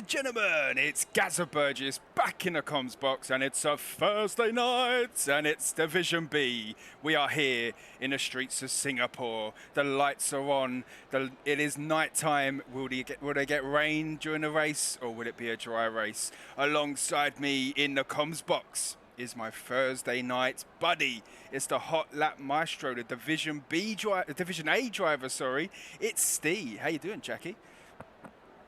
and gentlemen, it's Gazza Burgess back in the comms box, and it's a Thursday night, and it's Division B. We are here in the streets of Singapore. The lights are on. It is night time. Will they get rain during the race, or will it be a dry race? Alongside me in the comms box is my Thursday night buddy. It's the Hot Lap Maestro, the Division A driver. Sorry, it's Steve. How you doing, Jackie?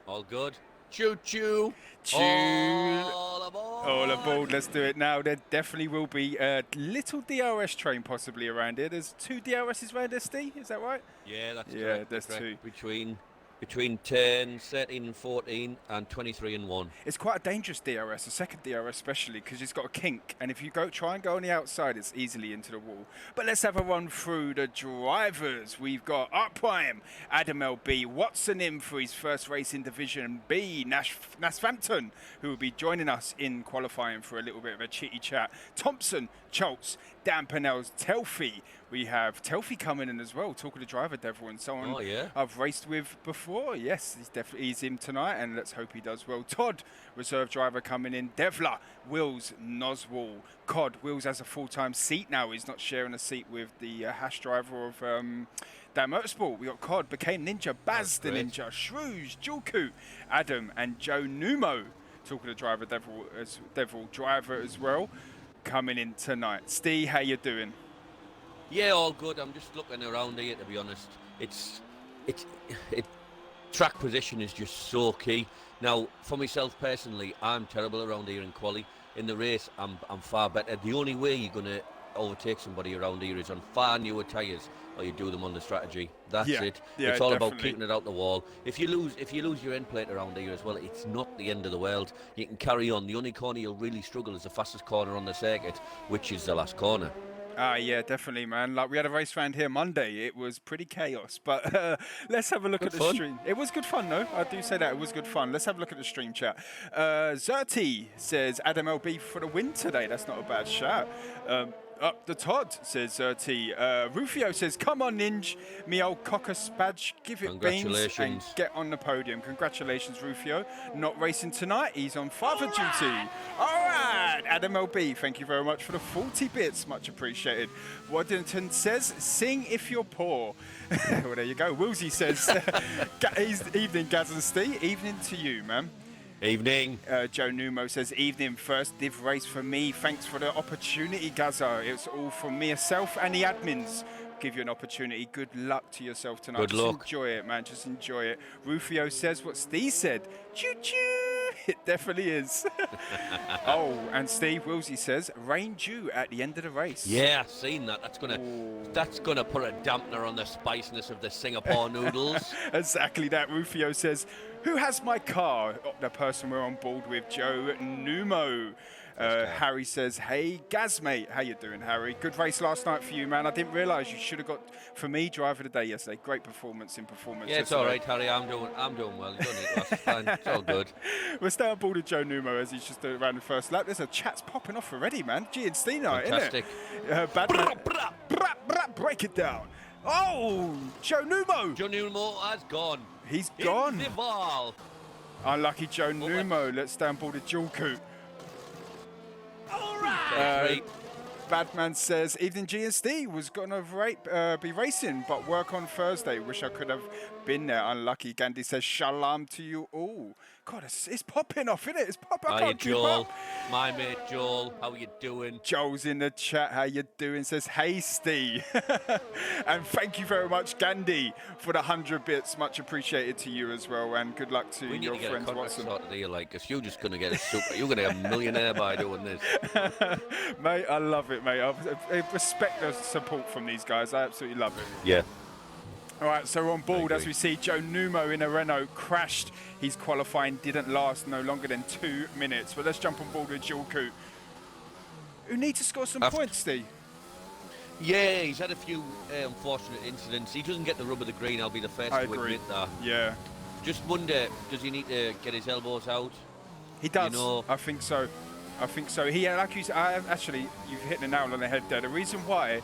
All good. Choo choo. Choo. All aboard. All aboard. Let's do it now. There definitely will be a little DRS train possibly around here. There's 2 DRSs around there, Steve. Is that right? Yeah, that's Yeah, correct. there's correct. 2. Between 10, 13 and 14 and 23 and 1. It's quite a dangerous DRS, a second DRS especially, because it's got a kink, and if you try and go on the outside, it's easily into the wall. But let's have a run through the drivers. We've got Art Prime, Adam LB, Watson in for his first race in Division B, Nasfampton, who will be joining us in qualifying for a little bit of a chitty chat, Thompson, Schultz, Dan Pennell's Telfie. We have Telfie coming in as well, talking to driver Devil and someone I've raced with before. Yes, he's him tonight, and let's hope he does well. Todd, reserve driver, coming in. Devla, Wills, Noswall, Cod. Wills has a full-time seat now. He's not sharing a seat with the hash driver of Dan Motorsport. We got Cod, became Ninja, Baz the Ninja, Shrews, Julku, Adam, and Joe Numo, talking to driver Devil driver as well, coming in tonight. Steve, how you doing? Yeah, all good. I'm just looking around here, to be honest. Track position is just so key. Now, for myself personally, I'm terrible around here in quali. In the race, I'm far better. The only way you're going to overtake somebody around here is on far newer tyres, or you do them on the strategy. That's it. Yeah, it's all definitely about keeping it out the wall. If you lose your end plate around here as well, it's not the end of the world. You can carry on. The only corner you'll really struggle is the fastest corner on the circuit, which is the last corner. Yeah, definitely, man. Like, we had a race round here Monday. It was pretty chaos, but let's have a look at the stream. It was good fun, though. I do say that. It was good fun. Let's have a look at the stream chat. Zerti says, Adam LB for the win today. That's not a bad shout. Up the Todd, says T. Rufio says, come on, Ninja, me old cocker spadge, give it beans and get on the podium. Congratulations, Rufio. Not racing tonight, he's on father duty. All right, Adam LB, thank you very much for the 40 bits, much appreciated. Waddington says, sing if you're poor. Well, there you go. Wilsey says, evening, Gaz and Steve. Evening to you, man. Evening. Joe Numo says, evening, first div race for me. Thanks for the opportunity, Gaza. It's all from myself and the admins. Give you an opportunity. Good luck to yourself tonight. Good luck. Enjoy it, man. Just enjoy it. Rufio says what Steve said. Choo-choo. It definitely is. Oh, and Steve Wilsey says, rain due at the end of the race. Yeah, I've seen that. That's gonna put a dampener on the spiciness of the Singapore noodles. Exactly that. Rufio says, who has my car? Oh, the person we're on board with, Joe Numo. Harry says, hey, Gaz, mate. How you doing, Harry? Good race last night for you, man. I didn't realise you should have got, for me, driver of the day yesterday. Great performance in performance. Yeah, it's all right, Harry. I'm doing well. You don't need to ask. It's fine. It's all good. We're staying on board with Joe Numo as he's just around the first lap. There's a chat's popping off already, man. G and Steve night, fantastic. Isn't it? Badman, break it down. Oh, Joe Numo. Joe Numo has gone. He's gone. The ball. Unlucky Joe Numo. Let's stay on board with Julku. All right. Badman says, evening G and Steve was going to be racing, but work on Thursday. Wish I could have been there. Unlucky. Gandhi says, shalom to you all. God, it's popping off, isn't it? It's popping. Hiya, Joel. My mate Joel. How you doing? Joel's in the chat. How you doing? Says, hey, Steve. And thank you very much, Gandhi, for the 100 bits. Much appreciated to you as well. And good luck to your friends, Watson. You're just going to get you're going to get a millionaire by doing this. Mate, I love it, mate. I respect the support from these guys. I absolutely love it. Yeah. All right, so we're on board as we see Joe Numo in a Renault crashed. His qualifying didn't last no longer than 2 minutes. But let's jump on board with Julku, who needs to score some points, Steve. Yeah, he's had a few unfortunate incidents. He doesn't get the rub of the green, I'll be the first to admit that. Yeah. Just wonder, does he need to get his elbows out? He does. You know? I think so. He, like you said, actually, you've hit the nail on the head there. The reason why,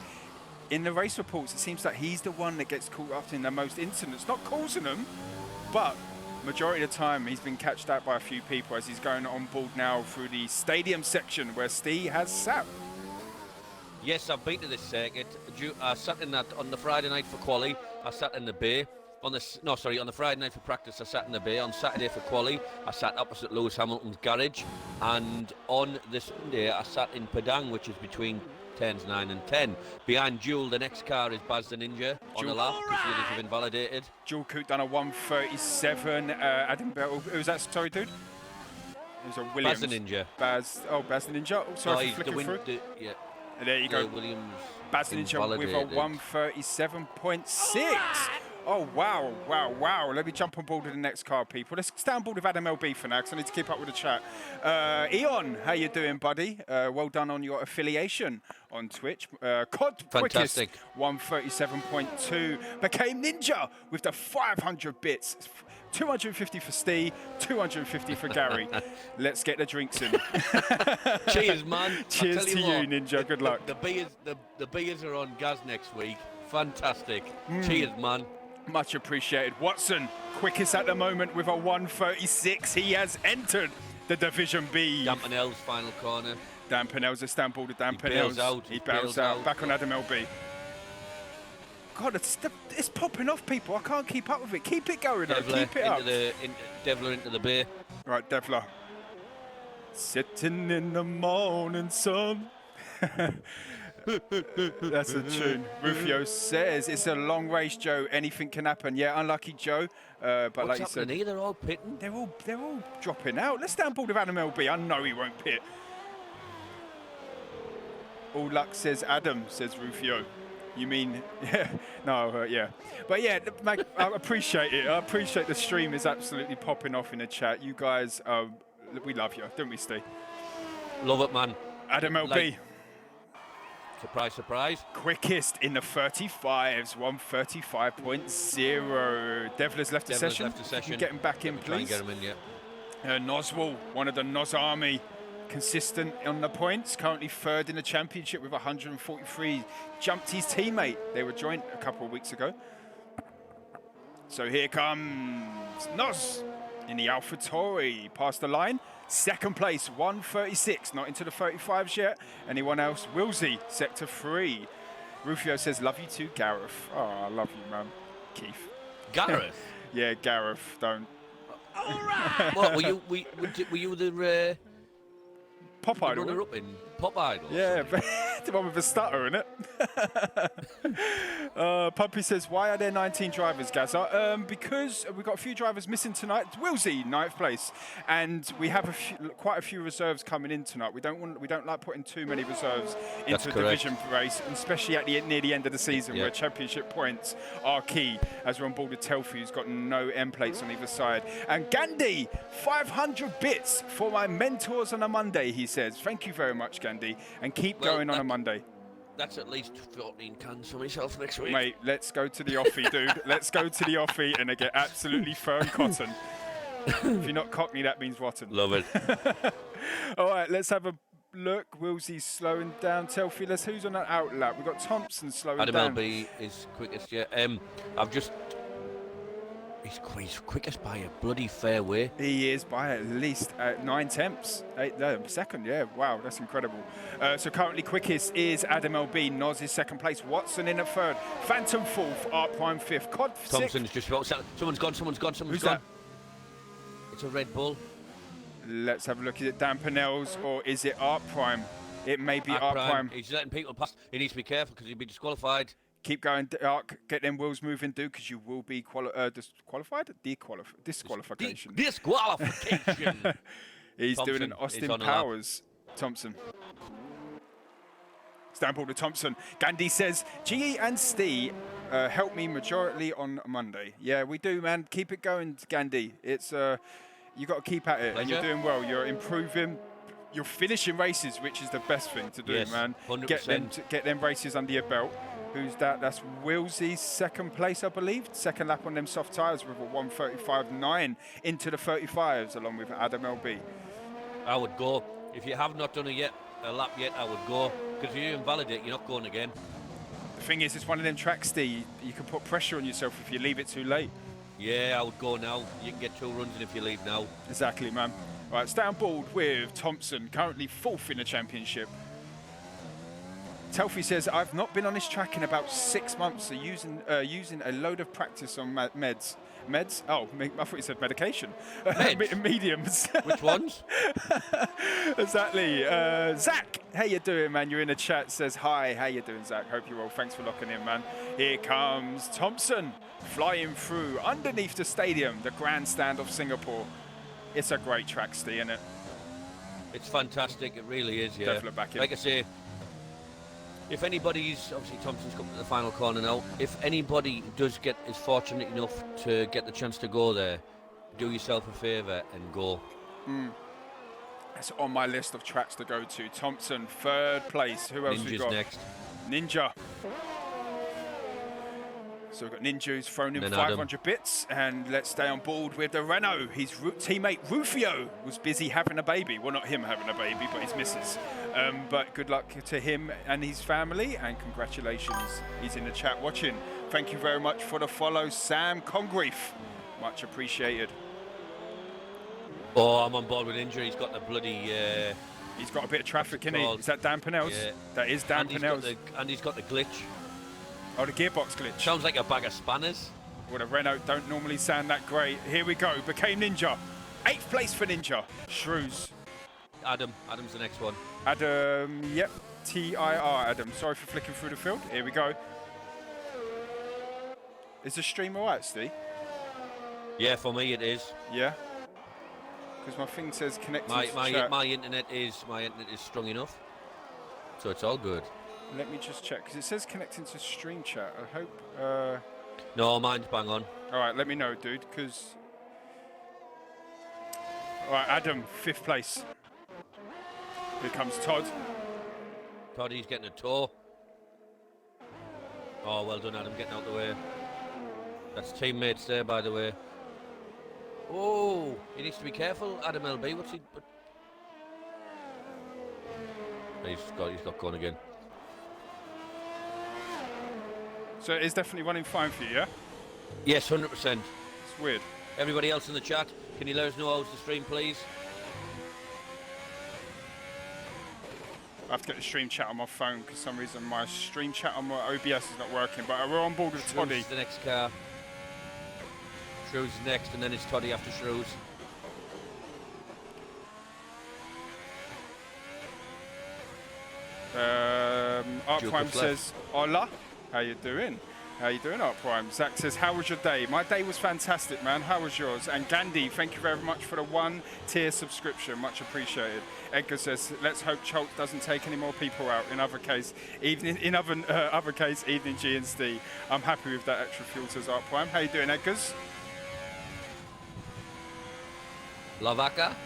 in the race reports, it seems like he's the one that gets caught up in the most incidents. Not causing them, but Majority of the time, he's been catched out by a few people as he's going on board now through the stadium section where Steve has sat. Yes, I've been to this circuit. I sat in that on the Friday night for quali. I sat in the bay. On the Friday night for practice, I sat in the bay. On Saturday for quali, I sat opposite Lewis Hamilton's garage. And on the Sunday, I sat in Padang, which is between turns 9 and 10. Behind Jewel, the next car is Baz the Ninja on the lap because the others have invalidated. Jewel Coot done a 1:37. Adam Bell, who was that? Sorry, dude. It was a Williams. Baz the Ninja. Baz the Ninja. Oh, sorry for flicking through. Yeah. There you go. Williams. Baz the Ninja with a 1:37.6. Oh, wow, wow, wow. Let me jump on board with the next car, people. Let's stay on board with Adam LB for now, because I need to keep up with the chat. Eon, how you doing, buddy? Well done on your affiliation on Twitch. COD Fantastic. Quickest, 1:37.2. Became Ninja with the 500 bits. 250 for Steve, 250 for Gary. Let's get the drinks in. Cheers, man. Cheers to you, Ninja. Good luck. The beers are on gas next week. Fantastic. Cheers, man. Much appreciated. Watson, quickest at the moment with a 1:36. He has entered the Division B. Dan Pinnell's final corner. Dan Pinnell's a stamp order. Dan He bails Pinnell's. out. He bails out. Back on Adam LB. God, it's popping off, people. I can't keep up with it. Keep it going, though. Keep it up. Devler into the bay. Right, Devler. Sitting in the morning sun. That's a tune. Rufio says it's a long race, Joe. Anything can happen. Yeah, unlucky Joe. But What's like you said, they're all pitting. they're all dropping out. Let's stay on board with Adam LB. I know he won't pit. All luck says Adam, says Rufio. You mean, yeah, no, yeah. But yeah, Mag, I appreciate it. I appreciate the stream is absolutely popping off in the chat. You guys, we love you, don't we, Steve? Love it, man. Adam LB. Surprise, surprise. Quickest in the 35s, 1:35.0. Devler's left the session. Get him back in, please. Try and get him in, yeah. Noswell, one of the Nos Army, consistent on the points, currently third in the championship with 143. Jumped his teammate. They were joint a couple of weeks ago. So here comes Nos in the AlphaTauri, past the line. Second place, 1:36, not into the 35s yet. Anyone else? Wilsey, sector 3. Rufio says, love you too, Gareth. Oh, I love you, man. Keith. Gareth? Yeah, Gareth, don't. All right. What, were you the... Pop Idol. Runner-up in Pop Idol. Yeah, the one with the stutter in it. Puppy says, why are there 19 drivers, Gazza? Because we've got a few drivers missing tonight. Wilsey, 9th place, and we have quite a few reserves coming in tonight. We don't like putting too many reserves into a division race, and especially near the end of the season, where championship points are key. As we're on board with Telfi, who's got no end plates on either side, and Gandhi, 500 bits for my mentors on a Monday. He says, thank you very much, Gandhi, and keep going on a Monday. That's at least 14 cans for myself next week. Mate, let's go to the offie, dude. Let's go to the offie and get absolutely firm cotton. If you're not Cockney, that means rotten. Love it. All right, let's have a look. Willsey's slowing down. Telfi, who's on that outlap? We've got Thompson slowing down. Adam LB is quickest, yeah. He's quickest by a bloody fair way. He is by at least 9 tenths. Second, yeah. Wow, that's incredible. So currently quickest is Adam LB. Noz is second place. Watson in at third. Phantom fourth. Art Prime fifth. Cod Thompson's just about... Someone's gone. Who's that? It's a Red Bull. Let's have a look. Is it Dan Pinnell's or is it Art Prime? It may be Art Prime. He's letting people pass. He needs to be careful because he'll be disqualified. Keep going, Dark. Get them wheels moving, dude, because you will be disqualified? Disqualification. Disqualification. He's Thompson doing an Austin Powers. Thompson. Stample to Thompson. Gandhi says, GE and Steve help me majority on Monday. Yeah, we do, man. Keep it going, Gandhi. It's you got to keep at it. Pleasure. And you're doing well. You're improving. You're finishing races, which is the best thing to do, yes, man. 100%. Get them races under your belt. Who's that? That's Wilsey's second place, I believe. Second lap on them soft tyres with a 1:35.9 into the 35s, along with Adam LB. I would go. If you have not done a lap yet, I would go. Because if you invalidate, you're not going again. The thing is, it's one of them tracks, Steve. You can put pressure on yourself if you leave it too late. Yeah, I would go now. You can get 2 runs in if you leave now. Exactly, man. Right, stay on board with Thompson, currently 4th in the championship. Telfie says, I've not been on this track in about 6 months, so using a load of practice on meds. Meds? Oh, I thought you said medication. Meds? Mediums. Which ones? Exactly. Zach, how you doing, man? You're in the chat. Says, hi, how you doing, Zach? Hope you're well. Thanks for locking in, man. Here comes Thompson, flying through underneath the stadium, the grandstand of Singapore. It's a great track, Steve, isn't it? It's fantastic. It really is, yeah. Definitely back in. Like I say, if anybody's, obviously Thompson's come to the final corner now, if anybody is fortunate enough to get the chance to go there, do yourself a favour and go. That's on my list of tracks to go to. Thompson, 3rd place. Who else we Ninja's got? next. Ninja. So we've got Ninja who's thrown in Then 500 Adam. bits, and let's stay on board with the Renault. His teammate Rufio was busy having a baby. Well, not him having a baby, but his missus. But good luck to him and his family, and congratulations. He's in the chat watching. Thank you very much for the follow, Sam Congreve. Much appreciated. Oh, I'm on board with injury. He's got the bloody... He's got a bit of traffic, What's it isn't he? called? Is that Dan Pinnell's? Yeah. That is Dan Pinnell's. And he's got the glitch. Oh, the gearbox glitch. Sounds like a bag of spanners. Well, the Renault don't normally sound that great. Here we go. Became Ninja. 8th place for Ninja. Shrews. Adam's the next one. Adam, yep. TIR, Adam. Sorry for flicking through the field. Here we go. Is the stream all right, Steve? Yeah, for me it is. Yeah? Because my thing says connected My to chat. my internet is strong enough, so it's all good. Let me just check, because it says connecting to stream chat. I hope... No, mine's bang on. All right, let me know, dude, because... All right, Adam, 5th place. Here comes Todd. Toddy's getting a tow. Oh, well done, Adam, getting out the way. That's teammates there, by the way. Oh, he needs to be careful. Adam LB, what's he? He's got going again. So it's definitely running fine for you, yeah? Yes, 100%. It's weird. Everybody else in the chat, can you let us know how's the stream, please? I have to get the stream chat on my phone because for some reason my stream chat on my OBS is not working. But we're on board with Toddy. Shrews the next car. Shrews is next, and then it's Toddy after Shrews. Art Duke Prime of says, hola, how you doing? How you doing, Art Prime? Zach says, how was your day? My day was fantastic, man. How was yours? And Gandhi, thank you very much for the 1-tier subscription. Much appreciated. Edgar says, let's hope Cholk doesn't take any more people out. In other case, evening G and Steve. I'm happy with that extra fuel, says Art Prime. How you doing, Edgars? La Vaca.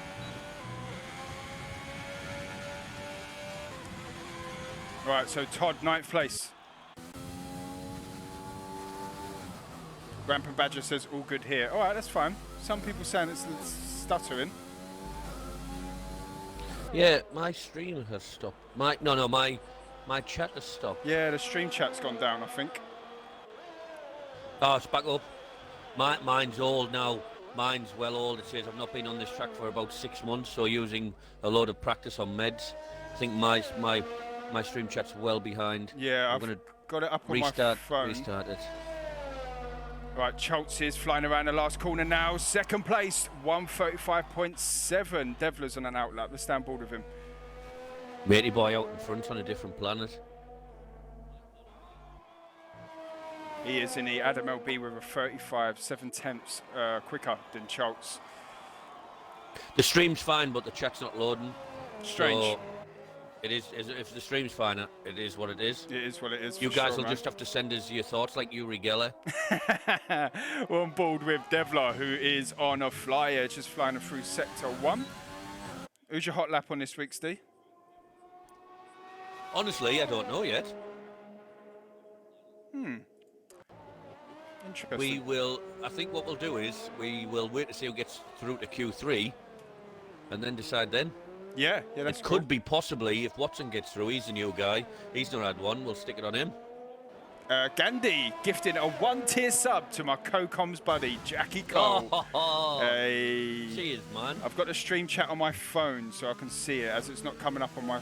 Right, so Todd, 9th place. Rampant Badger says, all good here. All right, that's fine. Some people saying it's stuttering. Yeah, my stream has stopped. My chat has stopped. Yeah, the stream chat's gone down, I think. Oh, it's back up. Mine's old now. Mine's well old. It says I've not been on this track for about 6 months, so using a load of practice on meds. I think my stream chat's well behind. Yeah, I'm I've got it up on restart, my phone. Restart it. Right, Schultz is flying around the last corner now. 2nd place, 135.7. Devler's on an outlap. Let's stay on board with him. Matey boy out in front on a different planet. He is in the Adam LB with a 35, 7/10 quicker than Schultz. The stream's fine, but the chat's not loading. Strange. So it is. If the stream's fine, it is what it is. It is what it is. You for guys sure, will man. just have to send us your thoughts, like Uri Geller. We're on board with Devler, who is on a flyer, just flying through Sector 1. Who's your hot lap on this week, Steve? Honestly, I don't know yet. Interesting. We will. I think what we'll do is we will wait to see who gets through to Q3, and then decide then. Yeah, that's It cool. could be possibly if Watson gets through. He's a new guy. He's not had one. We'll stick it on him. Gandhi gifting a 1-tier sub to my co-coms buddy, Jackie Cole. Oh, Hey. cheers, man. I've got the stream chat on my phone so I can see it as it's not coming up on my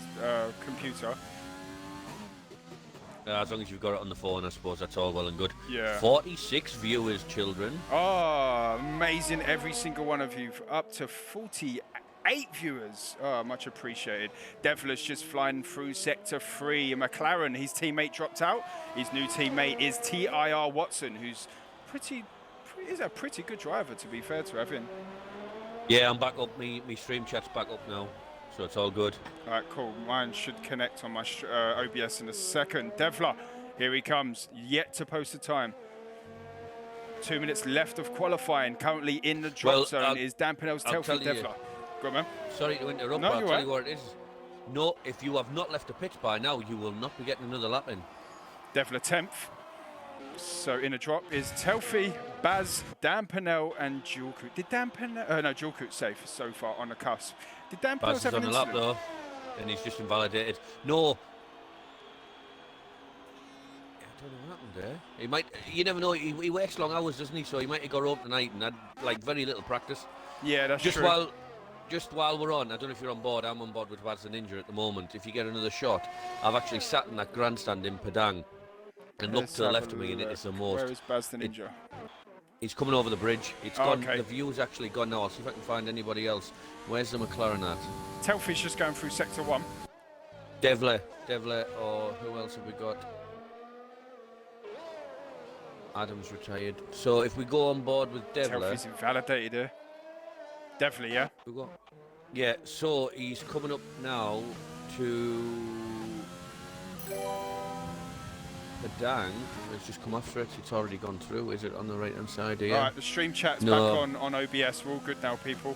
computer. As long as you've got it on the phone, I suppose that's all well and good. Yeah. 46 viewers, children. Oh, amazing. Every single one of you. Up to 48 viewers. Oh, much appreciated. Devler's just flying through Sector 3. McLaren, his teammate dropped out. His new teammate is TIR Watson, who's is a pretty good driver, to be fair to Evan. Yeah, I'm back up. Me stream chat's back up now, so it's all good. All right, cool. Mine should connect on my OBS in a second. Devler, here he comes. Yet to post the time. 2 minutes left of qualifying. Currently in the drop zone is Dan Pinel's Telford Devler. Go on, man. Sorry to interrupt, No, but I'll you're tell right. you what it is. No, if you have not left the pitch by now, you will not be getting another lap in. Devler 10th. So in a drop is Telfi, Baz, Dan Pinel, and Julkut. Did Dan Pinel? No, Julkut's safe so far on the cusp. Did Dan Pinel Baz is have on an the lap incident? though, and he's just invalidated. No. I don't know what happened there. He might. You never know. He works long hours, doesn't he? So he might have got home tonight and had like very little practice. Yeah, that's Just true. while we're on, I don't know if you're on board. I'm on board with Baz the Ninja at the moment. If you get another shot, I've actually sat in that grandstand in Padang and looked to the left of me, and it is the most. Where is Baz the Ninja? He's coming over the bridge. It's Oh, gone. okay. The view's actually gone now. I'll see if I can find anybody else. Where's the McLaren at? Telfi's just going through Sector 1. Devler, or who else have we got? Adams retired. So if we go on board with Devler, Telfi's invalidated here. Definitely, yeah. we got. Yeah. So he's coming up now to Padang. Let's just come after it. It's already gone through. Is it on the right hand side here? All right, the stream chat's No. back on OBS. We're all good now, people.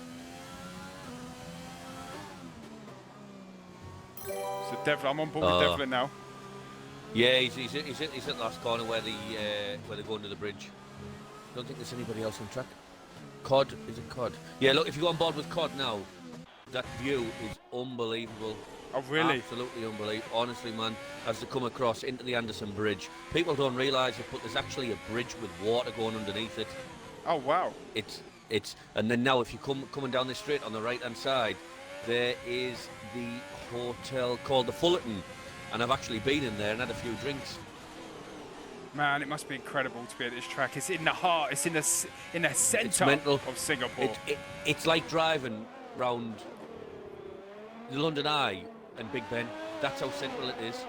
So Devler, I'm on board with Devler now. Yeah, he's at the last corner where they're going to the bridge. Don't think there's anybody else on track. Cod, is it Cod? Yeah, look, if you go on board with Cod now, that view is unbelievable. Oh, really? Absolutely unbelievable. Honestly, man, as they come across into the Anderson Bridge, people don't realise it, but there's actually a bridge with water going underneath it. Oh, wow. It's and then now if you coming down the straight on the right hand side, there is the hotel called the Fullerton, and I've actually been in there and had a few drinks. Man, it must be incredible to be at this track. It's in the heart. It's in the centre mental. of Singapore. It's like driving round the London Eye and Big Ben. That's how central it is.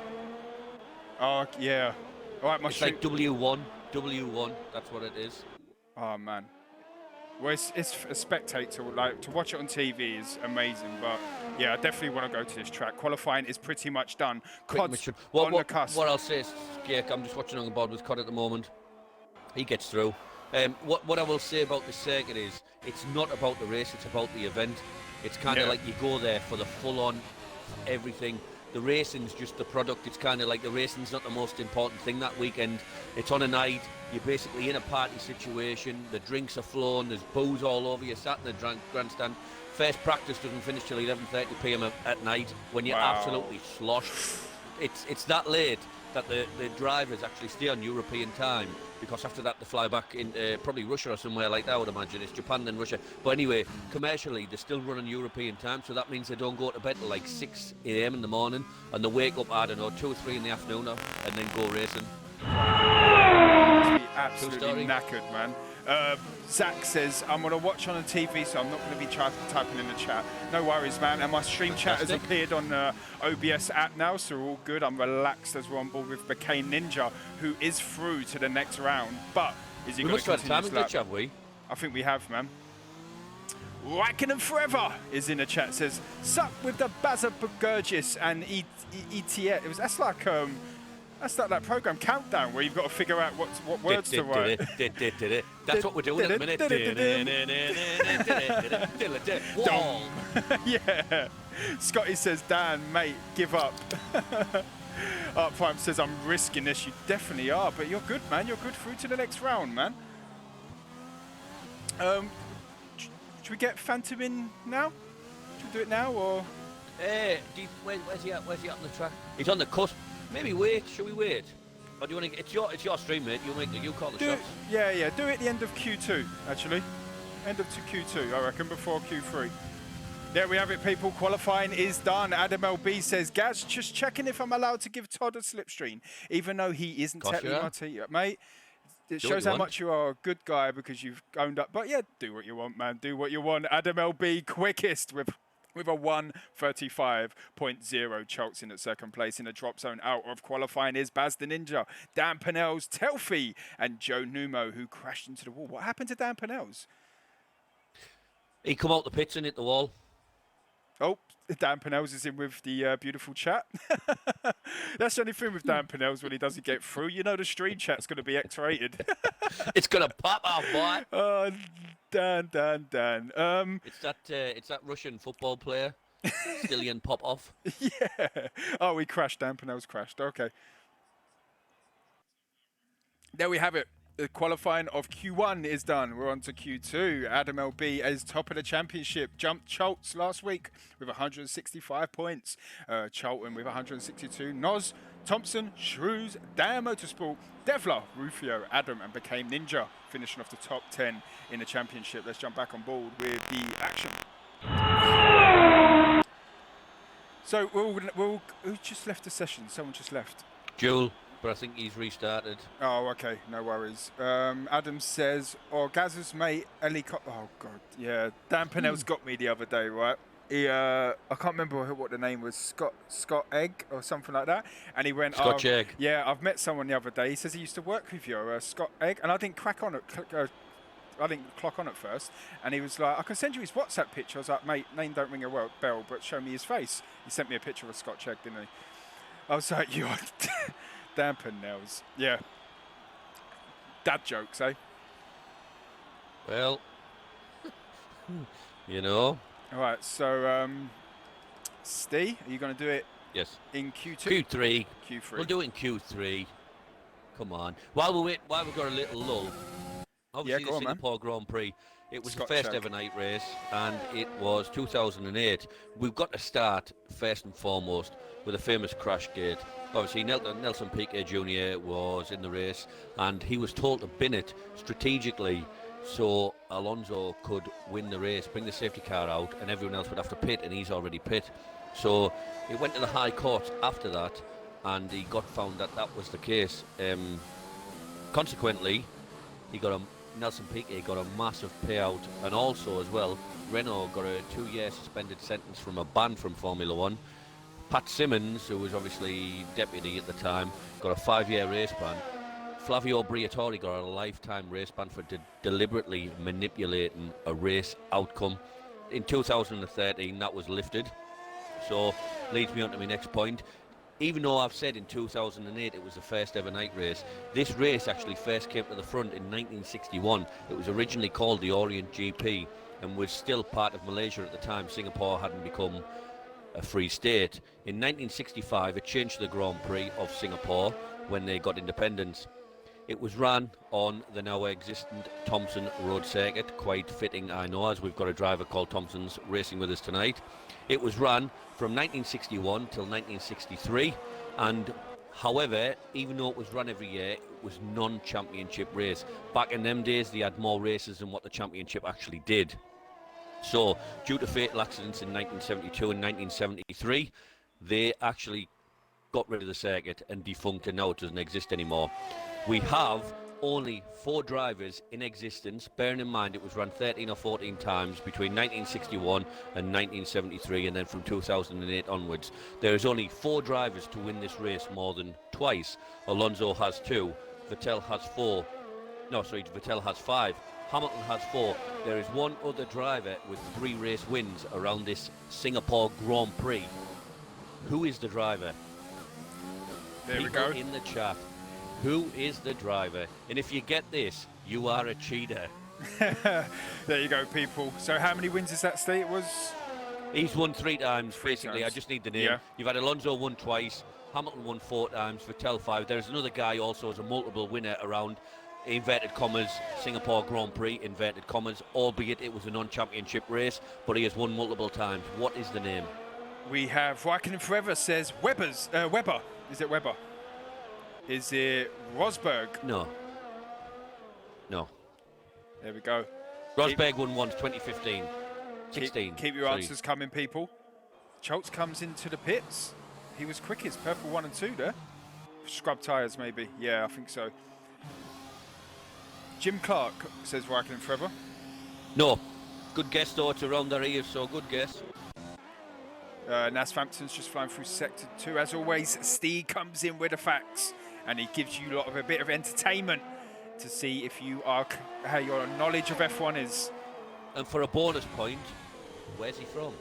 Oh, yeah. All right, my It's like W1. That's what it is. Oh, man. Well, it's a spectator. Like, to watch it on TV is amazing. But, yeah, I definitely want to go to this track. Qualifying is pretty much done. Cod's on the cusp. What I'll say is, Jake, I'm just watching on board with Cod at the moment. He gets through. What I will say about this circuit is, it's not about the race, it's about the event. It's kind of like you go there for the full-on everything. The racing's just the product. It's kind of like the racing's not the most important thing that weekend. It's on a night. You're basically in a party situation. The drinks are flowing. There's booze all over. You're sat in the grandstand. First practice doesn't finish till 11:30 p.m. at night when you're absolutely sloshed. It's that late that the drivers actually stay on European time, because after that they fly back in probably Russia or somewhere like that, I would imagine. It's Japan then Russia. But anyway, commercially they're still running European time, so that means they don't go to bed till like 6 a.m. in the morning, and they wake up, I don't know, 2 or 3 in the afternoon and then go racing. Be absolutely knackered, man. Zach says, I'm going to watch on the TV, so I'm not going to be typing in the chat. No worries, man. And my stream chat has appeared on the OBS app now, so we're all good. I'm relaxed as we're on board with McCain Ninja, who is through to the next round. But is he going to continue this lap? Have we? I think we have, man. Raikkonen Forever is in the chat. Says, suck with the Baza Burgess and ETS. That's like that program Countdown, where you've got to figure out what words to write. That's what we're doing at the minute. Whoa. Yeah. Scotty says, Dan, mate, give up. Art Prime says, I'm risking this. You definitely are, but you're good, man. You're good through to the next round, man. Should we get Phantom in now? Should we do it now, or? Where's he at? Where's he at on the track? He's on the cusp. Maybe wait. Should we wait? What do you want to? It's your stream, mate. You call the Do shots. yeah. Do it at the end of Q2, actually. End of Q2, I reckon, before Q3. There we have it, people. Qualifying is done. Adam LB says, Gaz, just checking if I'm allowed to give Todd a slipstream, even though he isn't technically my team, mate. It shows how much you are a good guy because you've owned up. But yeah, do what you want, man. Do what you want. Adam LB quickest with a 1:35.0. Cholts in at second place in the drop zone. Out of qualifying is Baz the Ninja, Dan Pennells, Telfi, and Joe Numo, who crashed into the wall. What happened to Dan Pennells? He come out the pits and hit the wall. Oh, Dan Pennells is in with the beautiful chat. That's the only thing with Dan Pennells when he doesn't get through. You know the stream chat's going to be X-rated. It's going to pop off, boy. Oh, Dan. It's that Russian football player, Stilian Popov. Yeah. Oh, we crashed. Dan Pennells crashed. Okay. There we have it. The qualifying of Q1 is done. We're on to Q2. Adam LB is top of the championship. Jumped Cholts last week with 165 points. Charlton with 162. Noz, Thompson, Shrews, Dan Motorsport, Devla, Rufio, Adam, and became Ninja, finishing off the top 10 in the championship. Let's jump back on board with the action. So who just left the session? Someone just left. Jewel. But I think he's restarted. Oh, okay. No worries. Adam says, Gaz's mate, Ellie... Oh, God. Yeah. Dan Pennell's got me the other day, right? He, I can't remember what the name was. Scott Egg or something like that. And he went... Scotch Egg. Yeah, I've met someone the other day. He says he used to work with you, Scott Egg. And I didn't clock on at first. And he was like, I can send you his WhatsApp picture. I was like, mate, name don't ring a bell, but show me his face. He sent me a picture of a Scotch Egg, didn't he? I was like, you are... Dan Pennells. Yeah. Dad jokes, eh? Well, you know. All right, so, Steve, are you going to do it Yes. in Q2? Q3. Q3. We'll do it in Q3. Come on. While we've got a little lull, obviously the Singapore Grand Prix, it was the first ever night race, and it was 2008. We've got to start, first and foremost, with a famous crash gate. Obviously, Nelson Piquet Jr. was in the race, and he was told to bin it strategically so Alonso could win the race, bring the safety car out, and everyone else would have to pit, and he's already pit. So he went to the High Court after that, and he got found that was the case. Consequently, Nelson Piquet got a massive payout, and also as well, Renault got a 2-year suspended sentence from a ban from Formula One. Pat Simmons, who was obviously deputy at the time, got a 5-year race ban. Flavio Briatore got a lifetime race ban for deliberately manipulating a race outcome. In 2013, that was lifted. So, leads me on to my next point. Even though I've said in 2008 it was the first ever night race, this race actually first came to the front in 1961. It was originally called the Orient GP and was still part of Malaysia at the time. Singapore hadn't become a free state. In 1965 it changed to the Grand Prix of Singapore when they got independence. It was ran on the now existent Thompson Road Circuit, quite fitting I know, as we've got a driver called Thompson's racing with us tonight. It was run from 1961 till 1963, and however, even though it was run every year, it was non-championship race. Back in them days they had more races than what the championship actually did. So, due to fatal accidents in 1972 and 1973, they actually got rid of the circuit and defunct, and now it doesn't exist anymore. We have only 4 drivers in existence, bearing in mind it was run 13 or 14 times between 1961 and 1973, and then from 2008 onwards. There is only 4 drivers to win this race more than twice. Alonso has 2, Vettel has 4. No, sorry, Vettel has 5. Hamilton has 4. There is one other driver with 3 race wins around this Singapore Grand Prix. Who is the driver? There we go. In the chat. Who is the driver? And if you get this, you are a cheater. There you go, people. So how many wins is that, Steve? It was... He's won 3 times, basically. I just need the name. Yeah. You've had Alonso won twice, Hamilton won 4 times, Vettel 5. There's another guy also as a multiple winner around, inverted commas, Singapore Grand Prix, inverted commas, albeit it was a non-championship race, but he has won multiple times. What is the name? We have Raikkonen Forever says Weber. Is it Weber? Is it Rosberg? No. No. There we go. Rosberg won once, 2015. 16. Keep your sorry. answers coming, people. Schultz comes into the pits. He was quickest, purple 1 and 2 there. Scrub tyres, maybe. Yeah, I think so. Jim Clark says Raikkonen forever. No. Good guess, though. It's around their ears, so good guess. Nasfampton's just flying through sector 2. As always, Steve comes in with the facts, and he gives you a bit of entertainment to see if you are how your knowledge of F1 is. And for a bonus point, where's he from?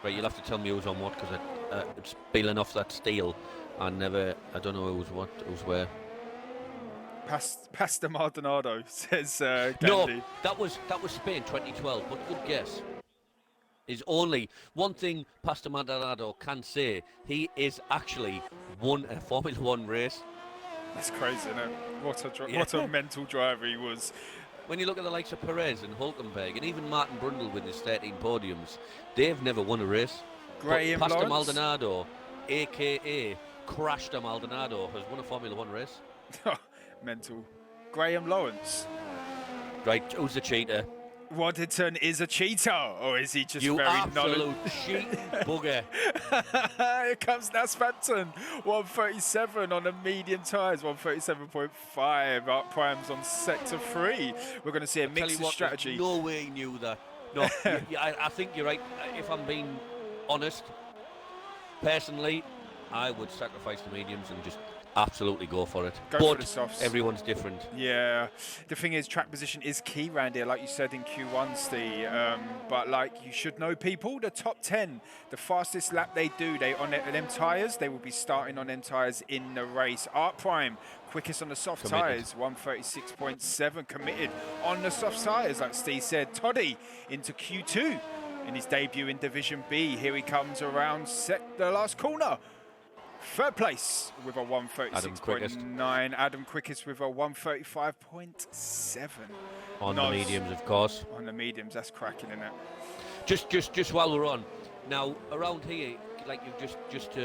Right, you'll have to tell me who's on what, because it's peeling off that steel. I don't know who's what, who's where. Pastor Maldonado says Gandhi. No, that was Spain 2012, but good guess. Is only one thing Pastor Maldonado can say: he is actually won a Formula One race. That's crazy, isn't it? What a mental driver he was. When you look at the likes of Perez and Hulkenberg, and even Martin Brundle with his 13 podiums, they've never won a race. Graham Pastor Lawrence? Maldonado, aka Crashed Maldonado, has won a Formula One race. Mental. Graham Lawrence. Right, who's the cheater? Waddington is a cheater, or is he just You very absolute cheat bugger. Here comes Nasfampton, 137 on the medium tyres, 137.5. Art Prime's on sector 3. We're going to see a Tell mix you of what, strategy. no way he knew that. No, I think you're right. If I'm being honest, personally, I would sacrifice the mediums and just absolutely go for it. Go but for the softs. everyone's different. Yeah, the thing is, track position is key, Randy, like you said in Q1, Steve. But like you should know, people, the top 10, the fastest lap they do, they on them tyres, they will be starting on them tyres in the race. Art Prime, quickest on the soft tyres, 136.7, committed on the soft tyres, like Steve said. Toddy into Q2 in his debut in Division B. Here he comes around the last corner. Third place with a 136.9. Adam quickest with a 135.7. On the mediums, of course. On the mediums, that's cracking, isn't it? Just while we're on, now around here, like you've just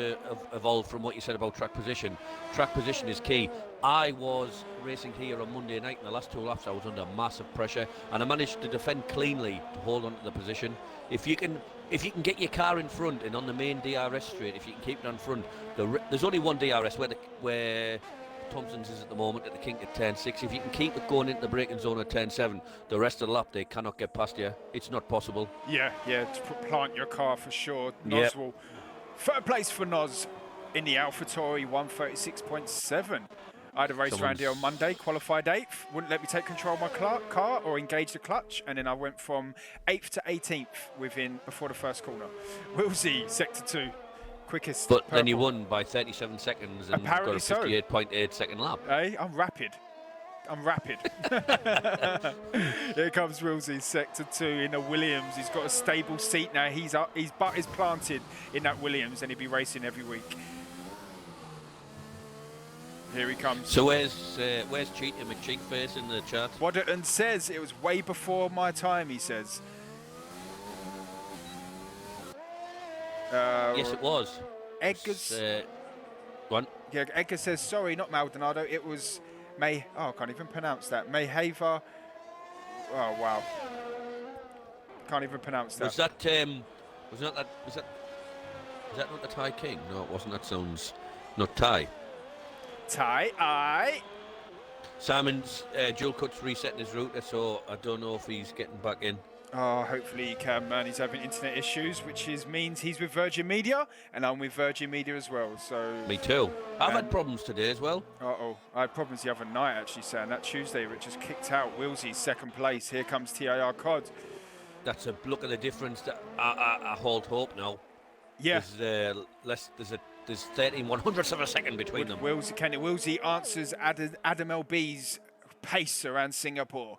evolved from what you said about track position. Track position is key. I was racing here on Monday night, and the last 2 laps I was under massive pressure, and I managed to defend cleanly to hold on to the position. If you can get your car in front and on the main DRS straight, if you can keep it on front, there's only one DRS where Thompson's is at the moment at the kink at turn 6. If you can keep it going into the braking zone at turn 7, the rest of the lap they cannot get past you. It's not possible. Yeah, to plant your car for sure. Yep. Nos will. Third place for Nos in the AlphaTauri, 136.7. I had a race Randy on Monday, qualified 8th. Wouldn't let me take control of my car or engage the clutch, and then I went from 8th to 18th before the first corner. Wilsey, sector 2, quickest. But purple. then you won by 37 seconds and Apparently got a 58.8 second lap. Hey, I'm rapid. Here comes Wilsey, sector 2 in a Williams. He's got a stable seat now. His butt is planted in that Williams, and he'll be racing every week. Here he comes. So where's Cheetah McCheekface in the chat? Waddington says it was way before my time, he says. Yes, it was. Edgar's... go on. Yeah, Edgar says, sorry, not Maldonado. It was I can't even pronounce that. Mayheva. Oh, wow. Can't even pronounce that. Was that not the Thai King? No, it wasn't. That sounds not Thai. Aye. Simon's dual cut's resetting his router, so I don't know if he's getting back in. Oh, hopefully he can, man. He's having internet issues, means he's with Virgin Media, and I'm with Virgin Media as well. So Me too. I've had problems today as well. I had problems the other night, actually, saying that Tuesday, Rich just kicked out. Willsey, second place. Here comes TIR Cod. That's a look at the difference. That I hold hope now. Yeah. There's 13/100ths of a second between them. Kenny Willsey answers Adam LB's pace around Singapore.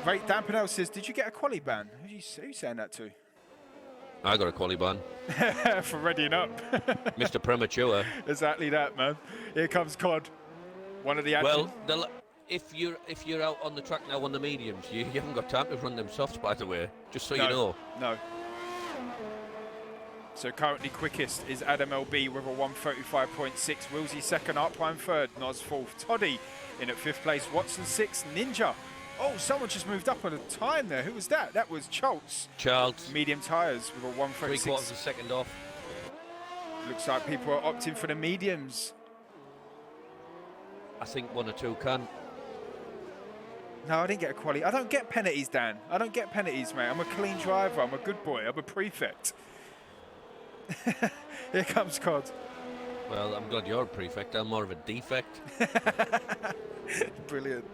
Right, Dan Pinnell says, did you get a quali ban? Who you saying that to? I got a quali ban. For readying up. Mr. Premature. Exactly that, man. Here comes Cod. One of the Well, if you're out on the track now on the mediums, you haven't got time to run them softs, by the way, just so you know. No. So currently quickest is Adam LB with a 1:35.6. Wilsey second, Art Prime third, Noz fourth. Toddy in at fifth place. Watson sixth. Ninja. Oh, someone just moved up on a time there. Who was that? That was Schultz. Charles, Medium tyres with a 1:36. 3/4 of a second off. Looks like people are opting for the mediums. I think 1 or 2 can. No, I didn't get a quality. I don't get penalties, Dan. I don't get penalties, mate. I'm a clean driver. I'm a good boy. I'm a prefect. Here comes Cod. Well, I'm glad you're a prefect. I'm more of a defect. Brilliant.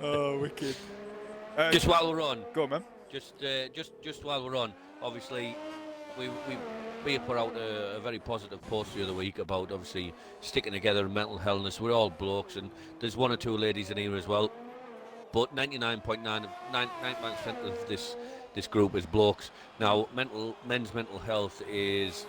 Oh, wicked. Just while we're on, Go on, man. just while we're on, obviously, we put out a very positive post the other week about obviously sticking together and mental healthness. We're all blokes, and there's 1 or 2 ladies in here as well. But 99.9% of this group is blokes. Now, men's mental health is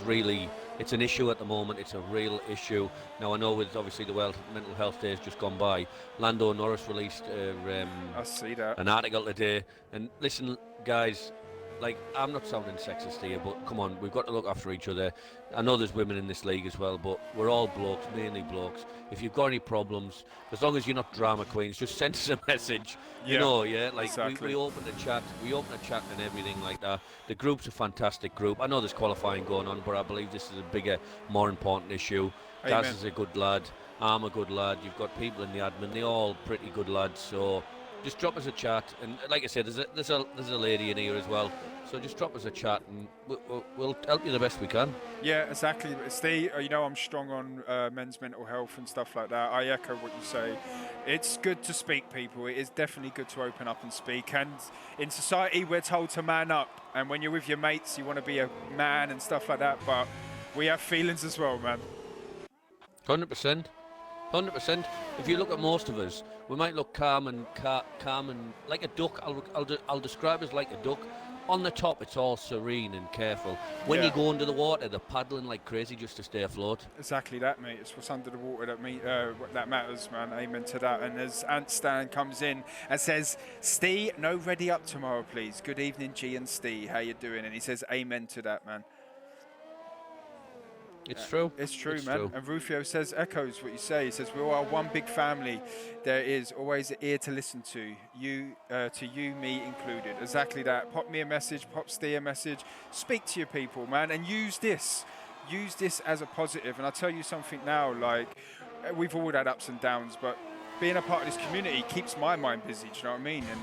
really, it's an issue at the moment. It's a real issue. Now, I know with obviously the World Mental Health Day has just gone by. Lando Norris released I see that. an article today. And listen, guys, like, I'm not sounding sexist here, but come on, we've got to look after each other. I know there's women in this league as well, but we're all blokes, mainly blokes. If you've got any problems, as long as you're not drama queens, just send us a message. You Yeah, know, yeah, like exactly. we open the chat, and everything like that. The group's a fantastic group. I know there's qualifying going on, but I believe this is a bigger, more important issue. Amen. Daz is a good lad. I'm a good lad. You've got people in the admin. They're all pretty good lads. So just drop us a chat. And like I said, there's a lady in here as well. So just drop us a chat, and we'll help you the best we can. Yeah, exactly. Steve, you know I'm strong on men's mental health and stuff like that. I echo what you say. It's good to speak, people. It is definitely good to open up and speak. And in society, we're told to man up. And when you're with your mates, you want to be a man and stuff like that. But we have feelings as well, man. 100%. 100%. If you look at most of us, we might look calm and like a duck. I'll describe us like a duck. On the top, it's all serene and careful. When you go under the water, they're paddling like crazy just to stay afloat. Exactly that, mate. It's what's under the water that matters, man. Amen to that. And as Ant Stan comes in and says, Steve, no ready up tomorrow, please. Good evening, G and Steve. How you doing? And he says, amen to that, man. It's true. It's true, It's man. true. And Rufio says, echoes what you say. He says, we all are one big family. There is always an ear to listen to you, me included. Exactly that. Pop me a message, pop Steve a message. Speak to your people, man, and use this as a positive. And I'll tell you something now, like, we've all had ups and downs, but being a part of this community keeps my mind busy, do you know what I mean? And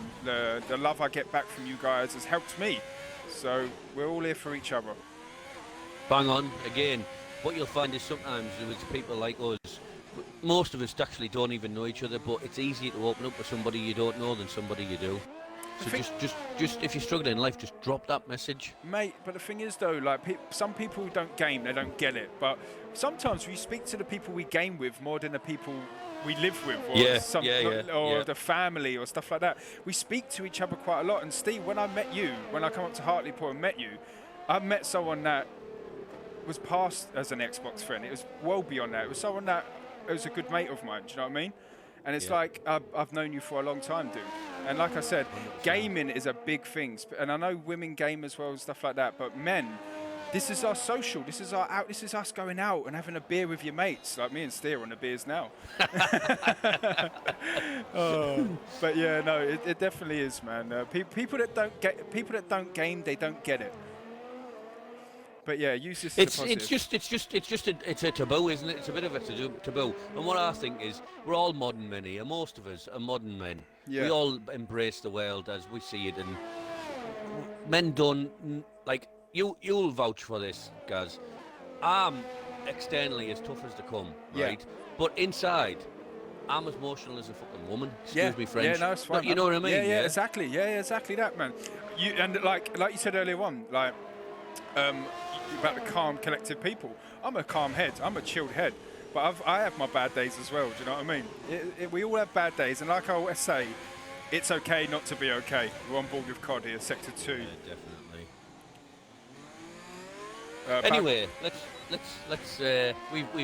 the love I get back from you guys has helped me. So we're all here for each other. Bang on. Again, what you'll find is sometimes with people like us, most of us actually don't even know each other, but it's easier to open up to somebody you don't know than somebody you do. So just if you're struggling in life, just drop that message. Mate, but the thing is though, like some people don't game, they don't get it. But sometimes we speak to the people we game with more than the people we live with, or or the family or stuff like that. We speak to each other quite a lot. And Steve, when I met you, when I come up to Hartlepool and met you, I met someone that was past as an Xbox friend. It was well beyond that. It was someone that was a good mate of mine. Do you know what I mean? And it's like, I've known you for a long time, dude. And like I said, 100%. gaming is a big thing. And I know women game as well and stuff like that. But men, this is our social. This is our out. This is us going out and having a beer with your mates. Like me and Steer on the beers now. But yeah, no, it definitely is, man. People that don't game, they don't get it. But yeah, use this as a positive. It's a taboo, isn't it? It's a bit of a taboo. And what I think is, we're all modern men here. Most of us are modern men. Yeah. We all embrace the world as we see it, and men don't like. You'll vouch for this, guys. I'm externally as tough as they come, right? Yeah. But inside, I'm as emotional as a fucking woman. Excuse me, French. Yeah, no, it's fine. You know what I mean? Yeah, exactly. Yeah, exactly that, man. And like you said earlier on, like about the calm, collective people. I'm a calm head. I'm a chilled head. But I have my bad days as well. Do you know what I mean? We all have bad days, and like I always say, it's okay not to be okay. We're on board with COD here, Sector 2. Yeah, definitely. Anyway, let's we've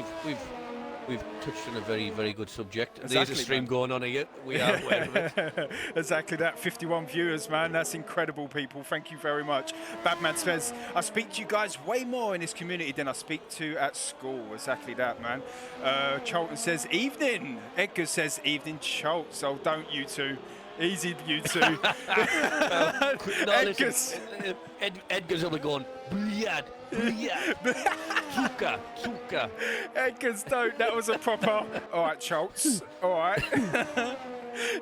we've touched on a very, very good subject. There's Exactly, a stream man. going on here. We are aware of it. Exactly that. 51 viewers, man. That's incredible, people. Thank you very much. Badman says, I speak to you guys way more in this community than I speak to at school. Exactly that, man. Charlton says, evening. Edgar says, evening, Charlton. Oh, don't you two. Easy, you two. No, Edgar's. listen, Edgar's only going, Bliad, Tuka. Edgar's don't. That was a proper. All right, Schultz. All right.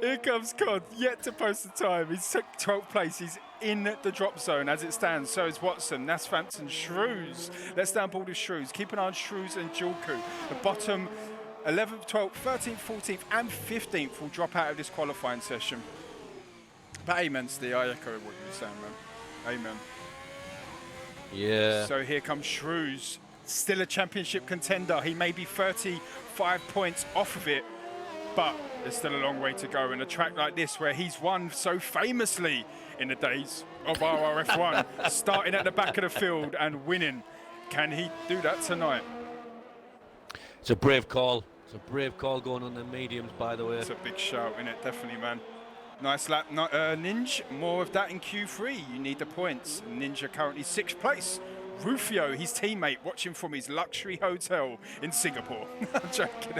Here comes Cod. Yet to post the time. He's took 12th place. He's in the drop zone as it stands. So is Watson. That's Phantom. Shrews. Let's down board with Shrews. Keep an eye on Shrews and Julku. The bottom 11th, 12th, 13th, 14th, and 15th will drop out of this qualifying session. But amen, Steve. I echo what you're saying, man. Amen. Yeah. So here comes Shrews, still a championship contender. He may be 35 points off of it, but there's still a long way to go. In a track like this, where he's won so famously in the days of RRF1, starting at the back of the field and winning. Can he do that tonight? It's a brave call. It's a brave call going on the mediums, by the way. It's a big shout, innit? Definitely, man. Nice lap, Ninja. More of that in Q3. You need the points. Ninja currently 6th place. Rufio, his teammate, watching from his luxury hotel in Singapore. I'm joking.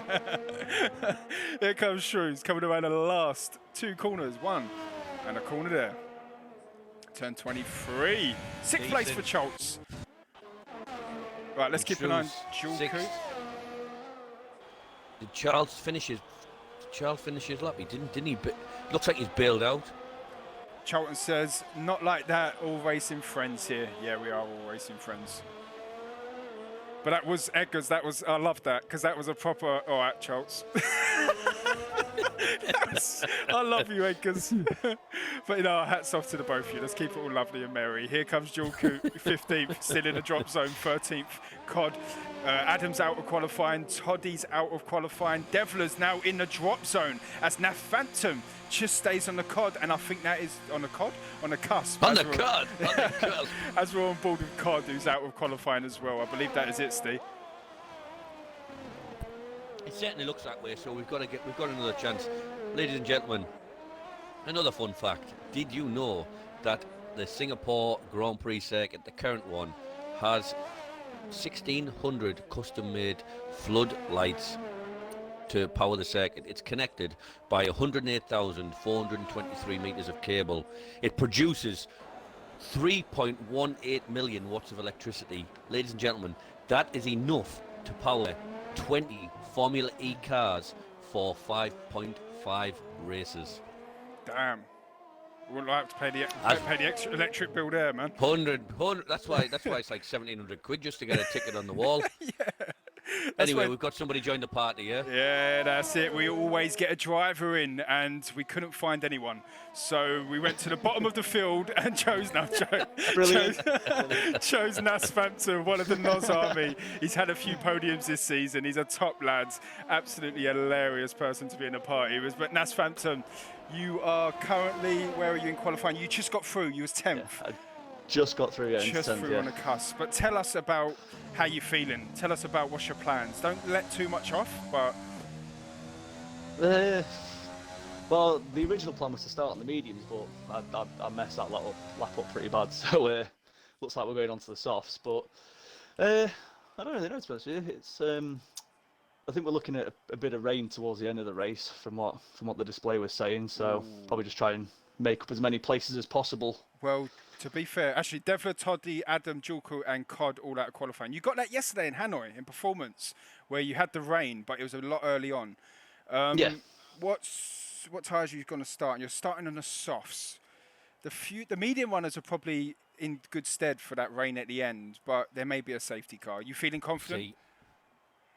Here comes Shrews, coming around the last 2 corners. 1 and a corner there. Turn 23. 6th place for Schultz. Right, let's keep an eye on Julku. Did Charles finish his lap? He didn't he? Looks like he's bailed out. Charlton says, not like that, all racing friends here. Yeah, we are all racing friends. But that was Edgar's, I love that, because that was a proper, all right, Charles. I love you, Edgar's. But, you know, hats off to the both of you. Let's keep it all lovely and merry. Here comes Julku, 15th, still in the drop zone, 13th, Cod. Adam's out of qualifying, Toddy's out of qualifying, Devler's now in the drop zone as Naf Phantom just stays on the Cod, and I think that is on the Cod? On the cusp. On the Cod! As we're on board with Cod, who's out of qualifying as well. I believe that is it, Steve. It certainly looks that way, so we've got another chance. Ladies and gentlemen, another fun fact. Did you know that the Singapore Grand Prix circuit, the current one, has 1,600 custom-made floodlights to power the circuit? It's connected by 108,423 metres of cable. It produces 3.18 million watts of electricity. Ladies and gentlemen, that is enough to power 20 Formula E cars for 5.5 races. Damn. We wouldn't have to pay the extra electric bill there, man. 100, that's why it's like 1,700 quid just to get a ticket on the wall. Yeah. Anyway, we've got somebody join the party, yeah? Yeah, that's it. We always get a driver in, and we couldn't find anyone. So we went to the bottom of the field and chose Nas Phantom, one of the Nos Army. He's had a few podiums this season. He's a top lad. Absolutely hilarious person to be in the party with. But Nas Phantom, you are currently, where are you in qualifying? You just got through. You was 10th. Yeah, I just got through, yeah. Just through on the cusp. But tell us about how you're feeling. Tell us about what's your plans. Don't let too much off, but... Well, the original plan was to start on the mediums, but I messed that lap up pretty bad. So looks like we're going on to the softs. But I don't really know, to be honest with you. It's I think we're looking at a bit of rain towards the end of the race, from what the display was saying. So probably just try and make up as many places as possible. Well, to be fair, actually, Devler, Toddy, Adam, Julku, and Cod all out of qualifying. You got that yesterday in Hanoi in performance, where you had the rain, but it was a lot early on. Yeah. What tyres are you going to start? And you're starting on the softs. The medium runners are probably in good stead for that rain at the end, but there may be a safety car. You feeling confident?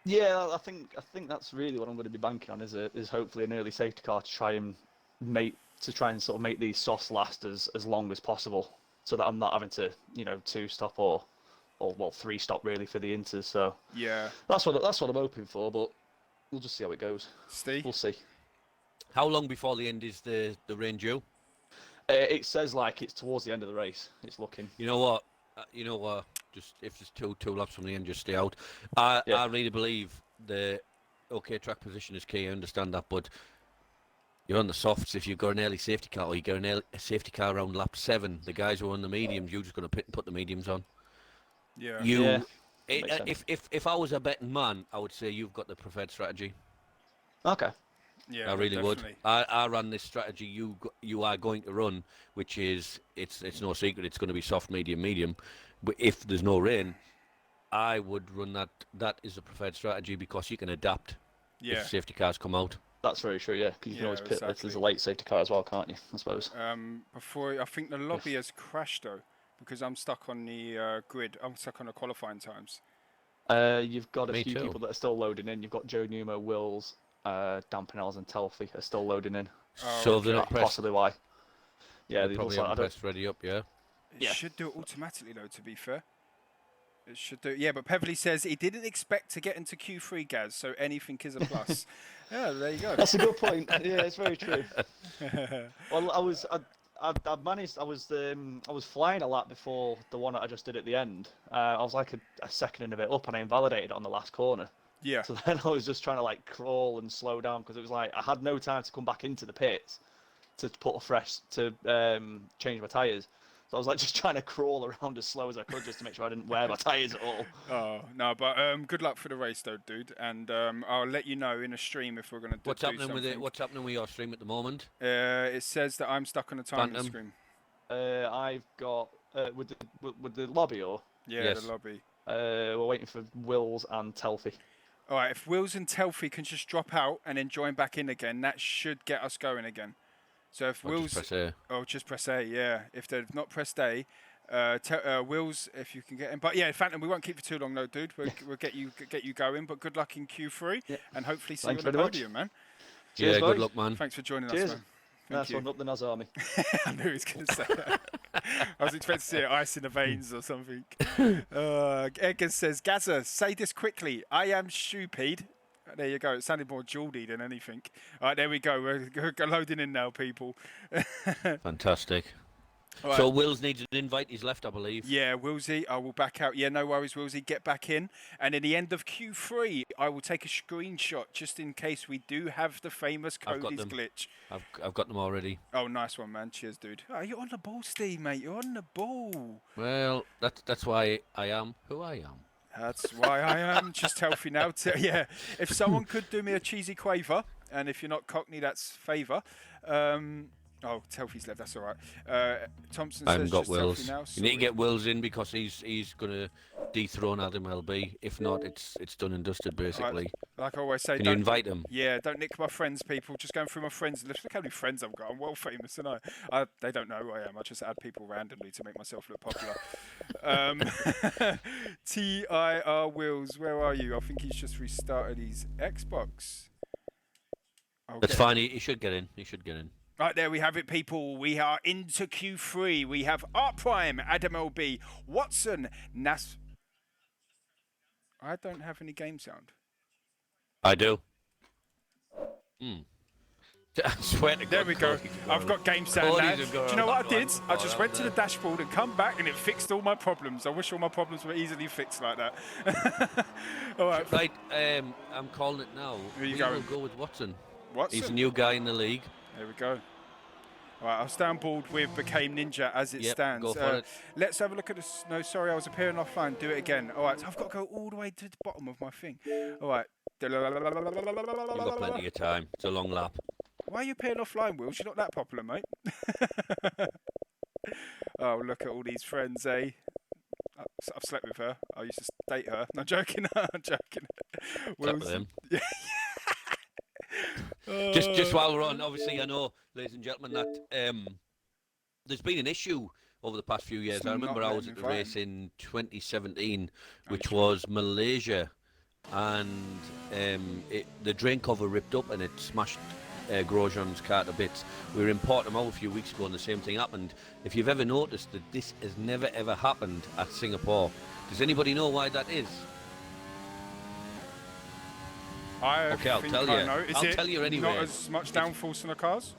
Yeah, I think that's really what I'm going to be banking on is hopefully an early safety car to try and sort of make these softs last as long as possible, so that I'm not having to 2-stop or 3-stop really for the inters. So yeah, that's what I'm hoping for, but we'll just see how it goes. Steve, we'll see. How long before the end is the rain due? It says like it's towards the end of the race. It's looking. You know what? Just if there's two laps from the end, just stay out. I really believe the okay, track position is key. I understand that, but you're on the softs. If you've got an early safety car, or you get a safety car around lap 7, the guys who are on the mediums, you're just going to put the mediums on. Yeah. Yeah, You, that makes sense. if I was a betting man, I would say you've got the preferred strategy. Okay. Yeah. I really would. definitely. I ran this strategy you are going to run, which is it's no secret. It's going to be soft, medium, medium. But if there's no rain, I would run that. That is the preferred strategy because you can adapt Yeah. if safety cars come out. That's very true, yeah, because you can Yeah, always pit if there's exactly. a late safety car as well, can't you? I suppose. Before I think the lobby has crashed though, because I'm stuck on the grid. I'm stuck on the qualifying times. You've got a Me few too. people that are still loading in. You've got Joe Newmo, Wills, Dampenels, and Telfy are still loading in. So if they're not That's pressed, possibly why. Yeah, they it probably looks like haven't pressed ready up. Yeah. It Yeah. should do it automatically though. To be fair, it should do. Yeah, but Pevley says he didn't expect to get into Q3, Gaz. So anything is a plus. Yeah, there you go. That's a good point. Yeah, it's very true. Well, I managed. I was flying a lap before the one that I just did at the end. I was like a second and a bit up, and I invalidated it on the last corner. Yeah. So then I was just trying to like crawl and slow down because it was like I had no time to come back into the pits to put a fresh to change my tyres. So I was like just trying to crawl around as slow as I could just to make sure I didn't wear my tyres at all. Oh no, but good luck for the race though, dude. And I'll let you know in a stream if we're gonna What's do happening something. with it? What's happening with your stream at the moment? It says that I'm stuck on a timing Phantom. screen. I've got with the lobby or Yeah, Yes. the lobby. we're waiting for Wills and Telfy. All right, if Wills and Telfy can just drop out and then join back in again, that should get us going again. So if Or Wills, just press A? just press A, yeah. If they've not pressed A, Wills, if you can get in. But yeah, Phantom, we won't keep you too long, though, dude. We'll get you going. But good luck in Q3, Yeah. and hopefully see Thanks you on the very much. podium, man. Cheers, Yeah, boys. good luck, man. Thanks for joining Cheers. us, man. Thank Nice you. one, up the Naz Army. I knew he was going to say that. I was expecting to see ice in the veins or something. Edgar says, Gaza, say this quickly. I am stupid. There you go. It sounded more Geordie than anything. All right, there we go. We're loading in now, people. Fantastic. All right. So Wills needs an invite. He's left, I believe. Yeah, Willsy, I will back out. Yeah, no worries, Willsy. Get back in. And in the end of Q3, I will take a screenshot just in case we do have the famous I've got Cody's them. glitch. I've got them already. Oh, nice one, man. Cheers, dude. Oh, you're on the ball, Steve, mate. You're on the ball. Well, that's why I am who I am. That's why I am just healthy now. Yeah, if someone could do me a cheesy quaver, and if you're not Cockney, that's favour. Oh, Telfy's left. That's all right. Thompson I says haven't got just Wills. Telfy now. You need to Sorry. get Wills in because he's gonna dethrone Adam LB. If not, it's done and dusted basically. Like I always say, Can you don't, invite him? yeah, don't nick my friends, people. Just going through my friends list. Look how many friends I've got. I'm well famous, and they don't know who I am. I just add people randomly to make myself look popular. TIR Wills, where are you? I think he's just restarted his Xbox. That's Okay. fine. He should get in. He should get in. Right, there we have it, people. We are into Q3. We have Art Prime, Adam LB, Watson, Nas. I don't have any game sound. I do. I swear to God. There we go. Cody's I've got game sound Cody's now. a Do girl, you know what I that did? one. I Oh, just that went was to the it. dashboard and come back, and it fixed all my problems. I wish all my problems were easily fixed like that. All right. Right, I'm calling it now. Who you We going? will go with Watson. Watson. He's a new guy in the league. There we go. All right, I'll stay on board with Became Ninja as it Yep, stands. go for it. Let's have a look at this. No, sorry, I was appearing offline. Do it again. All right, so I've got to go all the way to the bottom of my thing. All right. You've got plenty of time. It's a long lap. Why are you appearing offline, Will? You're not that popular, mate. Oh, look at all these friends, eh? I've slept with her. I used to date her. No, I'm joking. I'm joking. Clap Will's- with him. Oh, Just while we're on, obviously, I know, ladies and gentlemen, that there's been an issue over the past few years. It's I remember not I was letting at the me race in 2017, which sure. was Malaysia, and the drain cover ripped up and it smashed Grosjean's car to bits. We were in Portimao a few weeks ago and the same thing happened. If you've ever noticed that this has never ever happened at Singapore, does anybody know why that is? Okay, I'll think tell I you. know. Is I'll it tell you anyway. not as much downforce on the cars?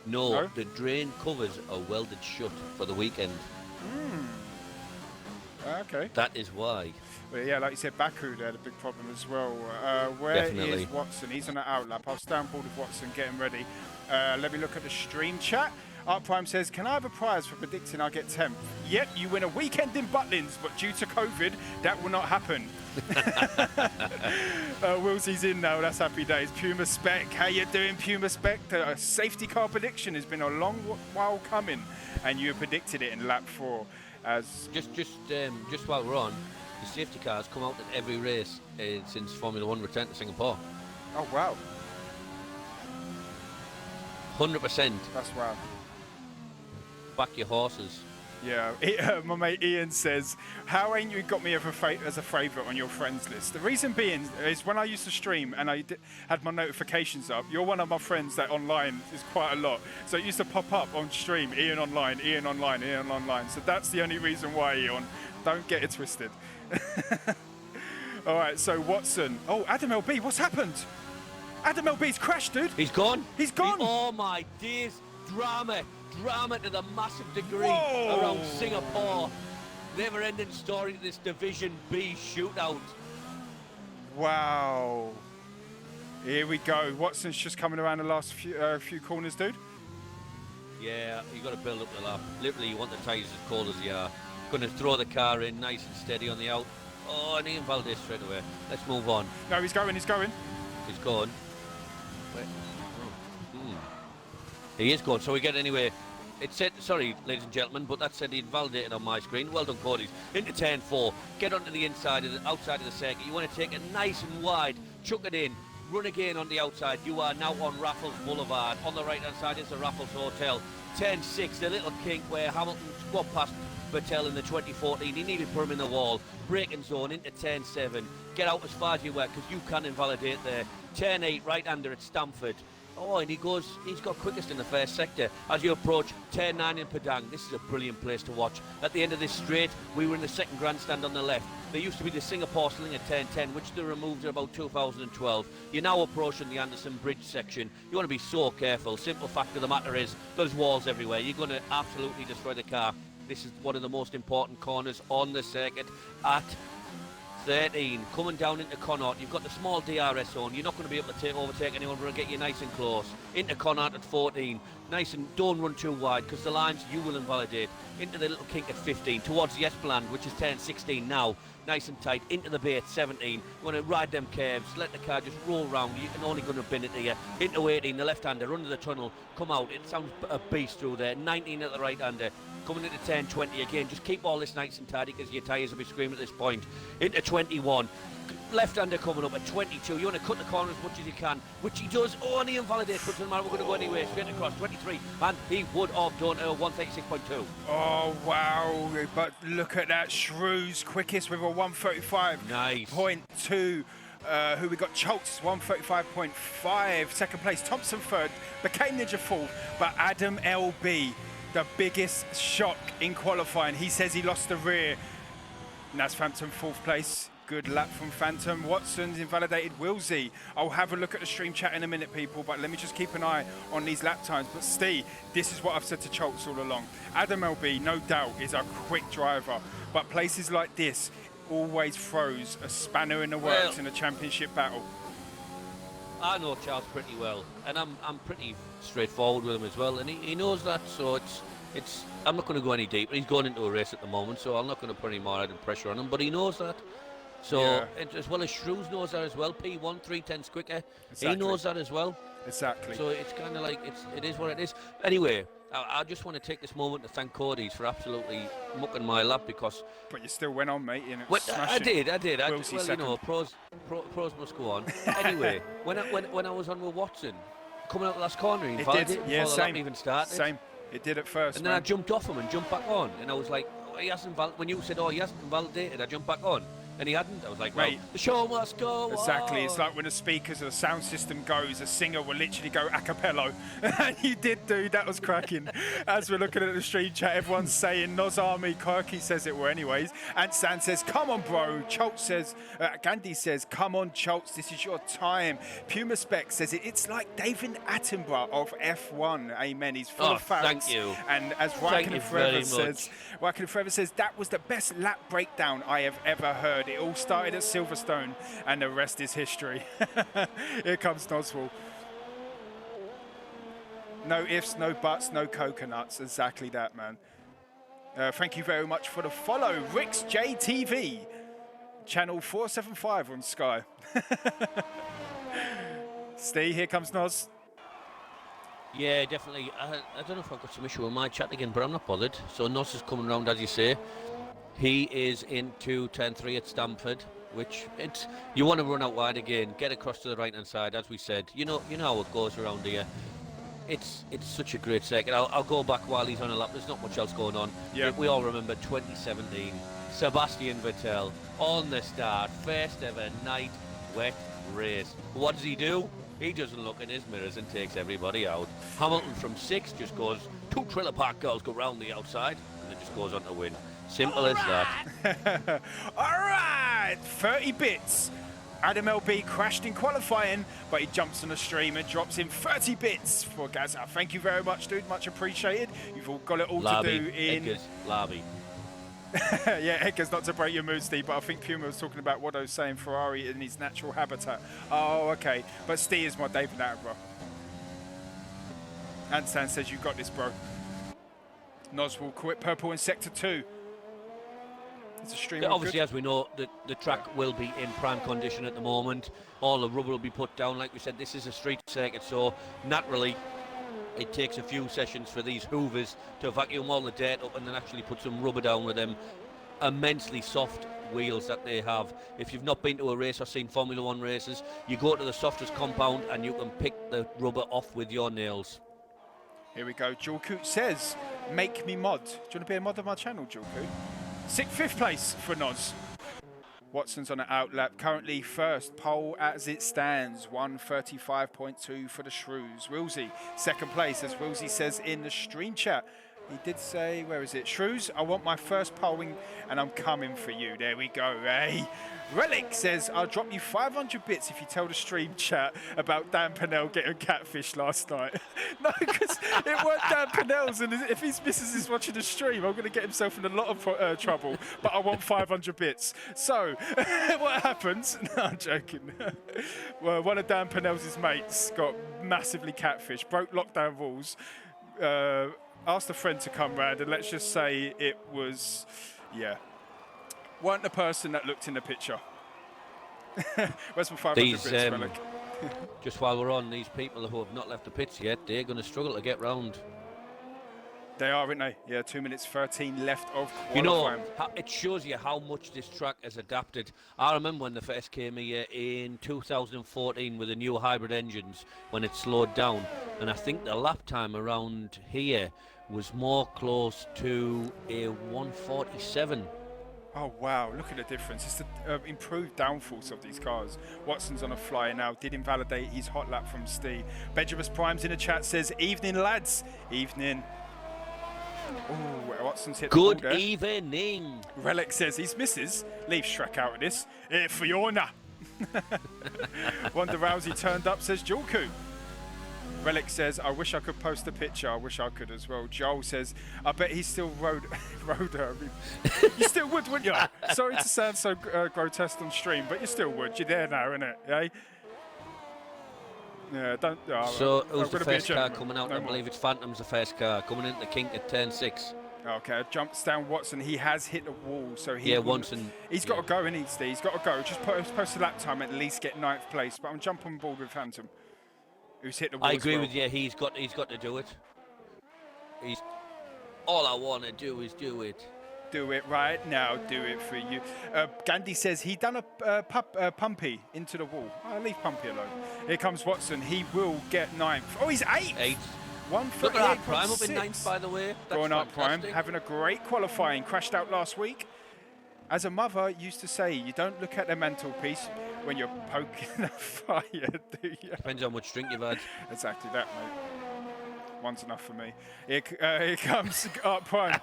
No, No? the drain covers are welded shut for the weekend. Okay. That is why. But yeah, like you said, Baku, they had a big problem as well. Where Definitely. is Watson? He's on an outlap. I'll stay on board with Watson, getting ready. Let me look at the stream chat. Art Prime says, can I have a prize for predicting I'll get 10th? Yep, you win a weekend in Butlins, but due to COVID, that will not happen. Wilsey's in now, that's happy days. Puma Spec, how you doing, Puma Spec? The safety car prediction has been a long while coming, and you predicted it in lap 4. As Just while we're on, the safety cars come out at every race since Formula One returned to Singapore. oh wow, 100%. that's wow. Back your horses. Yeah, my mate Ian says, how ain't you got me as a favourite on your friends list? The reason being is when I used to stream and I had my notifications up, you're one of my friends that online is quite a lot. So it used to pop up on stream, Ian online, Ian online, Ian online. So that's the only reason why, Ian. Don't get it twisted. All right, so Watson. Oh, Adam LB, what's happened? Adam LB's crashed, dude. He's gone. He's gone. Oh my days. Drama to the massive degree Whoa. around Singapore. Never-ending story to this Division B shootout. Wow. Here we go. Watson's just coming around the last few corners, dude. Yeah, you got to build up the lap. Literally, you want the tyres as cold as they are. Going to throw the car in nice and steady on the out. Oh, and Ian Valdez straight away. Let's move on. No, he's going. He's gone. Wait. He is gone, so we get anyway. It said, sorry, ladies and gentlemen, but that said he invalidated on my screen. Well done, Cody's. Into turn 4. Get onto the inside of the outside of the circuit. You want to take it nice and wide. Chuck it in. Run again on the outside. You are now on Raffles Boulevard. On the right-hand side is the Raffles Hotel. Turn 6, the little kink where Hamilton squad past Vettel in the 2014. He nearly put him in the wall. Braking zone into turn 7. Get out as far as you were because you can invalidate there. Turn 8, right-hander at Stamford. Oh, and he's got quickest in the first sector. As you approach turn 9 in Padang, this is a brilliant place to watch. At the end of this straight, we were in the second grandstand on the left. There used to be the Singapore Sling at turn 10, which they removed in about 2012. You're now approaching the Anderson Bridge section. You want to be so careful. Simple fact of the matter is, there's walls everywhere. You're going to absolutely destroy the car. This is one of the most important corners on the circuit at 13, coming down into Connaught. You've got the small DRS zone. You're not going to be able to overtake anyone, but get you nice and close. Into Connaught at 14. Nice and don't run too wide because the lines you will invalidate. Into the little kink at 15. Towards the Esplanade, which is turn 16 now. Nice and tight. Into the bay at 17. You want to ride them curves. Let the car just roll round. You can only going to bin it to you. Into 18, the left-hander. Under the tunnel. Come out. It sounds a beast through there. 19 at the right-hander. Coming into turn 20 again. Just keep all this nice and tidy because your tyres will be screaming at this point. Into 21. Left-hander coming up at 22. You want to cut the corner as much as you can, which he does. Oh, and he invalidates, but doesn't matter. We're going to go anyway. Straight across 23, and he would have done 136.2. Oh, wow. But look at that. Shrews quickest with a 135. Nice. .2. Who we got? Schultz, 135.5. Second place. Thompson third. Became Ninja fourth. But Adam LB, the biggest shock in qualifying. He says he lost the rear. And that's Phantom fourth place. Good lap from Phantom. Watson's invalidated Wilsey. I'll have a look at the stream chat in a minute, people, but let me just keep an eye on these lap times. But Steve, this is what I've said to Schultz all along. Adam LB, no doubt, is a quick driver, but places like this always throws a spanner in the works in a championship battle. I know Charles pretty well, and I'm pretty straightforward with him as well, and he knows that, so it's I'm not going to go any deeper. He's going into a race at the moment, so I'm not going to put any more added pressure on him, but he knows that. So, Yeah. as well as Shrews knows that as well, P1, 3/10 quicker, Exactly. he knows that as well. Exactly. So it's kind of like, it is what it is. Anyway, I just want to take this moment to thank Cody's for absolutely mucking my lap because... But you still went on, mate. You know, I smashing. did. Wilsey Well, second. you know, pros must go on. Anyway, when I was on with Watson, coming out the last corner, he It invalidated did. before Yeah, the same. lap even started. Same. It did at first, And then I man. jumped off him and jumped back on, and I was like, oh, he hasn't when you said, oh, he hasn't invalidated, I jumped back on, and he hadn't. I was like, well, Mate. the show must go Exactly. on. It's like when the speakers or the sound system goes, a singer will literally go a cappella. And you did, dude. That was cracking. As we're looking at the stream chat, everyone's saying Noz Army. Kirky says it well anyways. And San says, come on, bro. Schultz says, Gandhi says, come on, Schultz. This is your time. Puma Spec says it's like David Attenborough of F1. Amen. He's full of facts. Thank you. And as Thank Raikkonen you Forever very says, Raikkonen Forever says, that was the best lap breakdown I have ever heard. said it all started at Silverstone, and the rest is history. Here comes Noswell. No ifs, no buts, no coconuts. Exactly that, man. Thank you very much for the follow. Rick's JTV, channel 475 on Sky. Steve, here comes Nos. Yeah, definitely. I don't know if I've got some issue with my chat again, but I'm not bothered. So Nos is coming around, as you say. He is into 10-3 at Stamford, which you want to run out wide again, get across to the right-hand side, as we said. You know how it goes around here. It's such a great second. I'll go back while he's on a lap. There's not much else going on. Yeah. We all remember 2017. Sebastian Vettel on the start. First ever night wet race. What does he do? He doesn't look in his mirrors and takes everybody out. Hamilton from 6 just goes, 2 Trailer Park girls go round the outside, and then just goes on to win. Simple as that. All right, 30 bits. Adam LB crashed in qualifying, but he jumps on the stream and drops in 30 bits for Gaza. Thank you very much, dude. Much appreciated. You've all got it all to do in... Edgar's, Larby. Yeah, Edgar's not to break your mood, Steve, but I think Puma was talking about what I was saying, Ferrari in his natural habitat. Oh, okay. But Steve is my David Attenborough. Ansan says, you got this, bro. Nos will quit purple in sector 2. It's a stream. Yeah, obviously, as we know, the track will be in prime condition at the moment. All the rubber will be put down. Like we said, this is a street circuit, so naturally it takes a few sessions for these hoovers to vacuum all the dirt up and then actually put some rubber down with them immensely soft wheels that they have. If you've not been to a race or seen Formula One races, you go to the softest compound and you can pick the rubber off with your nails. Here we go. Julkoot says, make me mod. Do you want to be a mod on my channel, Julkoot? 5th place for Nos. Watson's on an outlap, currently first, pole as it stands, 1:35.2 for the Shrews. Wilsey, 2nd place, as Wilsey says in the stream chat. He did say, where is it? Shrews, I want my first polling and I'm coming for you. There we go, hey. Relic says, I'll drop you 500 bits if you tell the stream chat about Dan Pennell getting catfish last night. No, because it weren't Dan Pennell's, and if his missus is watching the stream, I'm going to get himself in a lot of trouble, but I want 500 bits. So, what happens? No, I'm joking. Well, one of Dan Pennell's mates got massively catfish, broke lockdown rules, asked a friend to come round, and let's just say it was, yeah, weren't the person that looked in the picture. Where's my 500 bits, Relic? Just while we're on, these people who have not left the pits yet, they're going to struggle to get round. They are, aren't they? Yeah, 2 minutes 13 left of qualifying. You know, it shows you how much this track has adapted. I remember when they first came here in 2014 with the new hybrid engines, when it slowed down. And I think the lap time around here was more close to a 1:47. Oh, wow. Look at the difference. It's the improved downforce of these cars. Watson's on a flyer now. Did invalidate his hot lap from Steve. Benjamin Primes in the chat says, evening, lads. Evening. Oh, Watson's hit the ball there. Good evening. Relic says his missus. Leave Shrek out of this. Fiona. Wanda Rousey turned up, says Julku. Relic says, I wish I could post a picture. I wish I could as well. Joel says, I bet he still rode her. You still would, wouldn't you? Sorry to sound so grotesque on stream, but you still would. You're there now, innit? Yeah? Yeah, don't... So, who's the first car coming out? I believe it's Phantom's the first car coming into the kink at turn 6. Okay, jumps down Watson. He has hit the wall, so he... Yeah, Watson. He's got to go, isn't he, Steve? He's got to go. Just post a lap time, at least get 9th place. But I'm jumping on board with Phantom, who's hit the wall. I agree with you. He's got to do it. All I want to do is do it. Do it right now. Do it for you. Gandhi says he done a Pumpy into the wall. Leave Pumpy alone. Here comes Watson. He will get 9th. Oh, he's 8th. 1:38.6. Look at that Prime up in 9th, by the way. That's going up fantastic. Prime, having a great qualifying. Crashed out last week. As a mother used to say, you don't look at the mantelpiece when you're poking the fire, do you? Depends how much drink you've had. Exactly that, mate. One's enough for me. Here comes Art Prime.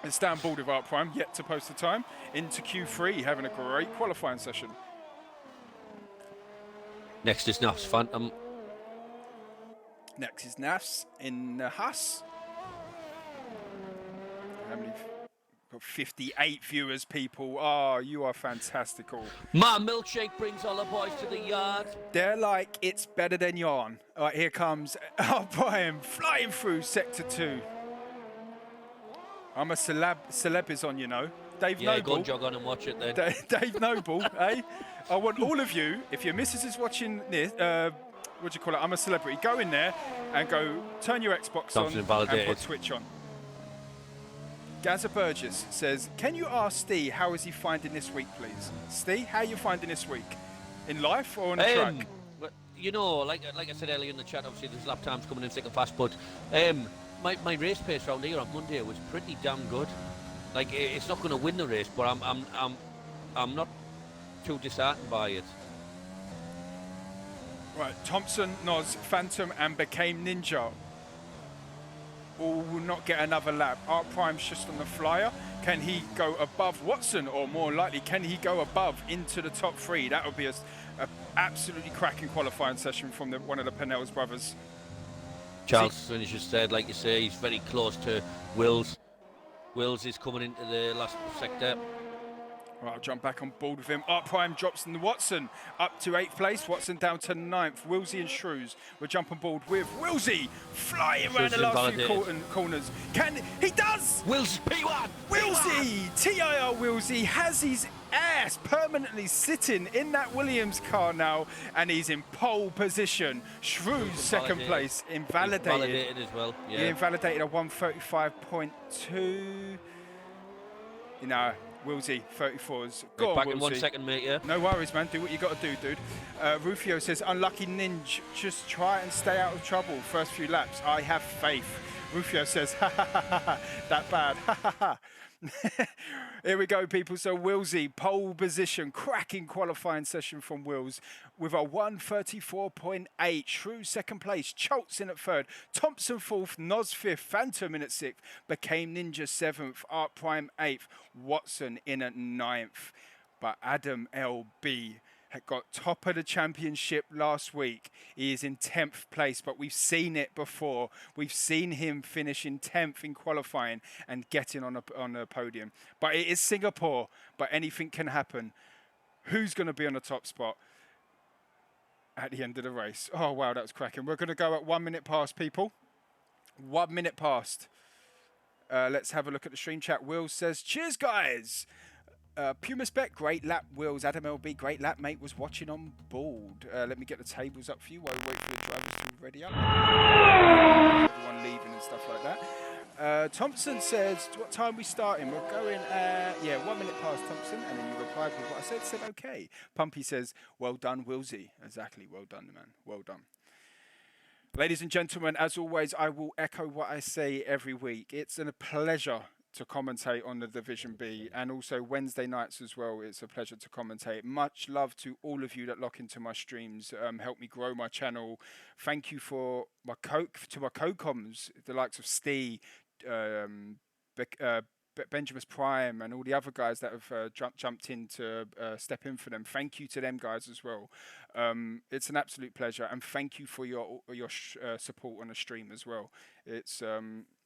It's down board with Art Prime, yet to post the time. Into Q3, having a great qualifying session. Next is Naf's Phantom. Next is Nafs in Haas. How many Got 58 viewers, people. Oh, you are fantastical. My milkshake brings all the boys to the yard. They're like, it's better than yarn. All right, here comes Brian flying through Sector 2. I'm a celeb is on, you know. Dave Yeah, Noble. go and jog on and watch it then. Dave Noble, eh? I want all of you, if your missus is watching this, what do you call it? I'm a celebrity. Go in there and go turn your Xbox on and put Twitch on. Gaza Burgess says, can you ask Steve how is he finding this week, please? Steve, how are you finding this week? In life or on the track? Well, you know, like I said earlier in the chat, obviously there's lap times coming in thick and fast, but my race pace round here on Monday was pretty damn good. Like, it's not going to win the race, but I'm not too disheartened by it. Right, Thompson, Noz, Phantom and Became Ninja will not get another lap. Art Prime's just on the flyer. Can he go above Watson, or more likely, can he go above into the top 3? That would be a absolutely cracking qualifying session from one of the Penels brothers. Charles finishes third, like you say. He's very close to Wills. Wills is coming into the last sector. Right, I'll jump back on board with him. Art Prime drops in the Watson up to 8th place. Watson down to 9th. Willsey and Shrews will jump on board with Willsey flying around the last few corners. He does! Wills P1! Willsey! TIR Willsey has his ass permanently sitting in that Williams car now, and he's in pole position. Shrews second place, invalidated. Invalidated as well, yeah. He invalidated a 135.2. You know, Willsey, 34s. Go back on, in 1 second, mate, yeah? No worries, man. Do what you got to do, dude. Rufio says, unlucky Ninja, just try and stay out of trouble. First few laps, I have faith. Rufio says, ha ha ha ha, that bad, ha ha ha. Here we go, people. So Willsey, pole position, cracking qualifying session from Wills with a 134.8. Shrew second place, Choltz in at third, Thompson fourth, Noz fifth, Phantom in at sixth, Became Ninja seventh, Art Prime eighth, Watson in at ninth. But Adam LB had got top of the championship last week. He is in 10th place, but we've seen it before. We've seen him finish in 10th in qualifying and getting on a podium. But it is Singapore, but anything can happen. Who's going to be on the top spot at the end of the race? Oh, wow, that was cracking. We're going to go at 1 minute past, people. 1 minute past. Let's have a look at the stream chat. Will says, cheers, guys. Puma Spec, great lap. Wills, Adam LB, great lap, mate, was watching on board. Let me get the tables up for you while we wait for the drivers to be ready up. Everyone leaving and stuff like that. Thompson says, what time are we starting? We're going, 1 minute past, Thompson. And then you replied with what I said okay. Pumpy says, well done, Willsey. Exactly, well done, man, well done. Ladies and gentlemen, as always, I will echo what I say every week. It's a pleasure to commentate on the Division B, and also Wednesday nights as well. It's a pleasure to commentate. Much love to all of you that lock into my streams, help me grow my channel. Thank you for my co-coms, the likes of Steve, Benjamin's Prime, and all the other guys that have jumped in to step in for them. Thank you to them guys as well. It's an absolute pleasure, and thank you for your support on the stream as well. It's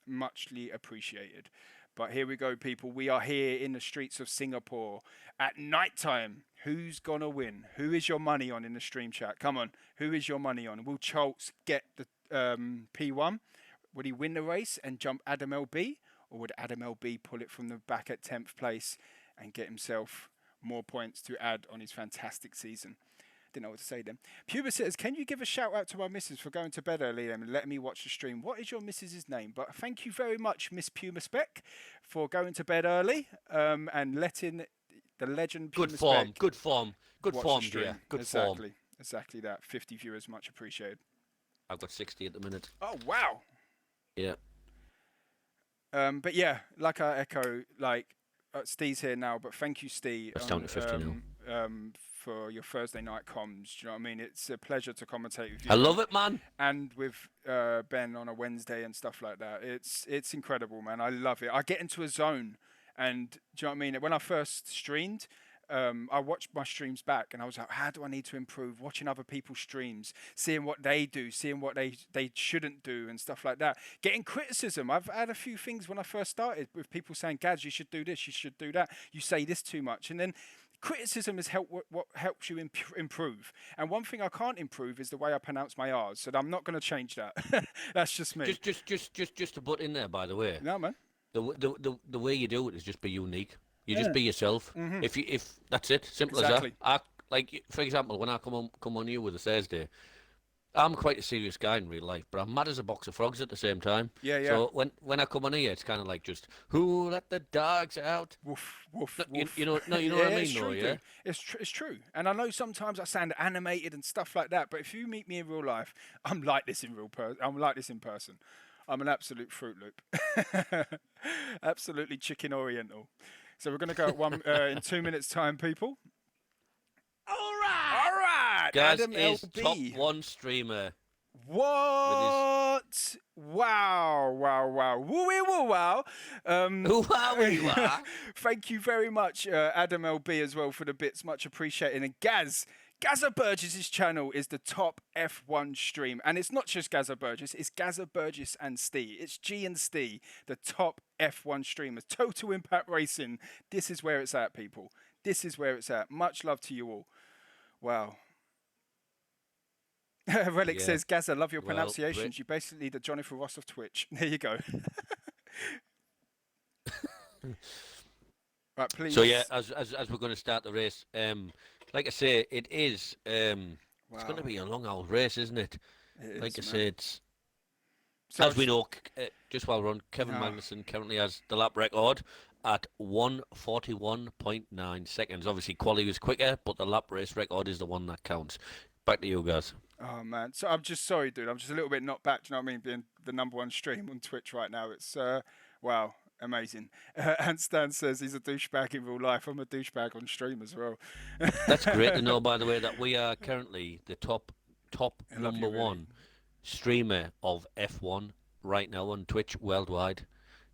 muchly appreciated. But here we go, people. We are here in the streets of Singapore at night time. Who's going to win? Who is your money on in the stream chat? Come on. Who is your money on? Will Choltz get the P1? Would he win the race and jump Adam LB? Or would Adam LB pull it from the back at 10th place and get himself more points to add on his fantastic season? Didn't know what to say then. Puma says, can you give a shout out to my missus for going to bed early and letting me watch the stream? What is your missus's name? But thank you very much, Miss Puma Spec, for going to bed early and letting the legend Puma Spec Good form, dear. Good form. Exactly that. 50 viewers, much appreciated. I've got 60 at the minute. Oh, wow. Yeah. But yeah, like I echo, like Steve's here now, but thank you, Steve. It's down to 50 now. For your Thursday night comms. Do you know what I mean? It's a pleasure to commentate with you. I love it, man. And with Ben on a Wednesday and stuff like that. It's incredible, man. I love it. I get into a zone, and do you know what I mean? When I first streamed, I watched my streams back, and I was like, how do I need to improve? Watching other people's streams, seeing what they do, seeing what they shouldn't do, and stuff like that. Getting criticism. I've had a few things when I first started with people saying, Gaz, you should do this, you should do that. You say this too much, and then criticism is what helps you improve. And one thing I can't improve is the way I pronounce my R's. So I'm not going to change that. That's just me. Just to butt in there, by the way. No, man. The way you do it is just be unique. You just be yourself. Mm-hmm. If that's it, simple Exactly. as that. Like for example, when I come on you with a Thursday, I'm quite a serious guy in real life, but I'm mad as a box of frogs at the same time. Yeah, yeah. So when I come on here, it's kind of like just who let the dogs out. Woof, woof, No, woof. you know what I mean, it's though, true, yeah? dude. It's true. And I know sometimes I sound animated and stuff like that, but if you meet me in real life, I'm like this in I'm like this in person. I'm an absolute Fruit Loop. Absolutely chicken oriental. So we're going to go at in 2 minutes' time, people. All right. Gaz Adam is LB. top one streamer. What? Wow. Woo-wee woo wow. Who are we? Thank you very much, Adam LB, as well, for the bits. Much appreciated. And Gazza Burgess' channel is the top F1 stream. And it's not just Gazza Burgess, it's Gazza Burgess and Stee. It's G and Stee, the top F1 streamers. Total Impact Racing. This is where it's at, people. This is where it's at. Much love to you all. Wow. Relic says, Gazza, love your pronunciations. You're basically the Jonathan Ross of Twitch. There you go. Right, please. So yeah, as we're going to start the race, like I say, it is. It's going to be a long old race, isn't it? Like I say, it's. So as we know, just while we're on, Kevin Magnussen currently has the lap record at 1:41.9 seconds. Obviously, quali was quicker, but the lap race record is the one that counts. Back to you guys. Oh man, so I'm just sorry, dude. I'm just a little bit knocked back. Do you know what I mean? Being the #1 stream on Twitch right now, it's wow, amazing. And Stan says he's a douchebag in real life. I'm a douchebag on stream as well. That's great to know, by the way, that we are currently the top number one streamer of F1 right now on Twitch worldwide.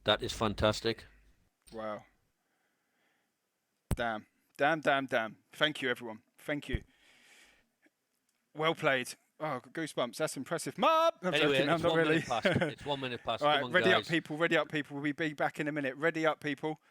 That is fantastic. Wow. Damn. Thank you, everyone. Thank you. Well played. Oh, goosebumps. That's impressive. Mob! I'm Anyway, joking. I'm not really. It's 1 minute past. All right, Come on, ready guys. up, people. Ready up, people. We'll be back in a minute. Ready up, people.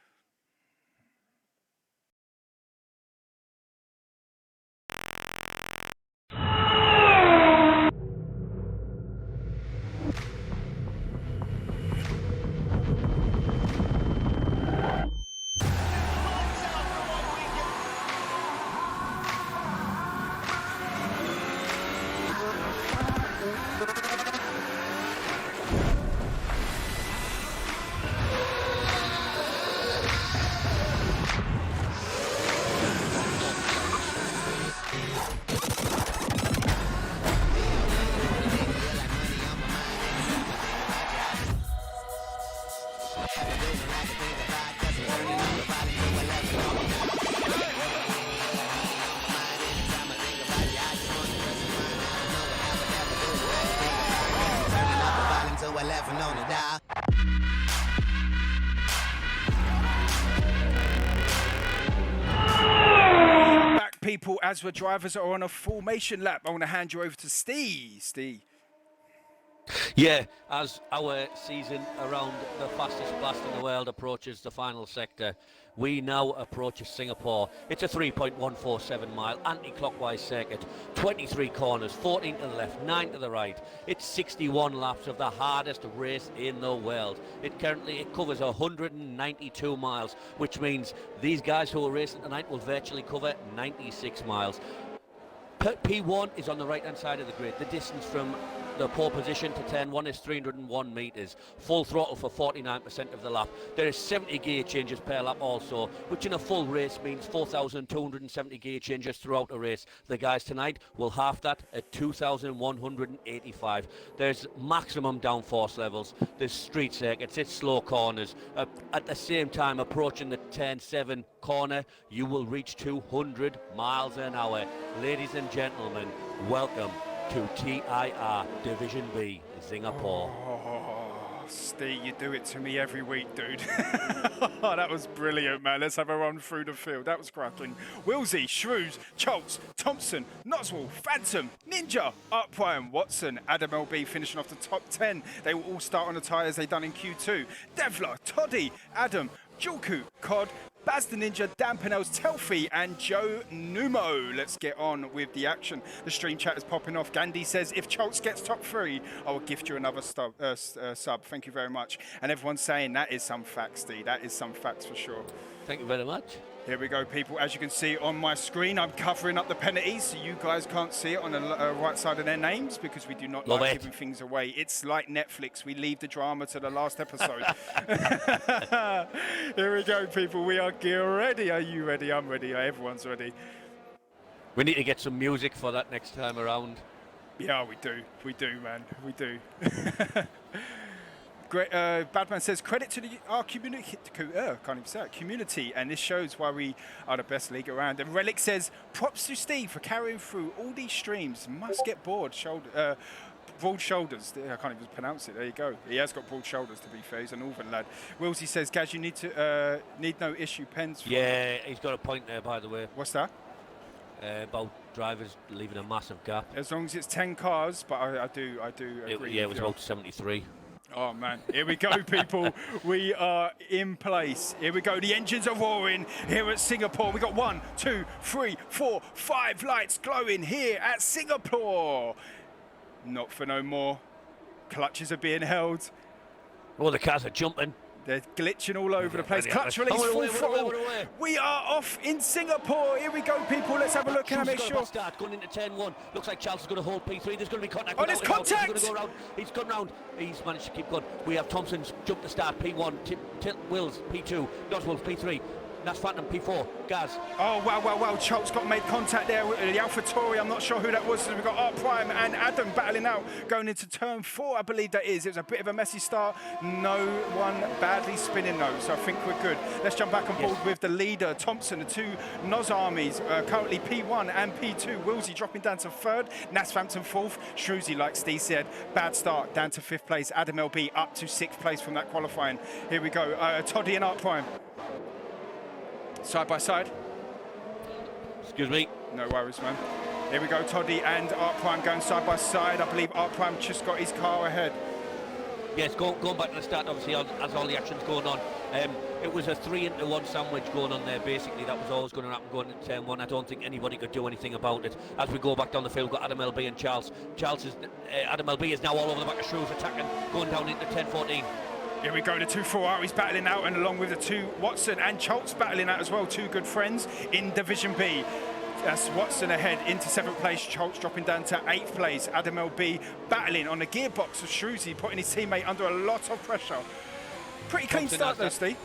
People, as the drivers are on a formation lap, I want to hand you over to Steve. Yeah, as our season around the fastest blast in the world approaches the final sector, we now approach Singapore. It's a 3.147 mile anti-clockwise circuit, 23 corners, 14 to the left, 9 to the right. It's 61 laps of the hardest race in the world. It covers 192 miles, which means these guys who are racing tonight will virtually cover 96 miles. P1 is on the right hand side of the grid. The distance from the pole position to turn 1 is 301 metres. Full throttle for 49% of the lap. There is 70 gear changes per lap also, which in a full race means 4,270 gear changes throughout a race. The guys tonight will half that at 2,185. There's maximum downforce levels. There's street circuits, it's slow corners. At the same time, approaching the turn 7 corner, you will reach 200 miles an hour. Ladies and gentlemen, welcome to TIR Division B, Singapore. Oh, Steve, you do it to me every week, dude. That was brilliant, man. Let's have a run through the field. That was cracking. Wilsey, Shrews, Choltz, Thompson, Noswell, Phantom, Ninja, Artprime, Watson, Adam LB finishing off the top 10. They will all start on the tyres they done in Q2. Devler, Toddy, Adam, Julku, Cod, Baz the Ninja, Dan Pennell's Telfie, and Joe Numo. Let's get on with the action. The stream chat is popping off. Gandhi says, if Choltz gets top 3, I will gift you another sub. Thank you very much. And everyone's saying that is some facts, Steve. That is some facts for sure. Thank you very much. Here we go, people. As you can see on my screen, I'm covering up the penalties, so you guys can't see it on the right side of their names because we do not like giving things away. It's like Netflix. We leave the drama to the last episode. Here we go, people. We are gear ready. Are you ready? I'm ready. Everyone's ready. We need to get some music for that next time around. Yeah, we do. We do, man. We do. Great, Badman says, credit to our community, can't even say it, community, and this shows why we are the best league around. And Relic says, props to Steve for carrying through all these streams. Must get broad shoulders. I can't even pronounce it. There you go. He has got broad shoulders, to be fair. He's a northern lad. Wilsey says, Gaz, you need no issue pens. Yeah, he's got a point there, by the way. What's that? About drivers leaving a massive gap. As long as it's 10 cars, but I do agree. Yeah, it was about 73. Oh, man. Here we go, people. We are in place. Here we go. The engines are roaring here at Singapore. We got 1, 2, 3, 4, 5 lights glowing here at Singapore. Not for no more. Clutches are being held. Oh, the cars are jumping. They're glitching all over the place. Clutch release, full throttle. We are off in Singapore. Here we go, people. Let's have a look and make sure. Start going into turn 1. Looks like Charles is going to hold P3. There's going to be contact. Oh, there's contact. He's going to go round. He's come round. He's managed to keep going. We have Thompson's jump to start P1. Wills P2. Noswell's P3. That's Phantom P4. Gaz. Oh, wow. Choltz got made contact there with the AlphaTauri. I'm not sure who that was. So we've got Art Prime and Adam battling out, going into turn 4, I believe that is. It was a bit of a messy start. No one badly spinning though, so I think we're good. Let's jump back on board with the leader, Thompson, the 2 Noz armies, currently P1 and P2. Wilsey dropping down to 3rd. Nas Phantom 4th. Shrewsy, like Steve said, bad start, down to 5th place. Adam LB up to 6th place from that qualifying. Here we go. Toddy and Art Prime. Side by side. Excuse me. No worries, man. Here we go, Toddy and Art Prime going side by side. I believe Art Prime just got his car ahead. Yes, going back to the start, obviously, as all the action's going on. It was a 3-into-1 sandwich going on there, basically. That was always going to happen going into turn 1. I don't think anybody could do anything about it. As we go back down the field, we've got Adam LB and Charles. Adam LB is now all over the back of Shrews, attacking, going down into 10-14. Here we go, the 2 Ferraris battling out, and along with the 2 Watson and Choltz battling out as well, 2 good friends in Division B. That's Watson ahead into 7th place, Choltz dropping down to 8th place. Adam LB battling on the gearbox of Shrewsy, putting his teammate under a lot of pressure. Pretty clean start though, Steve.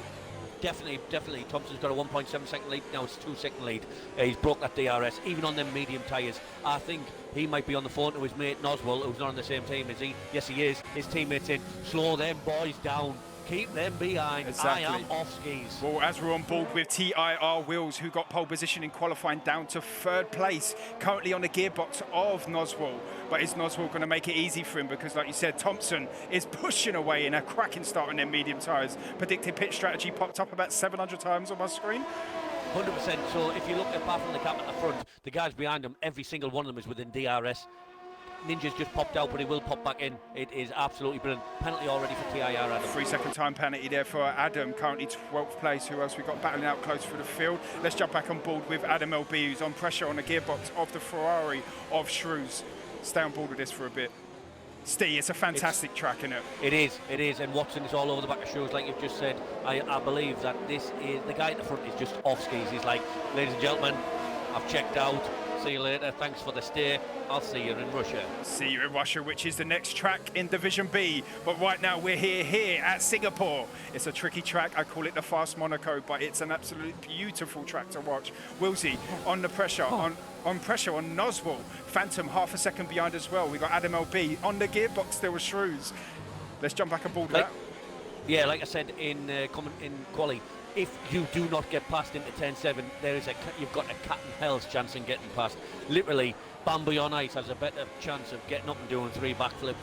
Definitely. Thompson's got a 1.7 second lead. Now it's 2 second lead. He's broke that DRS, even on them medium tyres. I think he might be on the phone to his mate Noswell, who's not on the same team as he. Yes, he is. His teammates in. Slow them boys down. Keep them behind. Exactly. I am off skis. Well, as we're on board with TIR Wheels, who got pole position in qualifying down to 3rd place, currently on the gearbox of Noswell. But is Noswell going to make it easy for him? Because, like you said, Thompson is pushing away in a cracking start on their medium tyres. Predicted pitch strategy popped up about 700 times on my screen. 100%. So if you look apart from the gap at the front, the guys behind him, every single one of them is within DRS. Ninja's just popped out, but he will pop back in. It is absolutely brilliant. Penalty already for TIR, Adam. 3-second time penalty there for Adam, currently 12th place. Who else we got battling out close through the field? Let's jump back on board with Adam LB, who's on pressure on the gearbox of the Ferrari of Shrews. Stay on board with this for a bit. Steve, it's a fantastic track, isn't it? It is, and Watson is all over the back of Shrews, like you've just said. I believe that this is, the guy at the front is just off skis. He's like, ladies and gentlemen, I've checked out. See you later. Thanks for the stay. I'll see you in Russia. See you in Russia, which is the next track in Division B. But right now we're here at Singapore. It's a tricky track. I call it the Fast Monaco, but it's an absolutely beautiful track to watch. Wilsey on the pressure, on pressure on Noswell. Phantom half a second behind as well. We got Adam LB on the gearbox. There was Shrews. Let's jump back aboard that. Yeah, like I said in quali, if you do not get past into 10-7, you've got a cat and hell's chance in getting past. Literally, Bambi on ice has a better chance of getting up and doing 3 backflips.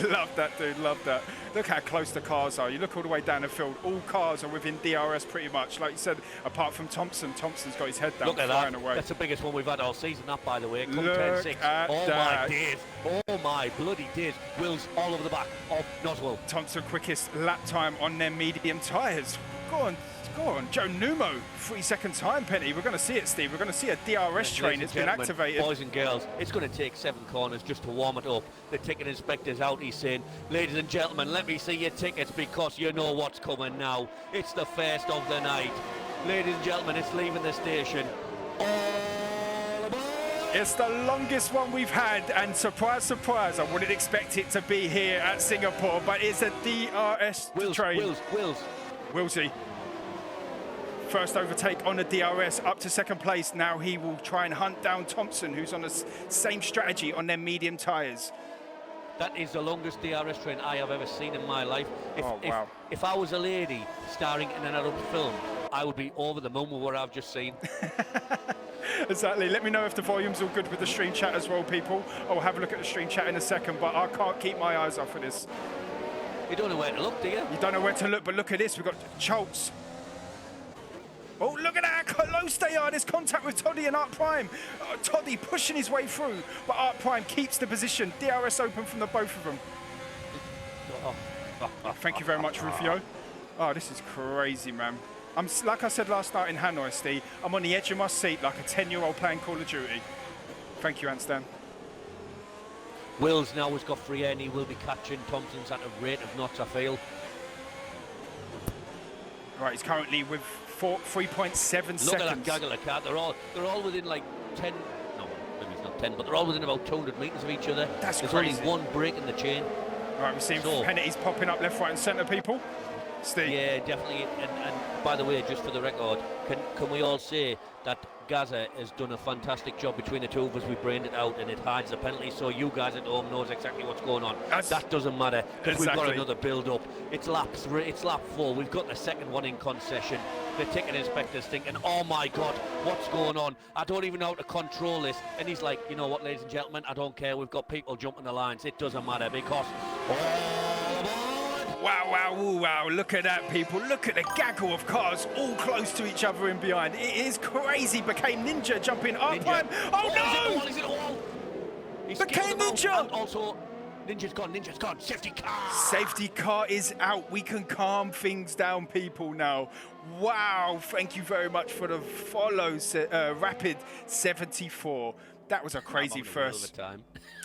Love that, dude. Love that. Look how close the cars are. You look all the way down the field. All cars are within DRS pretty much. Like you said, apart from Thompson. Thompson's got his head down, Look at flying that. away. That's the biggest one we've had all season, that, by the way. Come Look 10-6. at Oh, that. my days. Oh, my bloody days. Will's all over the back of Noswell. Thompson quickest lap time on their medium tyres. Go on. Joe Numo, 3-second time penalty. We're going to see it, Steve. We're going to see a DRS train. It's been activated. Boys and girls, it's going to take 7 corners just to warm it up. The ticket inspector's out. He's saying, ladies and gentlemen, let me see your tickets because you know what's coming now. It's the first of the night. Ladies and gentlemen, it's leaving the station. All aboard! It's the longest one we've had, and surprise, surprise, I wouldn't expect it to be here at Singapore, but it's a DRS train. Willsey. First overtake on the DRS, up to second place. Now he will try and hunt down Thompson, who's on the same strategy on their medium tyres. That is the longest DRS train I have ever seen in my life. Wow. If I was a lady starring in an adult film, I would be over the moon with what I've just seen. Exactly. Let me know if the volume's all good with the stream chat as well, people. I'll have a look at the stream chat in a second, but I can't keep my eyes off of this. You don't know where to look, do you? You don't know where to look, but look at this. We've got Schultz. Oh, look at that, how close they are. There's contact with Toddy and Art Prime. Toddy pushing his way through, but Art Prime keeps the position. DRS open from the both of them. Thank you very much, Rufio. Oh, this is crazy, man. Like I said last night in Hanoi, Steve, I'm on the edge of my seat like a 10-year-old playing Call of Duty. Thank you, Anstan. Wills now has got free air and he will be catching Thompson's at a rate of knots, I feel. Right, he's currently with 3.7 seconds. Look at that gaggle of car. They're all within like 10. No, maybe it's not 10, but they're all within about 200 metres of each other. There's crazy. Only one break in the chain. Right, we're seeing penalties popping up left, right, and centre, people. Steve. Yeah, definitely. And by the way, just for the record, can we all say that Gaza has done a fantastic job between the two of us? We brained it out and it hides the penalty, so you guys at home knows exactly what's going on. That doesn't matter because we've got another build-up. It's lap 4. We've got the second one in concession. The ticket inspector's thinking, oh my God, what's going on? I don't even know how to control this. And he's like, you know what, ladies and gentlemen, I don't care. We've got people jumping the lines. It doesn't matter because... Wow, look at that, people. Look at the gaggle of cars all close to each other and behind. It is crazy. Became Ninja jumping up. Oh, no! He's in the wall. Became Ninja! And also, Ninja's gone. Safety car! Safety car is out. We can calm things down, people, now. Wow, thank you very much for the follow, Rapid 74. That was a crazy first.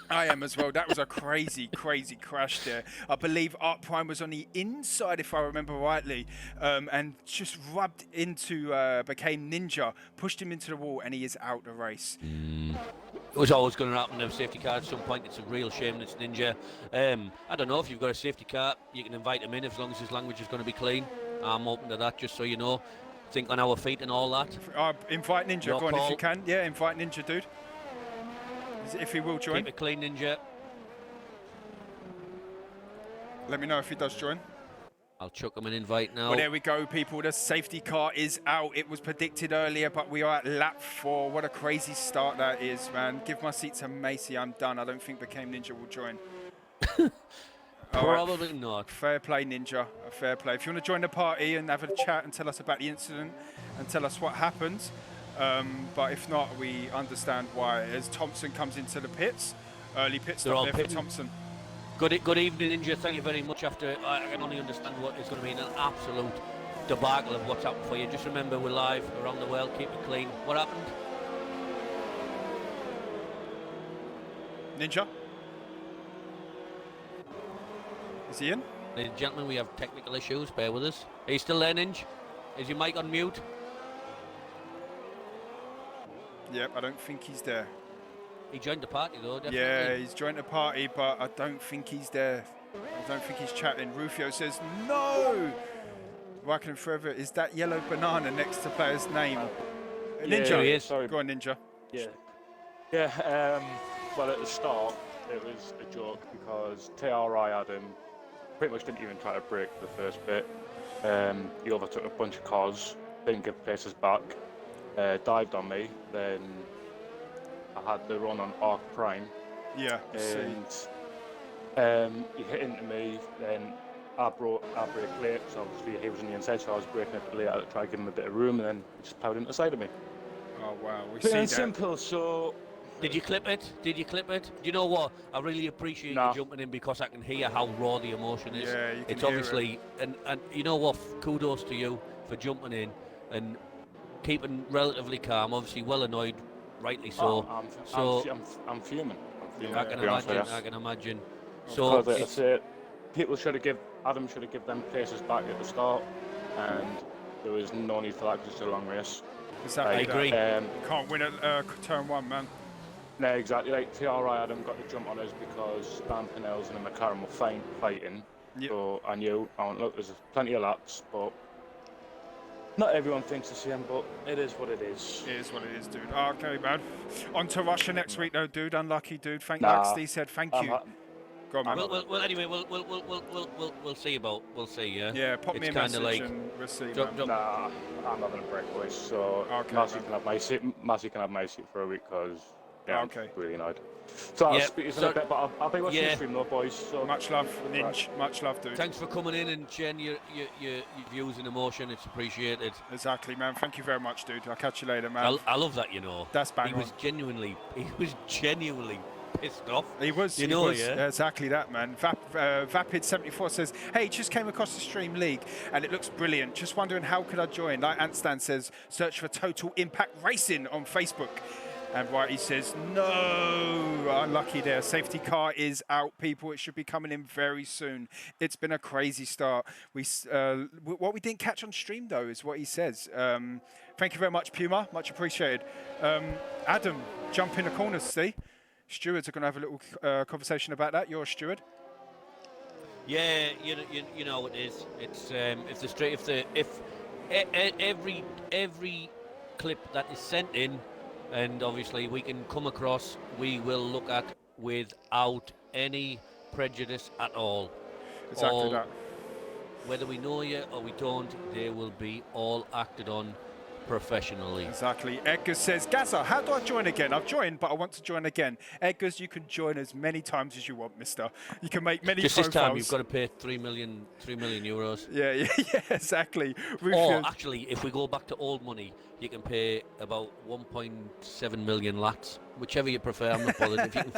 I am as well. That was a crazy crash there. I believe Art Prime was on the inside, if I remember rightly, and just rubbed into Became Ninja, pushed him into the wall, and he is out the race. It was always going to happen to a safety car at some point. It's a real shame it's Ninja. I don't know, if you've got a safety car, you can invite him in as long as his language is going to be clean. I'm open to that, just so you know. Think on our feet and all that. Invite Ninja, Your go on call. if you can. Yeah, invite Ninja, dude. If he will join. Keep it clean, Ninja. Let me know if he does join. I'll chuck him an invite now. Well, there we go, people. The safety car is out. It was predicted earlier, but we are at lap 4. What a crazy start that is, man. Give my seat to Macy. I'm done. I don't think Became Ninja will join. Probably not. Fair play, Ninja. Fair play. If you want to join the party and have a chat and tell us about the incident and tell us what happened, but if not, we understand why. As Thompson comes into the pits, early pit stop there for Thompson. Good evening, Ninja. Thank you very much. After I can only understand what is going to be an absolute debacle of what's happened for you. Just remember, we're live around the world. Keep it clean. What happened? Ninja? Is he in? Ladies and gentlemen, we have technical issues. Bear with us. Are you still there, Ninja? Is your mic on mute? Yep, I don't think he's there. He joined the party though, definitely. Yeah, he's joined the party, but I don't think he's there. I don't think he's chatting. Rufio says, no! Working forever. Is that yellow banana next to player's name? Ninja. There he is. Sorry. Go on, Ninja. Yeah. Well, at the start, it was a joke because TRI had him pretty much didn't even try to break the first bit. He overtook a bunch of cars, didn't give places back, dived on me. Then I had the run on Arc Prime, Yeah. and he hit into me. Then I braked late, so obviously he was on the inside, so I was braking a bit late to try to give him a bit of room, and then he just ploughed into the side of me. Oh wow, we Plain see and that. simple. So Did you clip it? Did you clip it? You know what? I really appreciate Nah. you jumping in because I can hear how raw the emotion is. Yeah, you can It's hear obviously, and you know what? Kudos to you for jumping in and keeping relatively calm. Obviously, well annoyed, rightly so. I'm fuming. I can to be honest with imagine. you. I can imagine. So Because like I it's, say, Adam should have given them places back at the start, and there was no need for that because it's a long race. Exactly I that. agree. You can't win at turn 1, man. No, exactly. Like TRI Adam got the jump on us because Dan Pinnells and the McLaren were fighting. Yep. So I went, look, there's plenty of laps, but not everyone thinks the same. But it is what it is. It is what it is, dude. Okay, man. On to Russia next week, though, dude. Unlucky, dude. Like Nah, Steve said, thank I'm you. ha- Go on, man. well, anyway, we'll see about. We'll see. Yeah. Yeah, pop me It's a kinda message like- and we'll see, Drop- man. drop- Nah, I'm not gonna break boys. So Okay, Massey man. can have my seat. Massey can have my seat for a week because Okay. I'm really annoyed. So I'll Yeah, speak to you so- in a bit, but I'll be watching yeah. the stream though, boys. So Much love, Ninja. Much love, dude. Thanks for coming in and sharing your views and emotion. It's appreciated. Exactly, man. Thank you very much, dude. I'll catch you later, man. I love that. You know. That's bang He on. was genuinely pissed off. He was, You he know, was yeah. exactly that, man. Vapid74 says, hey, just came across the Stream League and it looks brilliant. Just wondering how could I join? Like Antstan says, search for Total Impact Racing on Facebook. And Whitey says, no, unlucky there. Safety car is out, people. It should be coming in very soon. It's been a crazy start. What we didn't catch on stream, though, is what he says. Thank you very much, Puma. Much appreciated. Adam, jump in the corner, see? Stewards are going to have a little conversation about that. You're a steward. Yeah, you know it is. It's every clip that is sent in, and obviously we can come across, we will look at without any prejudice at all. Exactly All- that. Whether we know you or we don't, they will be all acted on professionally. Exactly. Edgar says, Gaza, how do I join again? I've joined, but I want to join again. Edgar's, you can join as many times as you want, mister. You can make many Just profiles. this time, you've got to pay 3 million euros. Yeah, exactly. Or Rufus- actually, if we go back to old money, you can pay about 1.7 million lats, whichever you prefer. I'm not bothered. If you can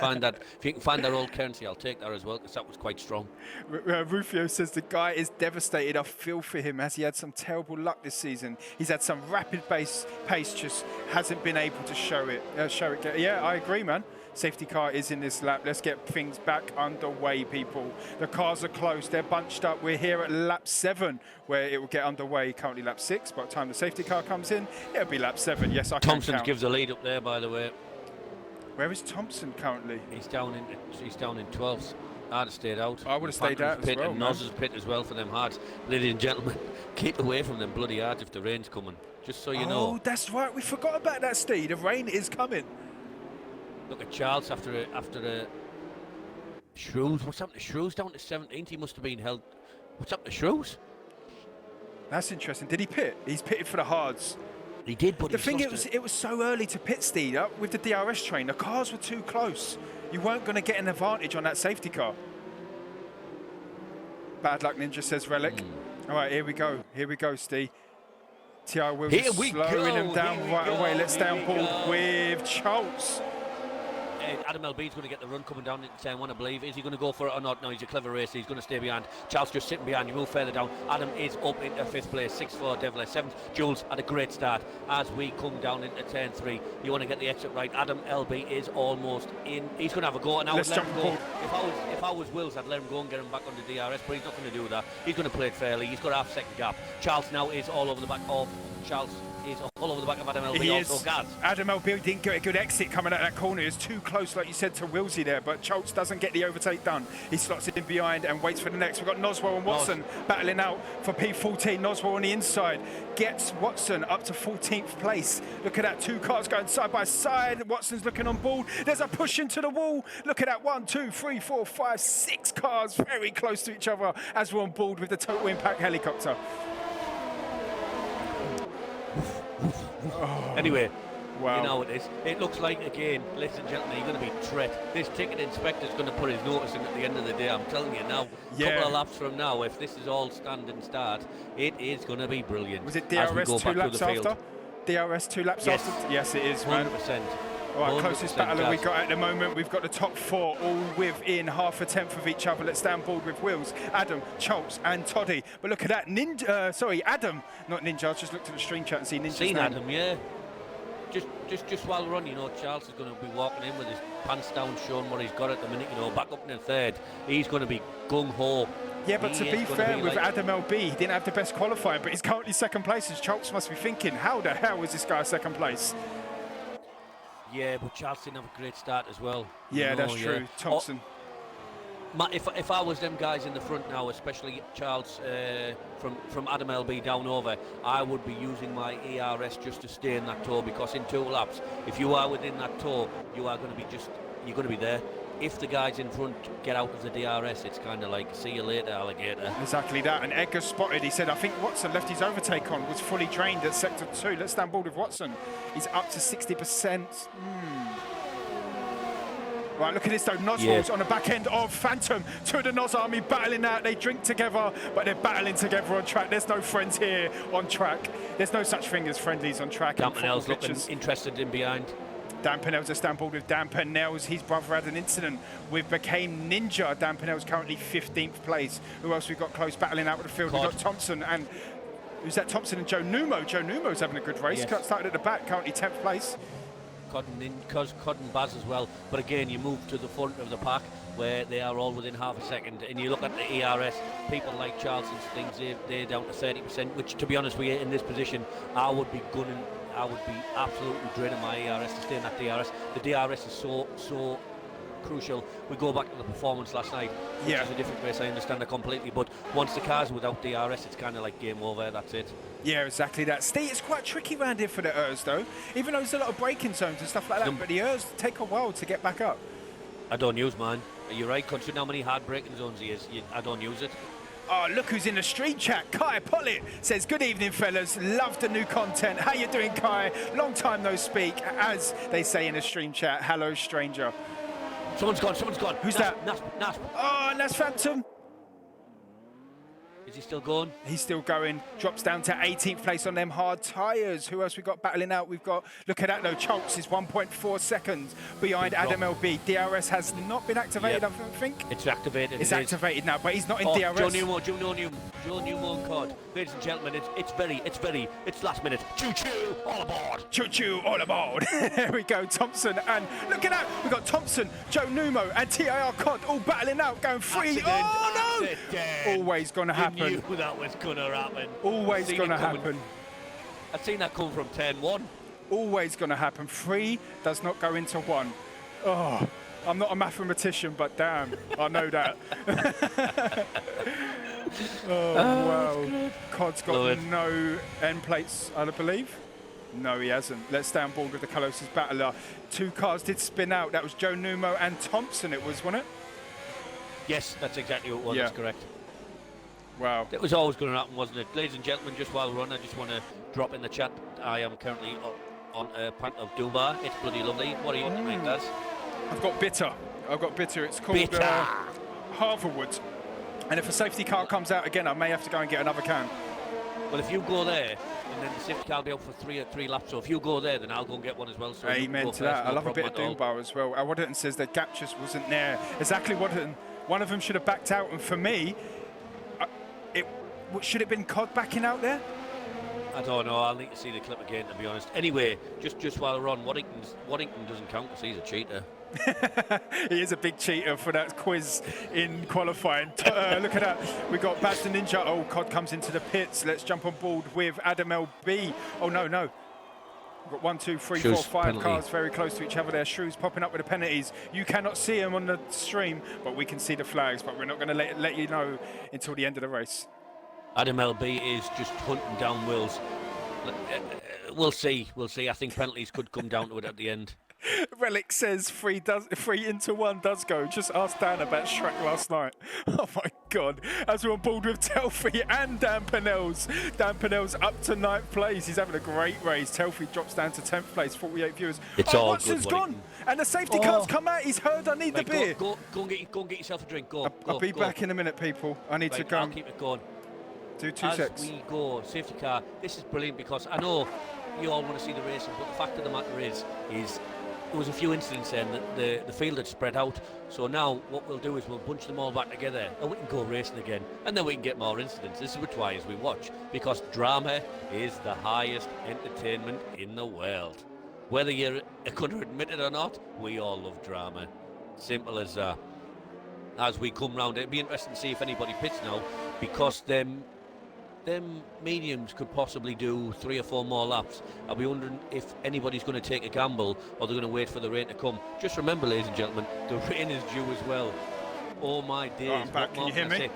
find that old currency, I'll take that as well, because that was quite strong. Rufio says the guy is devastated. I feel for him as he had some terrible luck this season. He's had some rapid pace, just hasn't been able to show it. Yeah, I agree, man. Safety car is in this lap. Let's get things back underway, people. The cars are close. They're bunched up. We're here at lap 7, where it will get underway. Currently lap 6. By the time the safety car comes in, it'll be lap 7. Yes, I can Thompson count. gives a lead up there, by the way. Where is Thompson currently? He's down in 12th. I'd have stayed out. I would have stayed out as pit well, and man. Noz's pit as well for them hards. Ladies and gentlemen, keep away from them bloody hards if the rain's coming. Just so you know. Oh, that's right. We forgot about that, Steve. The rain is coming. Look at Charles after a Shrews. What's happened to Shrews down to 17th? He must have been held. What's up to Shrews? That's interesting. Did he pit? He's pitted for the hards. He did, but The he's thing lost it was so early to pit, Steve, with the DRS train. The cars were too close. You weren't going to get an advantage on that safety car. Bad luck, Ninja says Relic. All right, here we go. Here we go, Steve. TR Wills Here we slowing go, him down here we right go, away. Let's here down we board go. with Schultz. Adam LB's going to get the run coming down into turn 1, I believe. Is he going to go for it or not? No, he's a clever racer. He's going to stay behind. Charles just sitting behind. You move further down. Adam is up into 5th place. 6-4 Devler. 7th Jules had a great start. As we come down into turn 3, you want to get the exit right. Adam LB is almost in. He's going to have a go. And I would Let's let jump him go. forward. If I was Wills, I'd let him go and get him back under DRS, but he's not going to do that. He's going to play it fairly. He's got a half-second gap. Charles now is all over the back of Charles is all over the back of Adam He LB, is. also Gaz. Adam LB didn't get a good exit coming out of that corner. He was too close, like you said, to Wilsey there, but Schultz doesn't get the overtake done. He slots it in behind and waits for the next. We've got Noswell and Watson battling out for P14. Noswell on the inside gets Watson up to 14th place. Look at that, 2 cars going side by side. Watson's looking on board. There's a push into the wall. Look at that, 1, 2, 3, 4, 5, 6 cars very close to each other as we're on board with the Total Impact helicopter. Anyway, Wow. you know what it is. It looks like, again, ladies and gentlemen, you're going to be threat. This ticket inspector's going to put his notice in at the end of the day. I'm telling you now, Yeah. couple of laps from now, if this is all standing start, it is going to be brilliant. Was it as we DRS go 2 back to laps the field. after? DRS 2 laps Yes. after? Yes, it is, man. 100%. All right, closest 100% battler we Gaz. got at the moment. We've got the top 4 all within half a tenth of each other. Let's stay on board with Wills, Adam, Schultz and Toddy. But look at that, Adam, not Ninja. I just looked at the stream chat and see Ninja's Seen name. Adam, yeah. Just while we're on, you know, Charles is going to be walking in with his pants down, showing what he's got at the minute, you know, back up in the third. He's going to be gung-ho. Yeah, but to He be is gonna fair be with like- Adam LB, he didn't have the best qualifying, but he's currently second place. And Schultz must be thinking, how the hell is this guy second place? Yeah, but Charles didn't have a great start as well. Yeah, You that's know, true. Thompson. If I was them guys in the front now, especially Charles from Adam LB down over, I would be using my ERS just to stay in that tow, because in 2 laps, if you are within that tow, you are going to be you're going to be there. If the guys in front get out of the DRS, it's kind of like, see you later, alligator. Exactly that. And Edgar spotted, he said, I think Watson left his overtake on, was fully drained at sector 2. Let's stand board with Watson. He's up to 60%. Right, look at this though. Noswell's on the back end of Phantom. 2 of the Nos Army battling out. They drink together, but they're battling together on track. There's no friends here on track. There's no such thing as friendlies on track. in Campanelle's football looking pitches. interested in behind. Dan Pennell's a stand board with Dan Pennell's. His brother had an incident with Became Ninja. Dan Pennell's currently 15th place. Who else we've got close battling out with the field? We've got Thompson and... Who's that? Thompson and Joe Numo. Joe Numo's having a good race. Yes. Started at the back, currently 10th place. Codden Baz as well, but again you move to the front of the pack where they are all within half a second, and you look at the ERS, people like Charles and things, they're down to 30%, which to be honest with you, in this position I would be absolutely draining my ERS to stay in that DRS. The DRS is so crucial. We go back to the performance last night, which is a different race, I understand it completely, but once the car's without DRS, it's kind of like game over, that's it. Yeah, exactly that. Steve, it's quite tricky round here for the Urs though, even though there's a lot of braking zones and stuff like that, but the Urs take a while to get back up. I don't use mine. You're right, considering how many hard braking zones he is, I don't use it. Oh, look who's in the stream chat. Kai Pollitt says, good evening, fellas. Love the new content. How you doing, Kai? Long time no speak. As they say in the stream chat, hello, stranger. Someone's gone. Who's that? Nasp. Oh, and that's Phantom. Is he still going? He's still going. Drops down to 18th place on them hard tyres. Who else we got battling out? We've got, look at that though, Schultz is 1.4 seconds behind Adam LB. DRS has not been activated, I think. It's activated. It's activated now, but he's not in DRS. Joe Newman card. Ladies and gentlemen, it's last minute. Choo-choo, all aboard. Choo-choo, all aboard. There we go, Thompson. And look at that. We've got Thompson, Joe Numo, and TIR Cod all battling out, going free. Oh, no. Always going to happen. You knew that was going to happen. Always going to happen. I've seen that come from 10-1. Always going to happen. 3 does not go into 1. Oh, I'm not a mathematician, but damn, I know that. Oh, wow. Cod's got no end plates, I believe. No, he hasn't. Let's stay on board with the closest battler. 2 cars did spin out. That was Joe Numo and Thompson, it was, wasn't it? Yes, that's exactly what it was. Yeah. That's correct. Wow. It was always going to happen, wasn't it? Ladies and gentlemen, just while we're on, I just want to drop in the chat. I am currently on a pint of Dubar. It's bloody lovely. What are you doing, guys? I've got bitter. It's called Harverwood. And if a safety car comes out again, I may have to go and get another can. Well, if you go there, and then the safety car will be out for three laps. So if you go there, then I'll go and get one as well. So amen to that. I love a bit of Doombar as well. Waddington says the gap just wasn't there. Exactly, Waddington. One of them should have backed out, and for me, should it have been Cod backing out there? I don't know. I'll need to see the clip again, to be honest. Anyway, just while we're on, Waddington doesn't count because he's a cheater. He is a big cheater for that quiz in qualifying. Look at that. We've got Baz the Ninja. Oh, Cod comes into the pits. Let's jump on board with Adam LB. Oh, no. We've got 1, 2, 3, 4, Shoes 5 penalty. cars very close to each other. Their shoes popping up with the penalties. You cannot see them on the stream, but we can see the flags. But we're not going to let you know until the end of the race. Adam LB is just hunting down Wills. We'll see. I think penalties could come down to it at the end. Relic says 3 into 1 does go. Just ask Dan about Shrek last night. Oh my God. As we're on board with Telfie and Dan Pennells. Dan Pennell's up to 9th place. He's having a great race. Telfie drops down to 10th place, 48 viewers. It's all Watson's good, buddy. gone. And the safety car's come out. He's heard I need Right, the beer. go and get yourself a drink. Go. I'll be back in a minute, people. I need to Right, go I'll and keep it going. do 2 As secs. we go, safety car. This is brilliant because I know you all want to see the racing, but the fact of the matter is there was a few incidents then that the field had spread out. So now what we'll do is we'll bunch them all back together and we can go racing again, and then we can get more incidents. This is why as we watch, because drama is the highest entertainment in the world. Whether you're going to admit it or not, we all love drama. Simple as that. As we come round, it'd be interesting to see if anybody pits now, because them mediums could possibly do 3 or 4 more laps. I'll be wondering if anybody's going to take a gamble or they're going to wait for the rain to come. Just remember, ladies and gentlemen, the rain is due as well. Oh my days. I'm back. Can you hear me?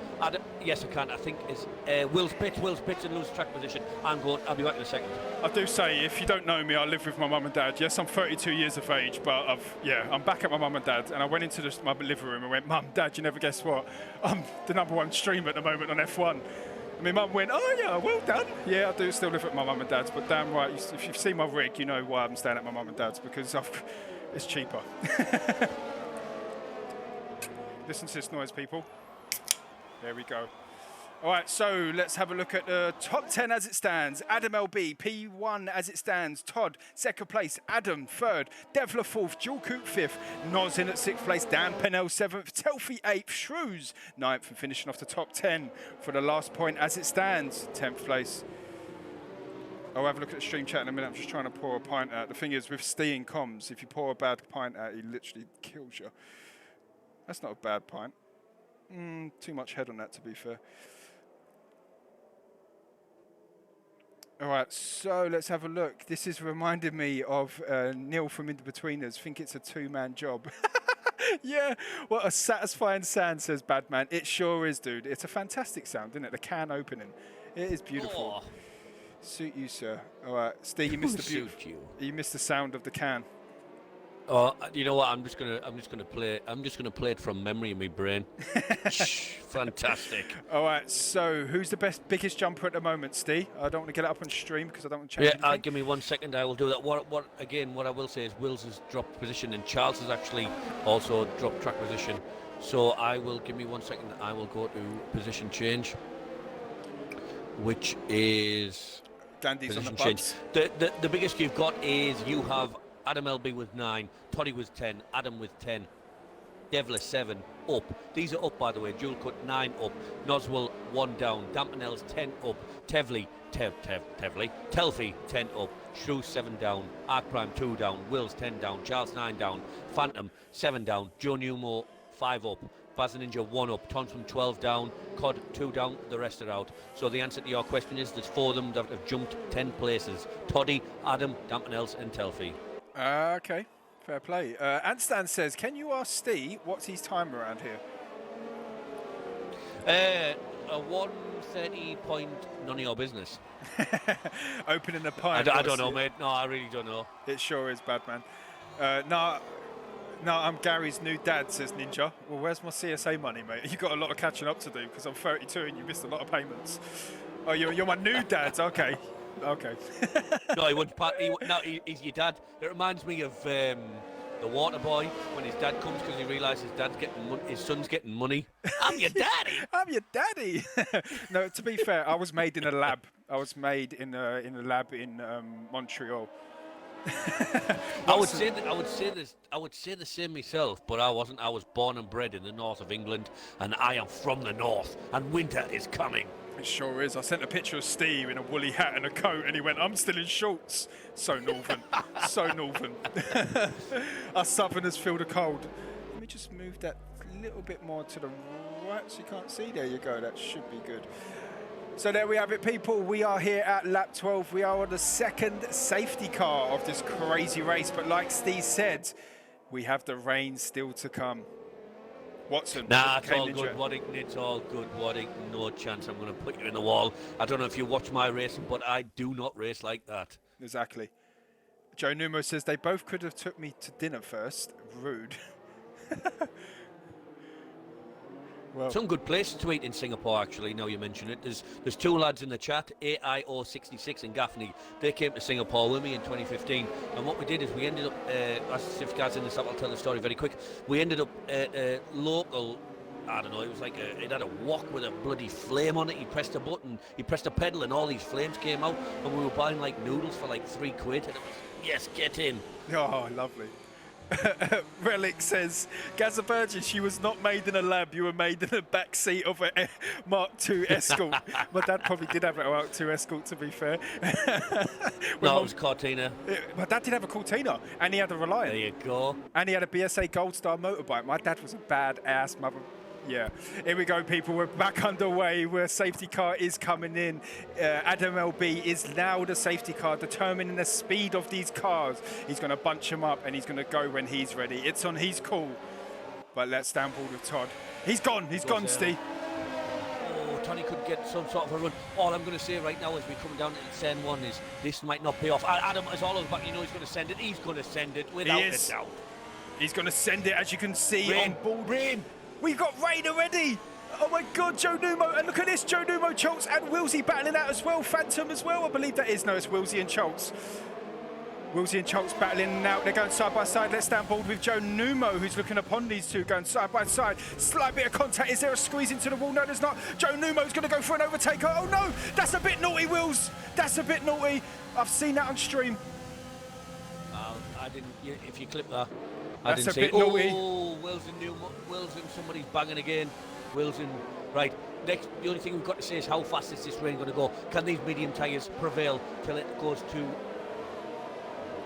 Yes, I can. I think it's Will's pits and lose track position. I'll be back in a second. I do say, if you don't know me, I live with my mum and dad. Yes, I'm 32 years of age, but I'm back at my mum and dad. And I went into my living room and went, Mum, Dad, you never guess what? I'm the #1 streamer at the moment on F1. And my mum went, oh yeah, well done. Yeah, I do still live at my mum and dad's, but damn right, if you've seen my rig, you know why I'm staying at my mum and dad's, because it's cheaper. Listen to this noise, people. There we go. All right, so let's have a look at the top 10 as it stands. Adam LB, P1 as it stands. Todd, 2nd place. Adam, 3rd. Devler, 4th. Dual Coupe, 5th. Noz in at 6th place. Dan Pennell, 7th. Telfie, 8th. Shrews, 9th. And finishing off the top 10 for the last point as it stands. 10th place. I'll have a look at the stream chat in a minute. I'm just trying to pour a pint out. The thing is, with Steeing comms, if you pour a bad pint out, he literally kills you. That's not a bad pint. Too much head on that, to be fair. All right, so let's have a look. This is reminding me of Neil from In The Betweeners. Think it's a 2-man job. Yeah, what a satisfying sound, says Badman. It sure is, dude. It's a fantastic sound, isn't it? The can opening. It is beautiful. Oh. Suit you, sir. All right, Steve, you missed the Suit you. You missed the sound of the can. Oh, you know what? I'm just gonna play it from memory in my brain. Fantastic. All right, so who's the biggest jumper at the moment, Steve? I don't want to get it up on stream because I don't want to change anything. Give me 1 second. I will do that. What I will say is Wills has dropped position and Charles has actually also dropped track position. So I will give me 1 second. I will go to position change, which is Dandy's on the position bubs. change. The biggest you've got is you have Adam LB with 9, Toddy with 10, Adam with 10, Devler 7 up. These are up, by the way. Dual Cut 9 up, Noswell 1 down, Dampenells 10 up, Telfie 10 up, Shrews 7 down, Arc Prime 2 down, Wills 10 down, Charles 9 down, Phantom 7 down, Joe Newmore 5 up, Baz the Ninja 1 up, Tonsman 12 down, Cod 2 down, the rest are out. So the answer to your question is there's 4 of them that have jumped 10 places. Toddy, Adam, Dampenells and Telfie. Okay, fair play. Anstan says, can you ask Steve what's his time around here? A 1:30 point, none of your business. Opening the pint. I don't know, mate. No, I really don't know. It sure is, Badman. No, I'm Gary's new dad, says Ninja. Well, where's my CSA money, mate? You got a lot of catching up to do because I'm 32 and you missed a lot of payments. Oh, you're my new dad. Okay. Okay. No, he wouldn't. He's your dad. It reminds me of the water boy when his dad comes because he realises his son's getting money. I'm your daddy. I'm your daddy. No, to be fair, I was made in a lab. I was made in a lab in Montreal. I would say the same myself, but I wasn't. I was born and bred in the north of England, and I am from the north, and winter is coming. It sure is. I sent a picture of Steve in a woolly hat and a coat, and he went, "I'm still in shorts." So northern, so northern. Us southerners feel the cold. Let me just move that a little bit more to the right so you can't see. There you go. That should be good. So there we have it, people. We are here at lap 12. We are on the second safety car of this crazy race. But like Steve said, we have the rain still to come. Watson. Nah, it's all good, Waddington. It's all good, Waddington. No chance I'm going to put you in the wall. I don't know if you watch my racing, but I do not race like that. Exactly. Joe Numo says they both could have took me to dinner first. Rude. Well, some good places to eat in Singapore, actually, now you mention it. There's two lads in the chat, AIO66 and Gaffney. They came to Singapore with me in 2015. And what we did is we ended up, as if guys in this, I'll tell the story very quick. We ended up at a local, I don't know, it was like it had a wok with a bloody flame on it. He pressed a button, he pressed a pedal, and all these flames came out. And we were buying like noodles for like £3. And it was, yes, get in. oh, lovely. Relic says, Gaza Virgin, she was not made in a lab, you were made in the back seat of a Mark II Escort. My dad probably did have a Mark II Escort, to be fair. No, it was Cortina. My dad did have a Cortina, and he had a Reliant. There you go. And he had a BSA Gold Star motorbike. My dad was a badass mother. Yeah, here we go, people. We're back underway where safety car is coming in. Adam LB is now the safety car, determining the speed of these cars. He's going to bunch them up and he's going to go when he's ready. It's on his call. But let's stand board with Todd. He's gone, Steve. Oh, Tony could get some sort of a run. All I'm going to say right now as we come down to the Sen 1 is this might not pay off. Adam is all over back. You know he's going to send it. He's going to send it without a doubt. He's going to send it, as you can see, Rain. on board. Rain. We've got rain already. Oh my God, Joe Numo. And look at this, Joe Numo, Schultz and Wilsey battling out as well. Phantom as well, I believe that is. No, it's Wilsey and Schultz. Wilsey and Schultz battling out. They're going side by side. Let's stand board with Joe Numo, who's looking upon these two going side by side. Slight bit of contact. Is there a squeeze into the wall? No, there's not. Joe Numo's going to go for an overtake. Oh no, that's a bit naughty, Wills. That's a bit naughty. I've seen that on stream. I didn't. If you clip that, That's I didn't a see. bit naughty. Oh, Wilson, somebody's banging again. Wilson, right. Next, the only thing we've got to say is how fast is this rain going to go? Can these medium tyres prevail till it goes to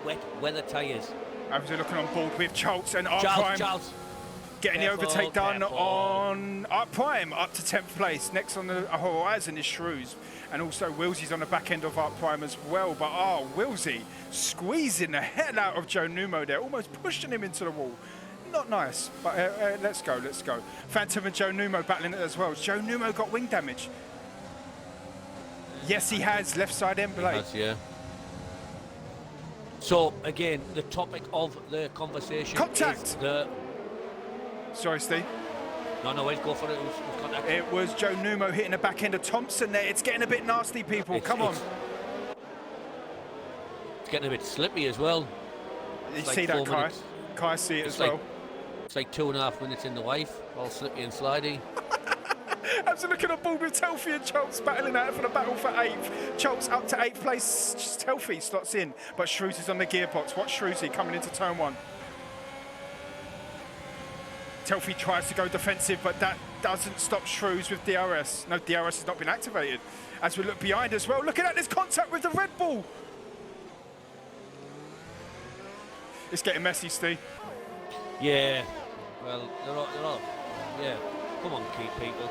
wet weather tyres? I'm looking on board with Schultz and R Prime. Charles. Getting Careful, the overtake done careful. on Art Prime up to 10th place. Next on the horizon is Shrews. And also Wilsey's on the back end of Art Prime as well. But Wilsey squeezing the hell out of Joe Numo there, almost pushing him into the wall. Not nice, but let's go. Phantom and Joe Numo battling it as well. Joe Numo got wing damage. Yes, he has. Left side end blade. Yeah. So, again, the topic of the conversation Contact. is the... Sorry, Steve. No, wait, go for it. It was contact. It was Joe Numo hitting the back end of Thompson there. It's getting a bit nasty, people. Come on. It's getting a bit slippy as well. You It's like see that, 4 Kai? minutes. Kai see it It's as like- well. It's like 2.5 minutes in the wife, all slippy and slidey. I'm looking at ball with Telfy and Schultz battling out for the battle for 8th. Schultz up to 8th place. Telfy slots in, but Shrews is on the gearbox. Watch Shrewsy coming into turn 1. Telfy tries to go defensive, but that doesn't stop Shrews with DRS. No, DRS has not been activated. As we look behind as well, look at that, there's contact with the Red Bull. It's getting messy, Steve. Yeah, well, they're all, yeah. Come on,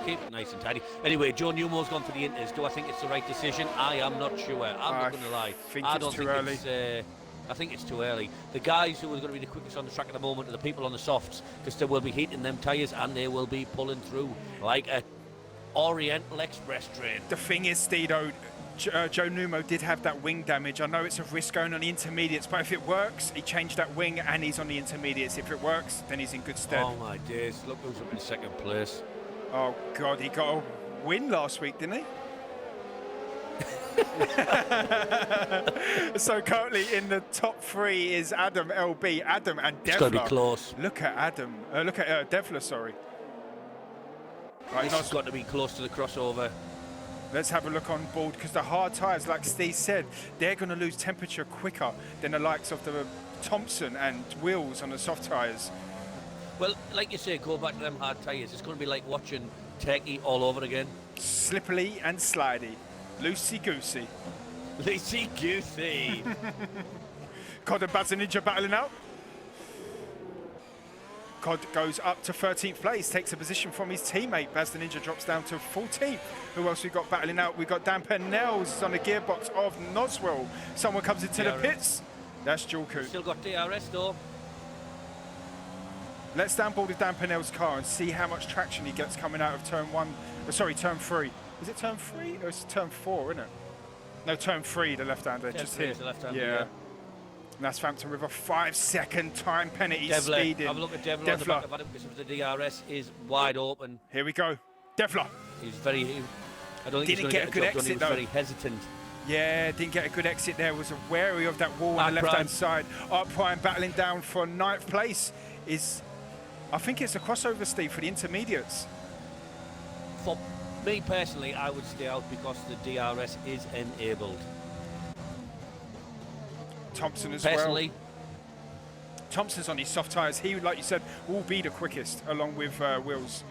keep it nice and tidy. Anyway, Joe Numo's gone for the Inters. Do I think it's the right decision? I am not sure. I'm not going to lie. I don't think it's too early. I think it's too early. The guys who are going to be the quickest on the track at the moment are the people on the softs, because they will be heating them tyres and they will be pulling through like a Oriental Express train. The thing is, Stedo, Joe Numo did have that wing damage. I know it's a risk going on the intermediates, but if it works, he changed that wing and he's on the intermediates. If it works, then he's in good stead. Oh my days, look who's up in second place. Oh God, he got a win last week, didn't he? So currently in the top 3 is Adam LB, Adam and Devler. It's got to be close. Look at Adam, look at Devler, sorry. Right, It's got to be close to the crossover. let's have a look on board, because the hard tyres, like Steve said, they're going to lose temperature quicker than the likes of the Thompson and Wills on the soft tyres. Well, like you say, go back to them hard tyres. It's going to be like watching Turkey all over again. Slippery and slidey. Loosey-goosey. Lucy Goosey. Cod and Baz the Ninja battling out. Cod goes up to 13th place, takes a position from his teammate. Baz the Ninja drops down to 14th. Who else we got battling out? We got Dan Pennells on the gearbox of Noswell. Someone comes into the DRS. pits. That's Julku. Still got DRS though. Let's stand board with Dan Pennell's car and see how much traction he gets coming out of turn turn 3. Is it turn 3 or is it turn 4, isn't it? No, turn 3, the left-hander, Turn just 3 here. is the left-hander, yeah. yeah. And that's Frampton River, 5-second time penalty Devler, speeding. have a look at Devler on the back of Adam because the DRS is wide open. Here we go. Devler. He's very. I don't think Didn't he's get a going to good get the job done. He exit, was though. very hesitant. Yeah, didn't get a good exit there. Was wary of that wall on the Art left-hand Prime. side. Art Prime battling down for 9th place. I think it's a crossover, Steve, for the intermediates. For me personally, I would stay out because the DRS is enabled. Thompson as Personally, well. Thompson's on his soft tyres. He, like you said, will be the quickest along with Wills.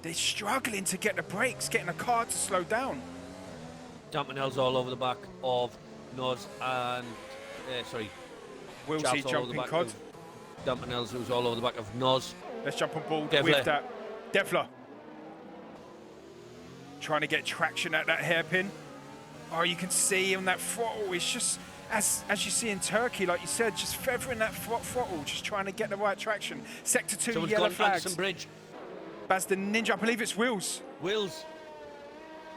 They're struggling to get the brakes, getting the car to slow down. Dampinel's all over the back of Noz and Willsy Chaps all over the jumping back Cod. of Dampinel's who's all over the back of Noz. Let's jump on board Devler. with that. Devler. Trying to get traction at that hairpin. Oh, you can see on that throttle, it's just, as you see in Turkey, like you said, just feathering that throttle, just trying to get the right traction. Sector 2, Someone's yellow gone flags. Anderson Bridge. Baz the Ninja, I believe it's Wills. Wills.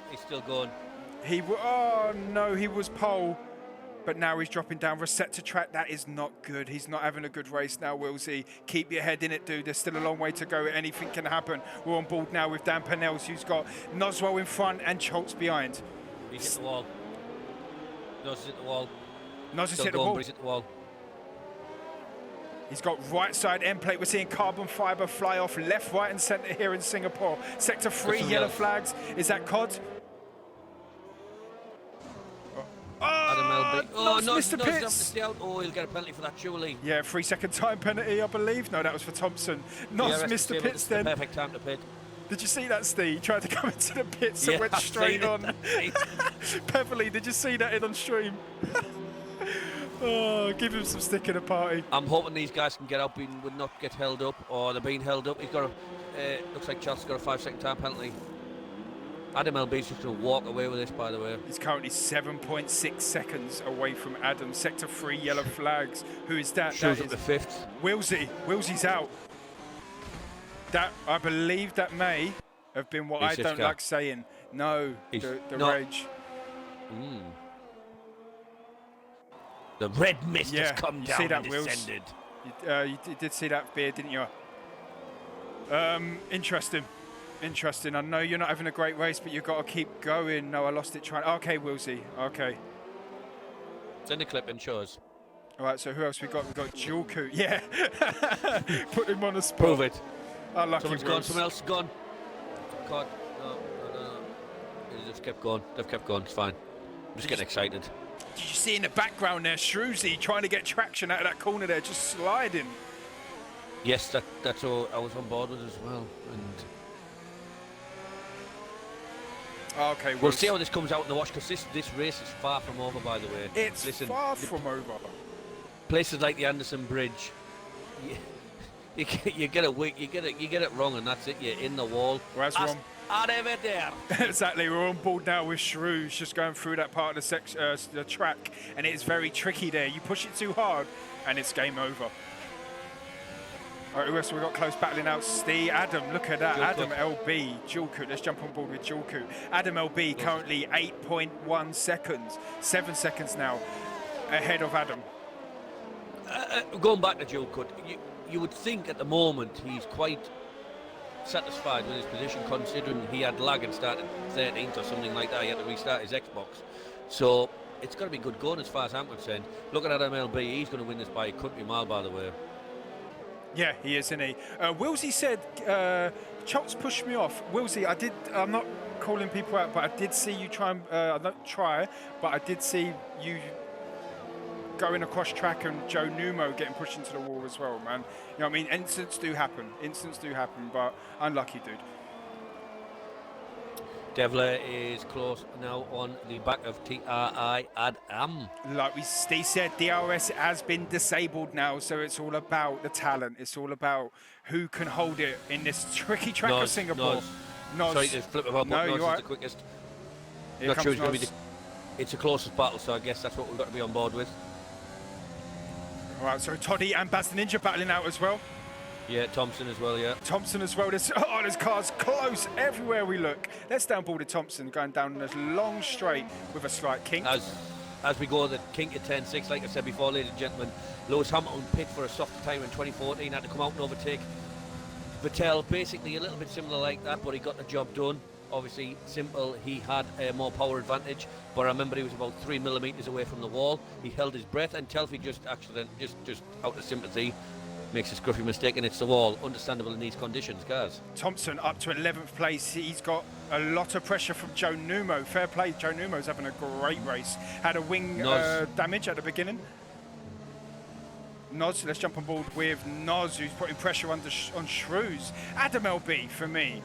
He's still going. Oh no, he was pole, but now he's dropping down. Reset to track, that is not good. He's not having a good race now, Willsy. Keep your head in it, dude. There's still a long way to go. Anything can happen. We're on board now with Dan Pennells, who's got Noswell in front and Schultz behind. He's hit the wall. Noz is hit the wall. Nos has Still hit the going, wall. but he's hit the wall. He's got right side end plate. We're seeing carbon fibre fly off left, right and centre here in Singapore. Sector 3, somebody yellow else. flags. Is that Cod? Adam Elby. Oh, Nos no, missed the Noz has to pits. stay out. Oh, he'll get a penalty for that, surely. Yeah, 3-second time penalty, I believe. No, that was for Thompson. Nos DRS missed the disabled. pits It's the then. perfect time to pit. Did you see that, Steve? He tried to come into the pits and Yeah, went I've straight seen on. it. Beverly, did you see that in on stream? Oh, give him some stick in a party. I'm hoping these guys can get out and would not get held up, or they're being held up. He's got looks like Chelsea's got a 5-second time penalty. Adam LB's just going to walk away with this, by the way. He's currently 7.6 seconds away from Adam. Sector 3, yellow flags. Who is that? Shows That up is to 5th. Willsy. Willsy's out. That, I believe that may have been what I don't Isiska. like saying. No, He's the not- rage. The red mist Yeah, has come you down see that, and Wills? descended. You did see that beard, didn't you? Interesting. Interesting. I know you're not having a great race, but you've got to keep going. No, I lost it trying. Okay, Willsy. Okay. Send the clip and show us. All right, so who else we got? We got Julku. Yeah. Put him on the spot. Prove it. Unlucky Someone's Wills. gone, someone else has gone. God, no. They just kept going. They've kept going, it's fine. I'm just getting excited. Did you see in the background there, Shrewsy trying to get traction out of that corner there, just sliding. Yes, that's all I was on board with as well. And Okay, we'll see how this comes out in the watch, because this race is far from over, by the way. It's Listen, far from over. places like the Anderson Bridge, you get it wrong, and that's it. You're in the wall. Whereas we're on- Arrivederci. Exactly, we're on board now with Shrews, just going through that part of the track, and it's very tricky there. You push it too hard, and it's game over. All right, who else we got close battling out? Steve, Adam, look at that. Julku. Adam LB, Julku. Let's jump on board with Julku. Adam LB currently 8.1 seconds, 7 seconds now ahead of Adam. Going back to Joe Cut, you would think at the moment he's quite satisfied with his position, considering he had lag and started 13th or something like that. He had to restart his Xbox. So it's got to be good going as far as I'm concerned. Look at Adam LB, he's going to win this by a country mile, by the way. Yeah, he is, isn't he? Willsy said, Schultz pushed me off. Willsy, I'm not calling people out, but I did see you try and, not try, but I did see you going across track and Joe Numo getting pushed into the wall as well, man. You know what I mean? Incidents do happen, but unlucky, dude. Devler is close now on the back of TRI Adam. Like Steve said, DRS has been disabled now, so it's all about the talent. It's all about who can hold it in this tricky track of Singapore. Nos. Sorry to flip about, but No, Nos you're is the quickest. Here Not comes sure it's going to be Nos. it's the closest battle, so I guess that's what we've got to be on board with. All right, so Toddy and Baz the Ninja battling out as well. Yeah, Thompson as well, yeah. Thompson as well. There's cars close everywhere we look. Let's downboard Thompson going down this long straight with a slight kink. As we go the kink at 10.6, like I said before, ladies and gentlemen, Lewis Hamilton pit for a softer time in 2014, had to come out and overtake Vettel, basically a little bit similar like that, but he got the job done. Obviously, simple, he had a more power advantage, but I remember he was about 3 millimetres away from the wall. He held his breath, and Telfie just out of sympathy, makes a scruffy mistake, and it's the wall. Understandable in these conditions, guys. Thompson up to 11th place. He's got a lot of pressure from Joe Numo. Fair play, Joe Numo's having a great race. Had a wing damage at the beginning. Nos, let's jump on board with Nos, who's putting pressure on Shrews. Adam LB, for me,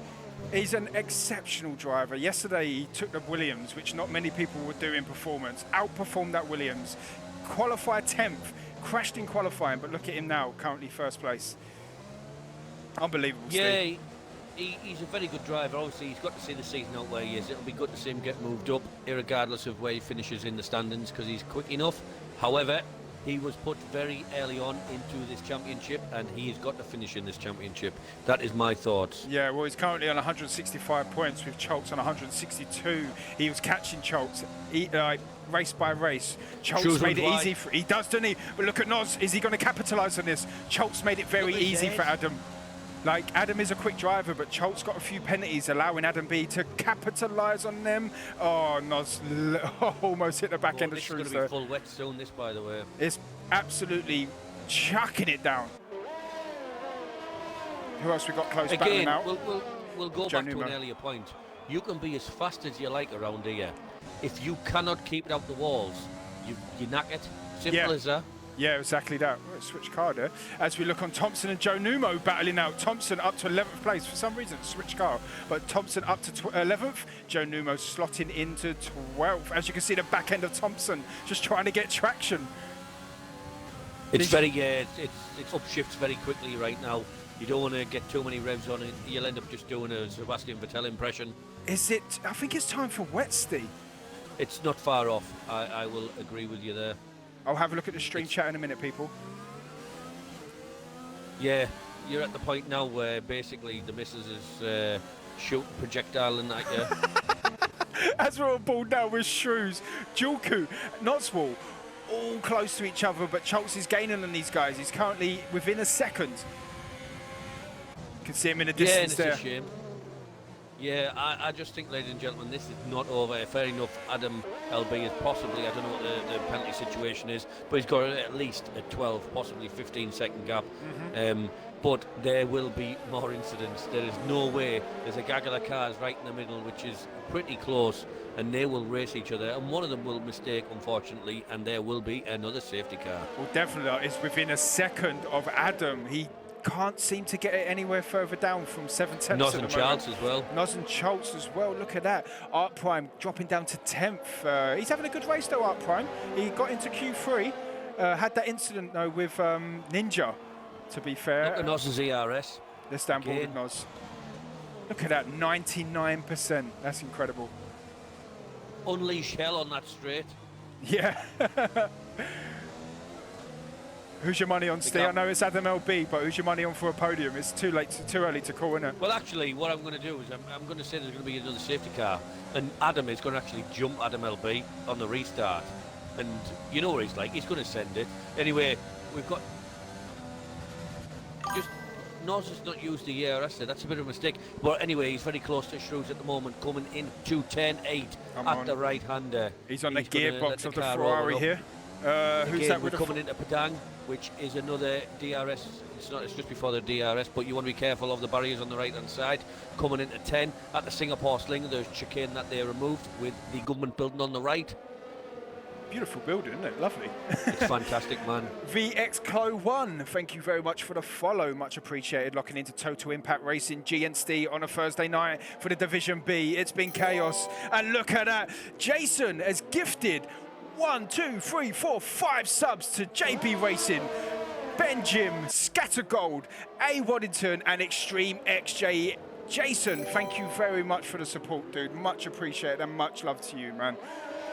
he's an exceptional driver. Yesterday, he took the Williams, which not many people would do in performance, outperformed that Williams, qualified 10th, crashed in qualifying, but look at him now, currently first place. Unbelievable, Yeah, Steve. he's a very good driver. Obviously, he's got to see the season out where he is. It'll be good to see him get moved up, irregardless of where he finishes in the standings, because he's quick enough. However, he was put very early on into this championship, and he's got to finish in this championship. That is my thoughts. Yeah, well, he's currently on 165 points with Choltz on 162. He was catching Choltz race by race. Choltz made it easy. He does, doesn't he? But look at Nos. Is he going to capitalise on this? Choltz made it very easy for Adam. Like, Adam is a quick driver, but Choltz got a few penalties, allowing Adam B to capitalise on them. Oh, Nos almost hit the back end of Shrews. It's going to be full wet soon, this, by the way. It's absolutely chucking it down. Who else we got close battling Again, out? we'll go Joe back to Numo. an earlier point. You can be as fast as you like around here. If you cannot keep it out the walls, you knack it. Simple as that. Yeah, exactly that. We'll switch car there. As we look on Thompson and Joe Numo battling out. Thompson up to 11th place. For some reason, switch car. But Thompson up to 11th. Joe Numo slotting into 12th. As you can see, the back end of Thompson just trying to get traction. It's very, it's upshifts very quickly right now. You don't want to get too many revs on it. You'll end up just doing a Sebastian Vettel impression. Is it? I think it's time for wet, Steve. It's not far off. I will agree with you there. I'll have a look at the stream chat in a minute, people. Yeah, you're at the point now where basically the missus is shooting projectile and that, yeah. As we're on board now with Shrews, Julku, Knotswall, all close to each other, but Choltz is gaining on these guys. He's currently within a second. You can see him in the distance yeah, and there. it's a shame. Yeah, I just think, ladies and gentlemen, this is not over. Fair enough, Adam LB is possibly, I don't know what the penalty situation is, but he's got at least a 12, possibly 15-second gap. But there will be more incidents. There is no way. There's a gaggle of cars right in the middle, which is pretty close, and they will race each other. And one of them will mistake, unfortunately, and there will be another safety car. Well, definitely, it's within a second of Adam. He can't seem to get it anywhere further down from 7/10. Nos and Charles as well. Nos and Choltz as well. Look at that. Art Prime dropping down to 10th. He's having a good race though, Art Prime. He got into Q3. Had that incident though with Ninja, to be fair. Look at Nos' ERS. Let's stand board with Nos. Look at that, 99%. That's incredible. Unleash hell on that straight. Yeah. Who's your money on, Steve? I know it's Adam LB, but who's your money on for a podium? It's too early to call, isn't it? Well, actually, what I'm going to do is I'm going to say there's going to be another safety car, and Adam is going to actually jump Adam LB on the restart. And you know what he's like, he's going to send it. Anyway, we've got... Just... Nos has not used the ERS there, that's a bit of a mistake. But anyway, he's very close to Shrews at the moment, coming into 10.8 at the right-hander. He's on the He's gonna let gearbox of the car Ferrari roll up. here. Who's Again, that we're with coming into Padang, which is another DRS. It's just before the DRS, but you want to be careful of the barriers on the right-hand side. Coming into 10 at the Singapore Sling, there's chicane that they removed with the government building on the right. Beautiful building, isn't it? Lovely. It's fantastic, man. VXClo1, thank you very much for the follow. Much appreciated. Locking into Total Impact Racing GNC on a Thursday night for the Division B. It's been chaos. And look at that. Jason has gifted 1, 2, 3, 4, 5 subs to JB Racing, Ben Jim, Scattergold, A Waddington, and Extreme XJ. Jason, thank you very much for the support, dude. Much appreciated and much love to you, man.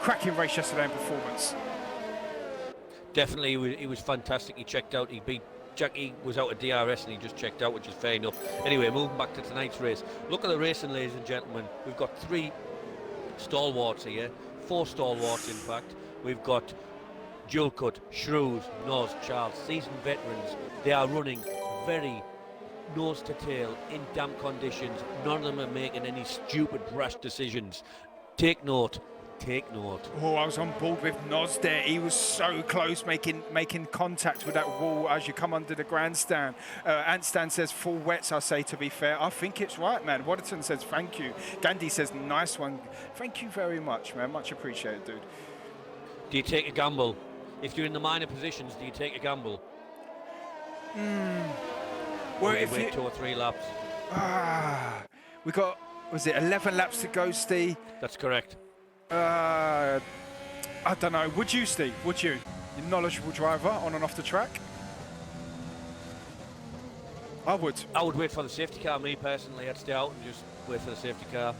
Cracking race yesterday in performance. Definitely, he was fantastic. He checked out. He beat Jackie, was out of DRS and he just checked out, which is fair enough. Anyway, moving back to tonight's race. Look at the racing, ladies and gentlemen. We've got 3 stalwarts here, 4 stalwarts in fact. We've got Dual Cut, Shrews, Nos, Charles, seasoned veterans. They are running very nose to tail in damp conditions. None of them are making any stupid rash decisions. Take note. Take note. Oh, I was on board with Nos there. He was so close, making contact with that wall as you come under the grandstand. Antstan says full wets, I say, to be fair. I think it's right, man. Waddington says thank you. Gandhi says nice one. Thank you very much, man. Much appreciated, dude. Do you take a gamble? If you're in the minor positions, do you take a gamble? Well, Or if wait you, 2 or 3 laps? we got, was it 11 laps to go, Steve? That's correct. I don't know. Would you, Steve? Would you? You're a knowledgeable driver on and off the track. I would. I would wait for the safety car, me personally. I'd stay out and just wait for the safety car.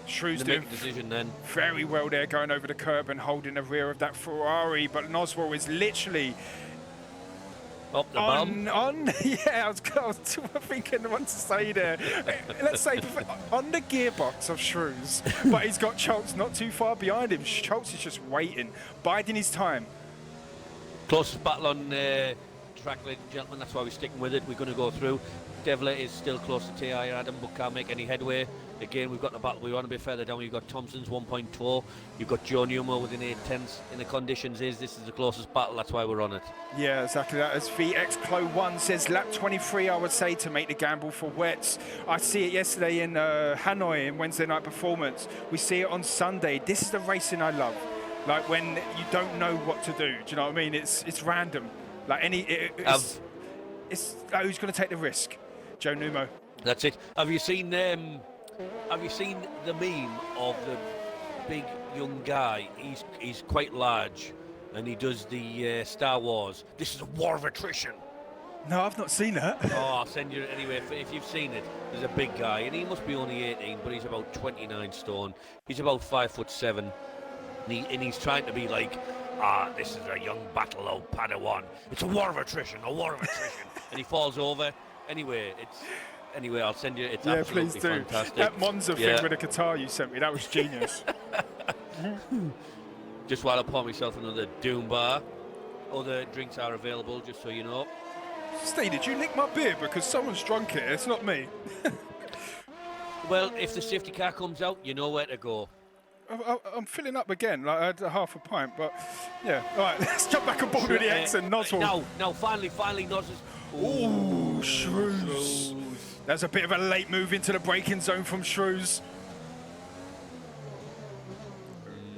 Shrews To doing make a decision then. very well there, going over the curb and holding the rear of that Ferrari, but Noswell is literally Up the bum. yeah, I was thinking what to say there. Let's say on the gearbox of Shrews, but he's got Schultz not too far behind him. Schultz is just waiting, biding his time. Closest battle on track, ladies and gentlemen. That's why we're sticking with it. We're going to go through. Devler is still close to TI Adam, but can't make any headway. Again, we've got the battle. We want a bit further down. You've got Thompson's 1.2. You've got Joe Newman within 8/10. In the conditions, this is the closest battle. That's why we're on it. Yeah, exactly that. As VXClo1 says, lap 23, I would say, to make the gamble for wets. I see it yesterday in Hanoi in Wednesday Night Performance. We see it on Sunday. This is the racing I love. Like when you don't know what to do. Do you know what I mean? It's random. Like it's like, who's going to take the risk? Joe Numo. That's it. Have you seen the meme of the big young guy? He's quite large, and he does the Star Wars. This is a war of attrition. No, I've not seen that. Oh, I'll send you it anyway. If you've seen it, there's a big guy, and he must be only 18, but he's about 29 stone. He's about 5'7", and he's trying to be like, this is a young battle of Padawan. It's a war of attrition, and he falls over. Anyway, I'll send you. It's Yeah, please absolutely do. fantastic. That Monza thing with the guitar you sent me, that was genius. Just while I pour myself another Doom bar. Other drinks are available, just so you know. Steve, did you nick my beer? Because someone's drunk it. It's not me. Well, if the safety car comes out, you know where to go. I'm filling up again. Like I had half a pint, but yeah. All right, let's jump back on board with the X and Noswell. Now, finally, Nos is... Ooh, Shrews. There's a bit of a late move into the braking zone from Shrews.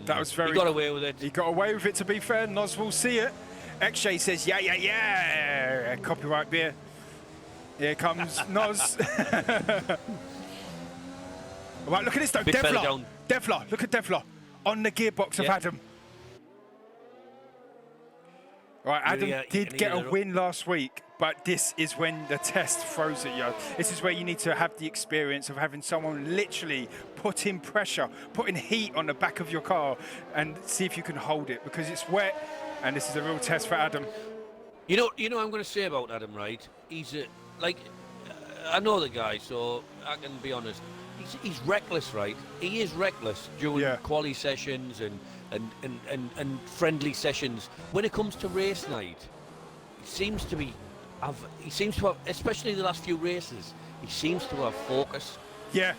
That was very... He got away with it. He got away with it, to be fair. Nos will see it. XJ says, yeah. Copyright beer. Here comes Nos. Right, look at this, though. Big fella down. Devler, look at Devler on the gearbox of Adam. Right, Adam did get a win last week, but this is when the test throws at you. This is where you need to have the experience of having someone literally putting pressure, putting heat on the back of your car and see if you can hold it, because it's wet, and this is a real test for Adam. You know what I'm going to say about Adam, right? He's I know the guy, so I can be honest. He's reckless, right? He is reckless during quali sessions and friendly sessions. When it comes to race night, he seems to have, especially the last few races, he seems to have focus. Yeah.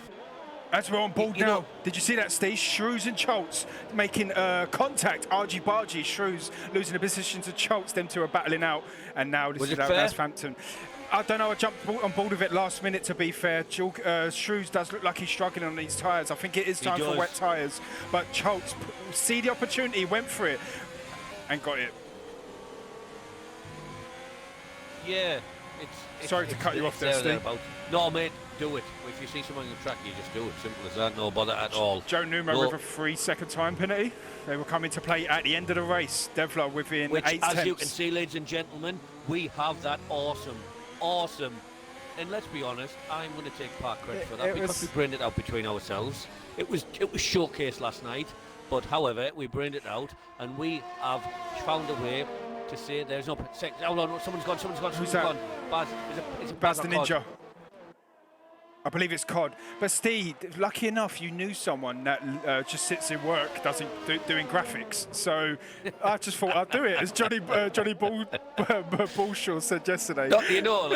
As we're on board now, did you see that, Steve? Shrews and Schultz making contact. Argy-bargy, Shrews losing the position to Schultz. Them two are battling out, and now this is Southampton. I don't know. I jumped on board with it last minute. To be fair, Shrews does look like he's struggling on these tyres. I think it is time for wet tyres. But Schultz see the opportunity, went for it, and got it. Yeah, Sorry to cut you off there, Steve. No, mate, do it. If you see someone on the track, you just do it. Simple as that. No bother at all. Joe Numo with a 3-second time penalty. They will come into play at the end of the race. Devler within 8 tenths. As you can see, ladies and gentlemen, we have that awesome. And let's be honest, I'm going to take part credit for that because we brained it out between ourselves. It was showcased last night, but however, we brained it out, and we have found a way to say there's no second. Oh no, someone's gone. Who's that? Baz, is it Baz the Ninja. I believe it's COD. But Steve, lucky enough, you knew someone that just sits in work, doing graphics. So I just thought I'd do it, as Johnny Bullshaw said yesterday. No, you know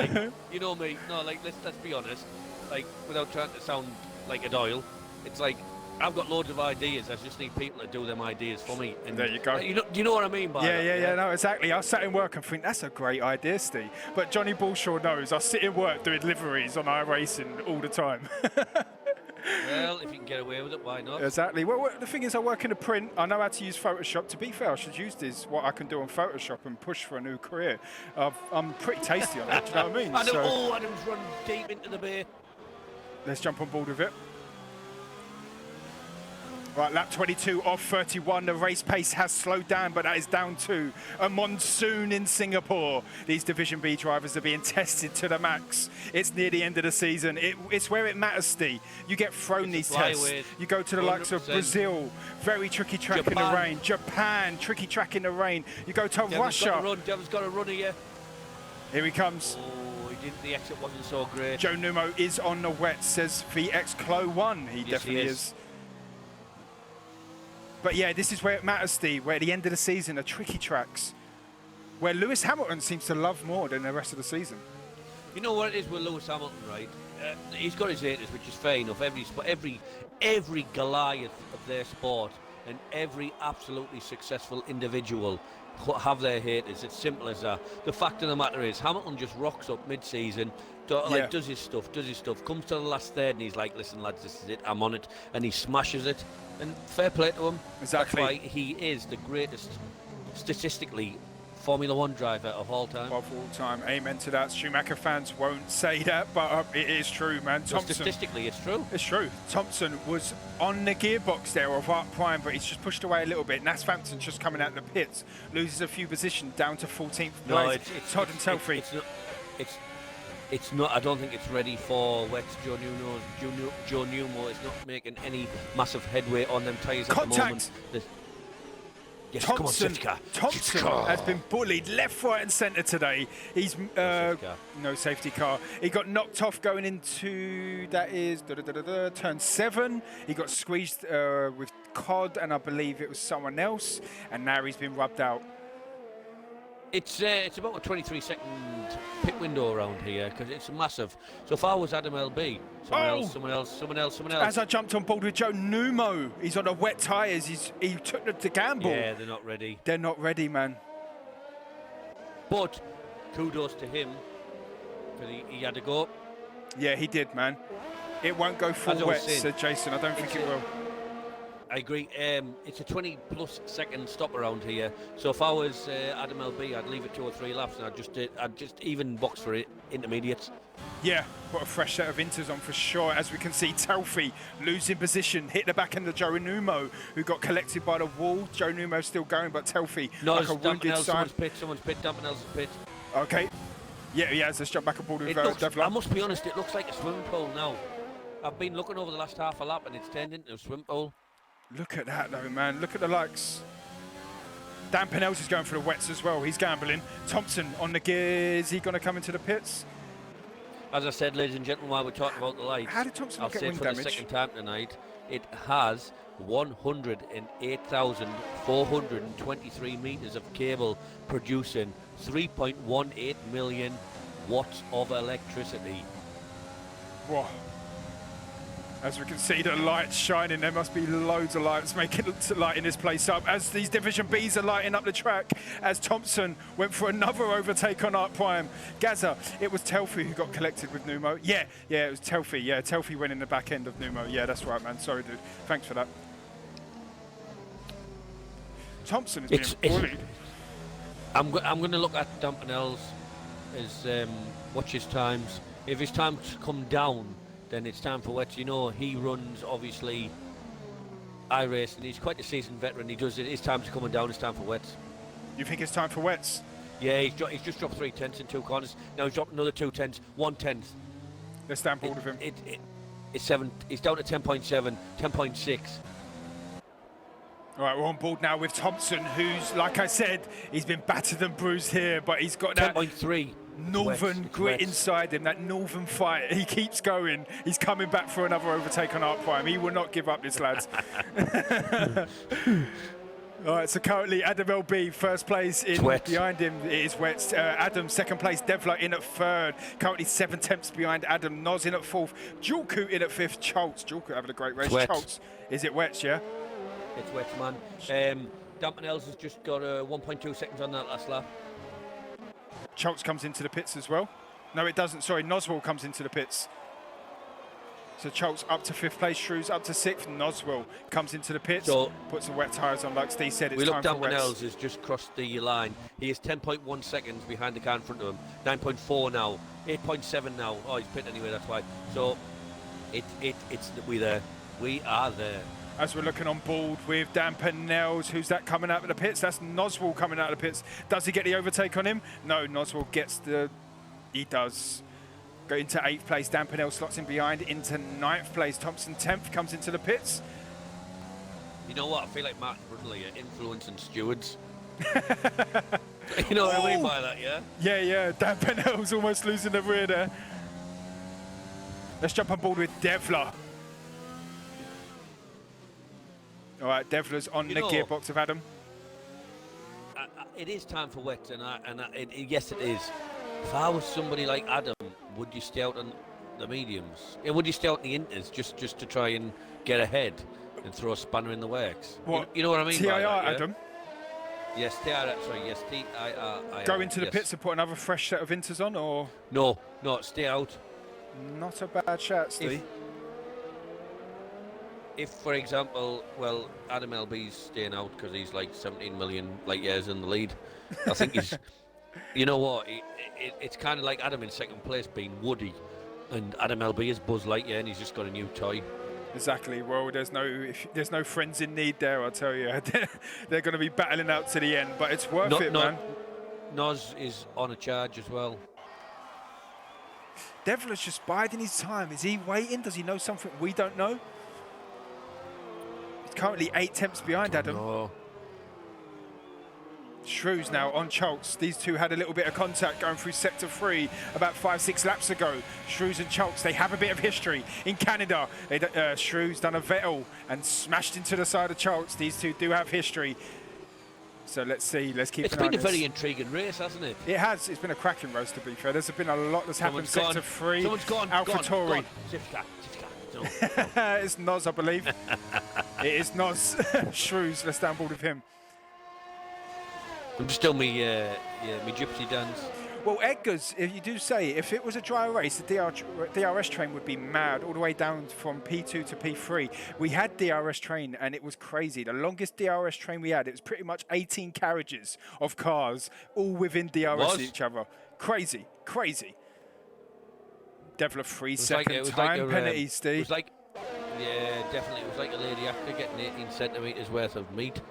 me. No, like let's be honest. Like without trying to sound like a Doyle, it's like I've got loads of ideas. I just need people to do them ideas for me. And there you go. You know what I mean by that? Yeah, no, exactly. I sat in work and think that's a great idea, Steve. But Johnny Bullshaw knows I sit in work doing liveries on iRacing all the time. Well, if you can get away with it, why not? Exactly. Well, the thing is, I work in the print. I know how to use Photoshop. To be fair, I should use what I can do on Photoshop and push for a new career. I'm pretty tasty on it. Do you know what I mean? Adam's run deep into the bay. Let's jump on board with it. Right, lap 22 off 31. The race pace has slowed down, but that is down to a monsoon in Singapore. These Division B drivers are being tested to the max. It's near the end of the season. It's where it matters, Steve. You get thrown these tests. You go to the 100%. Likes of Brazil, very tricky track in the rain. Japan, tricky track in the rain. You go to Russia. Devin's got a run here. Here he comes. Oh, the exit wasn't so great. Joe Numo is on the wet, says VX Clo 1. He definitely is. But yeah, this is where it matters, Steve, where at the end of the season are tricky tracks, where Lewis Hamilton seems to love more than the rest of the season. You know what it is with Lewis Hamilton, right? He's got his haters, which is fair enough. Every Goliath of their sport and every absolutely successful individual have their haters. It's simple as that. The fact of the matter is, Hamilton just rocks up mid-season, does his stuff, comes to the last third and he's like, listen lads, this is it, I'm on it, and he smashes it. And fair play to him. Exactly. That's why he is the greatest, statistically, Formula One driver of all time. Of all time. Amen to that. Schumacher fans won't say that, but it is true, man. Thompson, statistically, it's true. It's true. Thompson was on the gearbox there of Art Prime, but he's just pushed away a little bit. Nas Frampton's just coming out of the pits, loses a few positions down to 14th place. Todd and Telfie. It's not. I don't think it's ready for wets. Joe Numo is not making any massive headway on them tyres at the moment. Yes, Thompson has been bullied left, right, and centre today. He's no safety car. He got knocked off going into turn 7. He got squeezed with COD, and I believe it was someone else. And now he's been rubbed out. It's about a 23-second pit window around here because it's massive. So if I was Adam LB, someone else. As I jumped on board with Joe Numo, he's on the wet tyres. He took the gamble. Yeah, they're not ready. They're not ready, man. But kudos to him because he had to go. Yeah, he did, man. It won't go full wet, said Jason. I don't think it will. I agree. It's a 20-plus second stop around here. So if I was Adam LB, I'd leave it 2 or 3 laps, and I'd just even box for it intermediates. Yeah, put a fresh set of inters on for sure. As we can see, Telfie losing position, hit the back end of Joe Numo, who got collected by the wall. Joe Numo still going, but Telfie like a wounded sign. Someone's pit. Dampinell's pit. Okay. Yeah, he has. Let's jump back aboard with Devlin. I must be honest, it looks like a swimming pool now. I've been looking over the last half a lap, and it's turned into a swimming pool. Look at that, though, man. Look at the likes. Dan Pinellas is going for the wets as well. He's gambling. Thompson on the gear. Is he going to come into the pits? As I said, ladies and gentlemen, while we're talking about the lights, how did Thompson get wind damage? I'll say for the second time tonight, it has 108,423 metres of cable producing 3.18 million watts of electricity. Whoa. As we can see the lights shining, there must be loads of lights lighting this place up as these Division Bs are lighting up the track as Thompson went for another overtake on Art Prime. Gaza, it was Telfi who got collected with Numo. Yeah, it was Telfi. Yeah, Telfi went in the back end of Numo. Yeah, that's right, man. Sorry, dude. Thanks for that. Thompson is being bullied. I'm going to look at Dampanel's as watch his times. If his times come down, then it's time for Wets. You know, he runs, obviously, iRace, and he's quite a seasoned veteran. He does it. His time's coming down. It's time for Wets. You think it's time for Wets? Yeah, he's just dropped 3 tenths in 2 corners. Now he's dropped another 2 tenths, 1 tenth. Let's stand board of him. It's 7. He's down to 10.7, 10.6. All right, we're on board now with Thompson, who's, like I said, he's been battered and bruised here, but he's got that 10.3. northern grit inside him, that northern fight. He keeps going. He's coming back for another overtake on Art Prime. He will not give up this, lads. All right, so currently Adam LB first place. Behind him it is Wets. Adam second place. Devler in at third. Currently 7 tenths behind Adam. Noz in at fourth. Julku in at fifth. Schultz. Julku having a great race. Schultz. Is it Wets, yeah? It's Wets, man. Dampanels has just got 1.2 seconds on that last lap. Schultz comes into the pits as well. No, it doesn't. Sorry, Noswell comes into the pits. So Schultz up to 5th place, Shrews up to 6th. Noswell comes into the pits, so puts the wet tyres on. Like Steve said, it's we time look, for Wets. Dampanels has just crossed the line. He is 10.1 seconds behind the car in front of him. 9.4 now. 8.7 now. Oh, he's pit anyway, that's why. So we're there. We are there. As we're looking on board with Dampanels, who's that coming out of the pits? That's Noswell coming out of the pits. Does he get the overtake on him? No, Noswell gets the... He does. Go into 8th place. Dampanel slots in behind into 9th place. Thompson 10th comes into the pits. You know what? I feel like Martin Brundley are influencing stewards. You know what I mean by that, yeah? Yeah. Dampanel's almost losing the rear there. Let's jump on board with Devler. All right, Devler's on the gearbox of Adam. It is time for Wets, yes, it is. If I was somebody like Adam, would you stay out on the mediums? Yeah, would you stay out in the inters just to try and get ahead and throw a spanner in the works? What? You know what I mean? TIR, by that, yeah? Adam? Yes, TIR, sorry, yes, TIR. Go into the pits and put another fresh set of inters on, or? No, stay out. Not a bad shout, Steve. If, for example, well, Adam LB's staying out because he's like 17 million light years in the lead. I think he's, you know what, it's kind of like Adam in second place being Woody, and Adam LB is Buzz Lightyear, and he's just got a new toy. Exactly. Well, there's no friends in need there, I'll tell you. They're going to be battling out to the end, but it's worth it, man. Noz is on a charge as well. Devler's just biding his time. Is he waiting? Does he know something we don't know? Currently 8 tenths behind Adam. No. Shrews now on Schultz. These two had a little bit of contact going through sector 3 about 5-6 laps ago. Shrews and Schultz, they have a bit of history. In Canada, Shrews done a Vettel and smashed into the side of Schultz. These two do have history. So let's see, let's keep an eye on this. It's been a very intriguing race, hasn't it? It has. It's been a cracking race, to be fair. There's been a lot that's happened. Sector 3, AlphaTauri. It's Noz, I believe. It is Noz. Shrews, let's stand board with him. I'm just doing me gypsy dance. Well, Edgar's, if you do say, if it was a dry race, the DRS train would be mad all the way down from P2 to P3. We had DRS train and it was crazy. The longest DRS train we had, it was pretty much 18 carriages of cars all within DRS each other. Crazy. Devler 3-second time penalty, Steve. It was like, yeah, definitely. It was like a lady actor getting 18 centimetres worth of meat.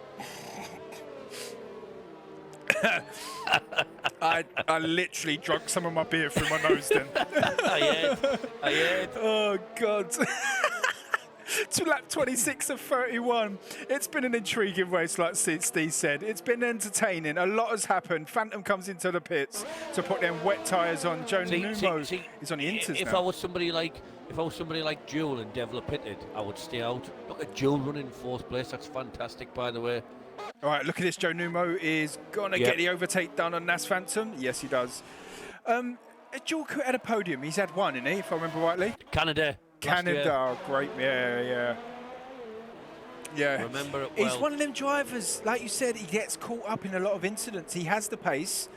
I literally drunk some of my beer through my nose then. I heard. Oh, God. To lap 26 of 31. It's been an intriguing race, like Steve said. It's been entertaining. A lot has happened. Phantom comes into the pits to put them wet tyres on. Joe Numo is on the inters if now. I was somebody like Jewel and Devler pitted, I would stay out. Look at Jewel running in 4th place. That's fantastic, by the way. All right, look at this. Joe Numo is going to get the overtake done on Nas Phantom. Yes, he does. Jewel at a podium. He's had one, isn't he, if I remember rightly? Canada. Canada, great, yeah. Yeah. Remember it He's well. one of them drivers, like you said, he gets caught up in a lot of incidents. He has the pace.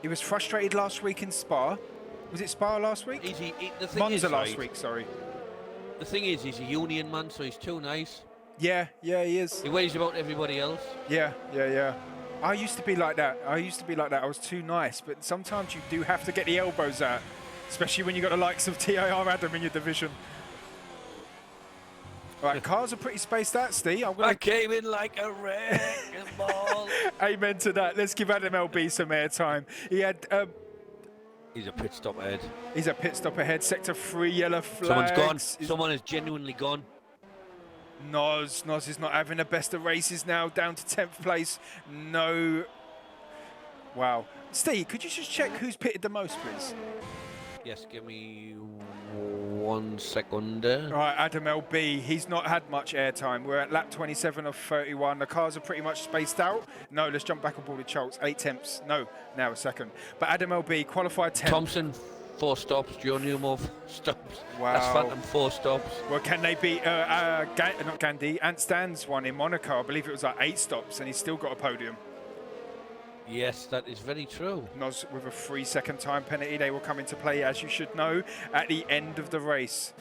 He was frustrated last week in Spa. Was it Spa last week? The thing Monza is, last right, week, sorry. The thing is, he's a union man, so he's too nice. Yeah, he is. He worries about everybody else. Yeah. I used to be like that. I was too nice, but sometimes you do have to get the elbows out, especially when you got the likes of TIR Adam in your division. All right, cars are pretty spaced out, Steve. I came in like a wrecking ball. Amen to that. Let's give Adam LB some airtime. He had. He's a pit stop ahead. He's a pit stop ahead. Sector 3, yellow flags. Someone's gone. Someone has genuinely gone. Noz is not having the best of races now, down to 10th place. No. Wow. Steve, could you just check who's pitted the most, please? Yes, give me 1 second there. All right, Adam LB, he's not had much airtime. We're at lap 27 of 31. The cars are pretty much spaced out. No, let's jump back on board with Schultz. 8 tenths. No, now a second. But Adam LB qualified 10th. Thompson, 4 stops. Joe Newmove, stops. Wow. That's Phantom, 4 stops. Well, can they beat, not Gandhi, Ant Stan's one in Monaco? I believe it was like 8 stops, and he's still got a podium. Yes, that is very true. Noz with a 3-second time penalty. They will come into play, as you should know, at the end of the race.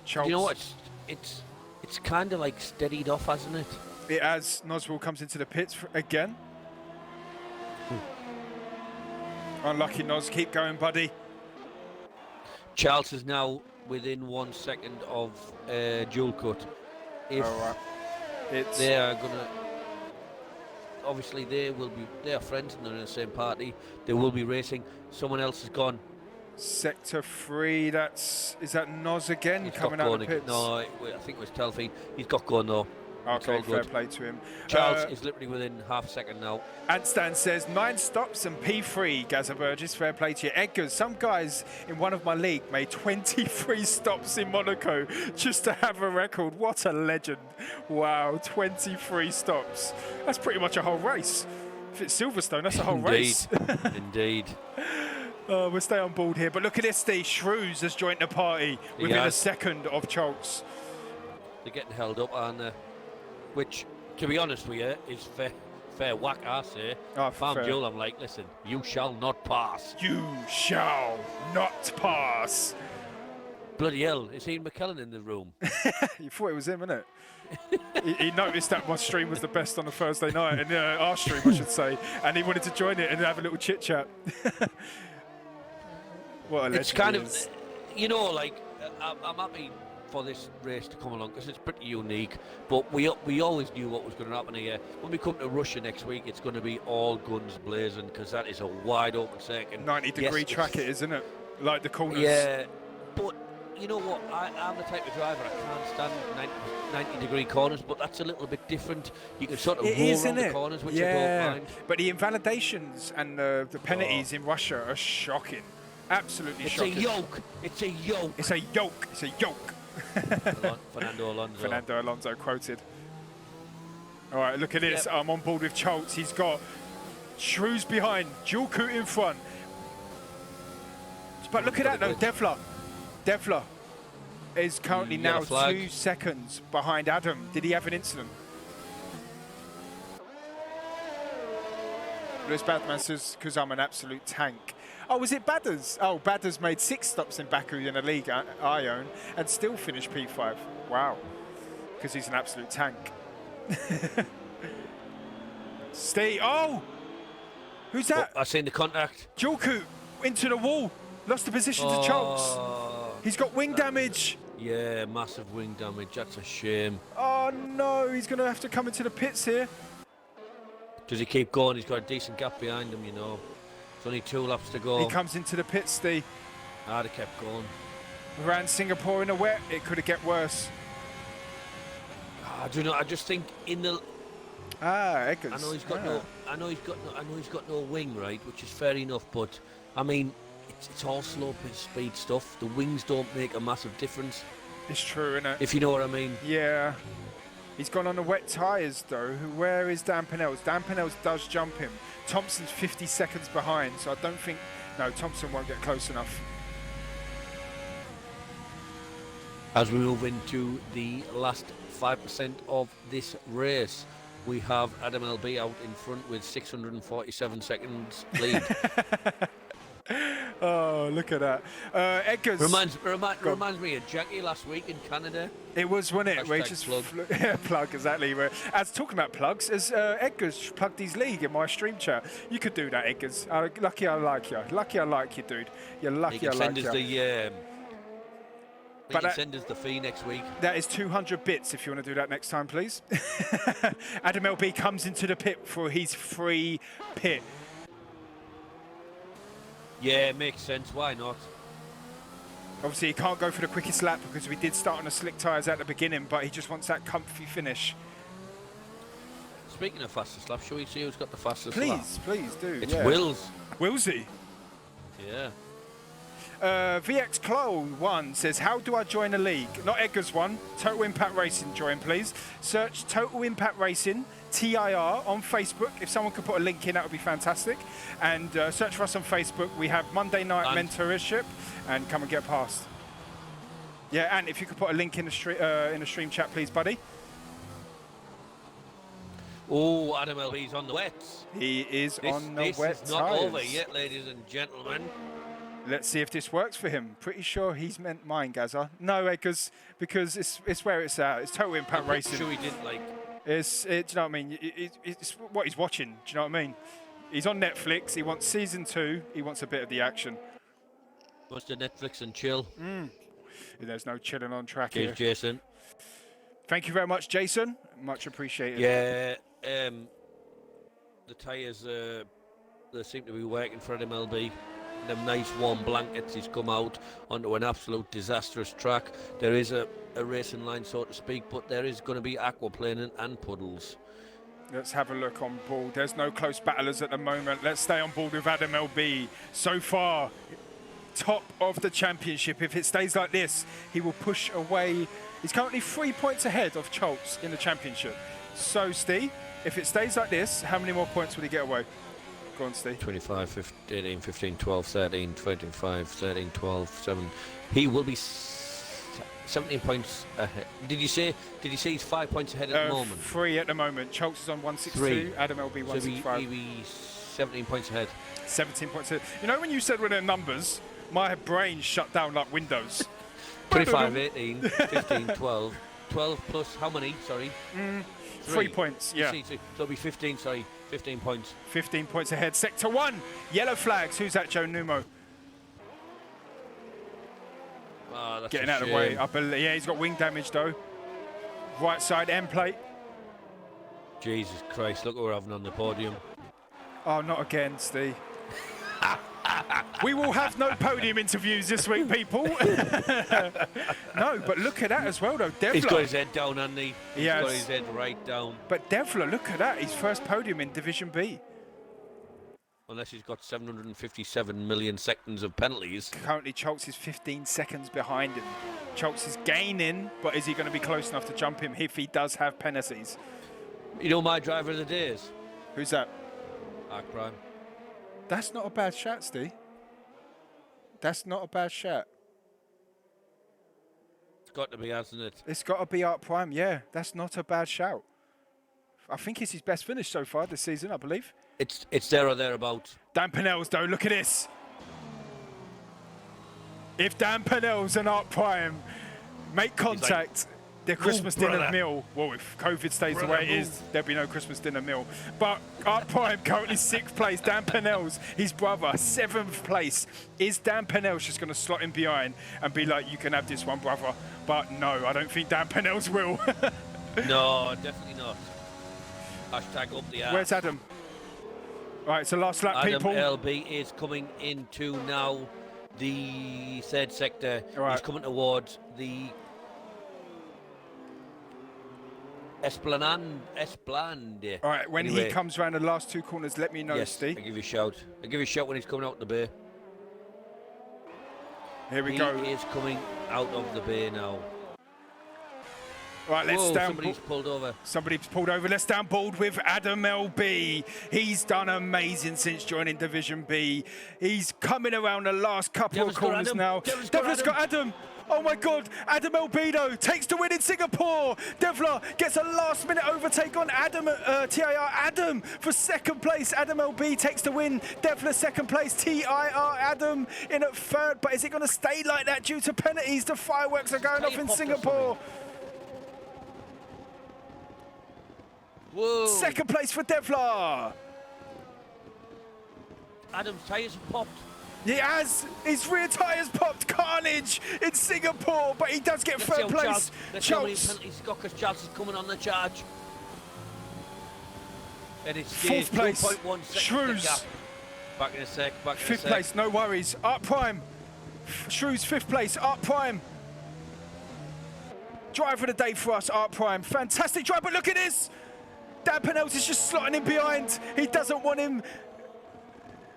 Schultz. You know what? It's kind of like steadied off, hasn't it? It has. Noswell comes into the pits again. Unlucky Noz. Keep going, buddy. Charles is now within 1 second of dual cut. If All right. It's they are gonna, obviously they are friends and they're in the same party. They will be racing. Someone else has gone. sector 3. Is that Noz again He's coming got out going of the pits? No, I think it was Telfie. He's got going though. It's Okay, all fair good. play to him. Charles is literally within half a second now. Anstan says 9 stops and P3. Gaza Burgess, fair play to you. Edgars, some guys in one of my league made 23 stops in Monaco just to have a record. What a legend. Wow, 23 stops. That's pretty much a whole race. If it's Silverstone, that's a whole race. Indeed. We'll stay on board here. But look at this, Steve. Shrews has joined the party within a has. second of Chalks. They're getting held up, aren't they? Which, to be honest with you, is fair whack, I say. Oh, If I'm fair. Joel, I'm like, listen, you shall not pass. You shall not pass. Bloody hell, is Ian McKellen in the room? You thought it was him, innit? he noticed that my stream was the best on a Thursday night, and our stream, I should say, and he wanted to join it and have a little chit chat. What a legend It's kind he of, is. you know, like, I'm happy for this race to come along because it's pretty unique, but we always knew what was going to happen here. When we come to Russia next week, it's going to be all guns blazing because that is a wide open circuit. 90-degree Yes, track it, isn't it? Like the corners. Yeah, but you know what? I'm the type of driver I can't stand 90-degree corners, but that's a little bit different. You can sort of It roll is, around isn't the it? corners, which I Yeah, don't mind. but the invalidations and the penalties in Russia are shocking. Absolutely It's shocking. a yoke. It's a yoke. It's a yoke. It's a yoke. Fernando Alonso. Fernando Alonso quoted. All right, look at this. Yep. I'm on board with Chaltz. He's got Shrews behind, Jules Coot in front. But look at that, though. Devler is currently now Yellow flag. 2 seconds behind Adam. Did he have an incident? Lewis Badman says, because I'm an absolute tank. Oh, was it Badders? Oh, Badders made 6 stops in Baku in a league I own and still finished P5. Wow. Because he's an absolute tank. Steve. Oh! Who's that? I seen the contact. Julku into the wall. Lost the position to Chokes. Oh, He's got wing damage. yeah, massive wing damage. That's a shame. Oh, no. He's going to have to come into the pits here. Does he keep going? He's got a decent gap behind him, you know. There's only 2 laps to go. He comes into the pits, Steve. I'd have kept going. Ran Singapore in the wet. It could have get worse. I don't know. I just think in the. Eggers. I know he's got no. I know he's got no wing, right? Which is fair enough. But I mean, it's all slow speed stuff. The wings don't make a massive difference, It's true, isn't it? if you know what I mean. Yeah. He's gone on the wet tyres, though. Where is Dan Pinells? Dan Pinells does jump him. Thompson's 50 seconds behind, so I don't think... No, Thompson won't get close enough. As we move into the last 5% of this race, we have Adam LB out in front with 647 seconds lead. Oh, look at that. Edgar's. Reminds me of Jackie last week in Canada. It was, wasn't it? Where he Hashtag just plug. plug, exactly. As talking about plugs, as Edgar's plugged his league in my stream chat. You could do that, Edgar's. Lucky I like you. Lucky I like you, dude. You're He lucky I can like send you. us the. He But can send us the fee next week. That is 200 bits if you want to do that next time, please. Adam LB comes into the pit for his free pit. Yeah, makes sense. Why not? Obviously, he can't go for the quickest lap because we did start on the slick tyres at the beginning, but he just wants that comfy finish. Speaking of fastest lap, shall we see who's got the fastest lap? Please do. It's yeah. Wills. Willsy. Yeah. VX Clo 1 says, how do I join a league? Not Edgar's one. Total Impact Racing, join please. Search Total Impact Racing, TIR, on Facebook. If someone could put a link in, that would be fantastic. And search for us on Facebook. We have Monday night mentorship, and come and get past. Yeah, and if you could put a link in the stream chat, please, buddy. Oh, Adam LB's on the wets. He is on the wet This is not tyres. over yet, ladies and gentlemen. Let's see if this works for him. Pretty sure he's meant mine, Gazza. No, because it's where it's at. It's Total Impact I'm Racing. sure he didn't like. Do you know what I mean? It's what he's watching. Do you know what I mean? He's on Netflix. He wants season 2. He wants a bit of the action. Wants to Netflix and chill. There's no chilling on track Cheers, here. Jason. Thank you very much, Jason. Much appreciated. Yeah, the tyres, they seem to be working for Adam LB. Them nice warm blankets, he's come out onto an absolute disastrous track. There is a racing line, so to speak, but there is going to be aquaplaning and puddles. Let's have a look on board. There's no close battlers at the moment. Let's stay on board with Adam LB. So far, top of the championship. If it stays like this, he will push away. He's currently 3 points ahead of Choltz in the championship. So, Steve, if it stays like this, how many more points will he get away? Go on, Steve. 25, 15, 15, 12, 13, 25, 13, 12, 7. He will be 17 points ahead. Did you say he's 5 points ahead at the moment? 3 at the moment. Choltz is on 162. Adam LB 165. So he'll be 17 points ahead. 17 points ahead. You know when you said when they're numbers, my brain shut down like Windows. 25, 18, 15, 12. 12 plus how many? Sorry. 3 points, yeah. So it'll be 15, sorry. 15 points. 15 points ahead. Sector 1, yellow flags. Who's that, Joe Numo? Oh, that's Getting a out of the shame. way. Yeah, he's got wing damage, though. Right side end plate. Jesus Christ, look what we're having on the podium. Oh, not again, Steve. We will have no podium interviews this week, people. No, but look at that as well, though. Devler. He's got his head down, hasn't he? He's Yes. got his head right down. But Devler, look at that. His first podium in Division B. Unless he's got 757 million seconds of penalties. Currently, Choltz is 15 seconds behind him. Choltz is gaining, but is he going to be close enough to jump him if he does have penalties? You know my driver of the day is? Who's that? Arc Prime. That's not a bad shot, Steve. That's not a bad shot. It's got to be, hasn't it? It's got to be Art Prime, yeah. That's not a bad shout. I think it's his best finish so far this season, I believe. It's there or thereabouts. Dan Pinnell's, though, look at this. If Dan Pinnell's and Art Prime make contact, their Christmas dinner brother. meal, well, if COVID stays the way it is, there'll be no Christmas dinner meal. But Art Prime currently 6th place. Dan Pinnell's, his brother, 7th place. Is Dan Pinnell's just going to slot in behind and be like, you can have this one, brother? But no, I don't think Dan Pinnell's will. No, definitely not. Hashtag up the ass. Where's Adam? Right, it's the last lap, Adam people. LB is coming into now the third sector. Right. He's coming towards the Esplanade. All right, when Anyway, he comes around the last 2 corners, let me know, yes, Steve. I'll give you a shout. I'll give you a shout when he's coming out the bay. Here we He go. is coming out of the bay now. Right, let's Whoa, down. somebody's pulled over. Somebody's pulled over. Let's down board with Adam LB. He's done amazing since joining Division B. He's coming around the last couple Devil's of got corners Adam. now. Devil's Devil's got got Adam. Oh my God, Adam Albedo takes the win in Singapore. Devler gets a last minute overtake on Adam, TIR Adam for second place. Adam LB takes the win. Devler second place, TIR Adam in at third. But is it going to stay like that due to penalties? The fireworks are going off in Singapore. Whoa. Second place for Devler. Adam's tyres have popped. He has. His rear tyres popped. Carnage in Singapore, but he does get third place. Let's see how many penalties he's got, because Charles is coming on the charge. And it's Fourth place. 2.1 seconds. Shrews. Back in a sec. Fifth place, no worries. Art Prime. Shrews fifth place. Art Prime. Driver of the day for us, Art Prime. Fantastic drive, but look at this. Dan Penels is just slotting him behind. He doesn't want him.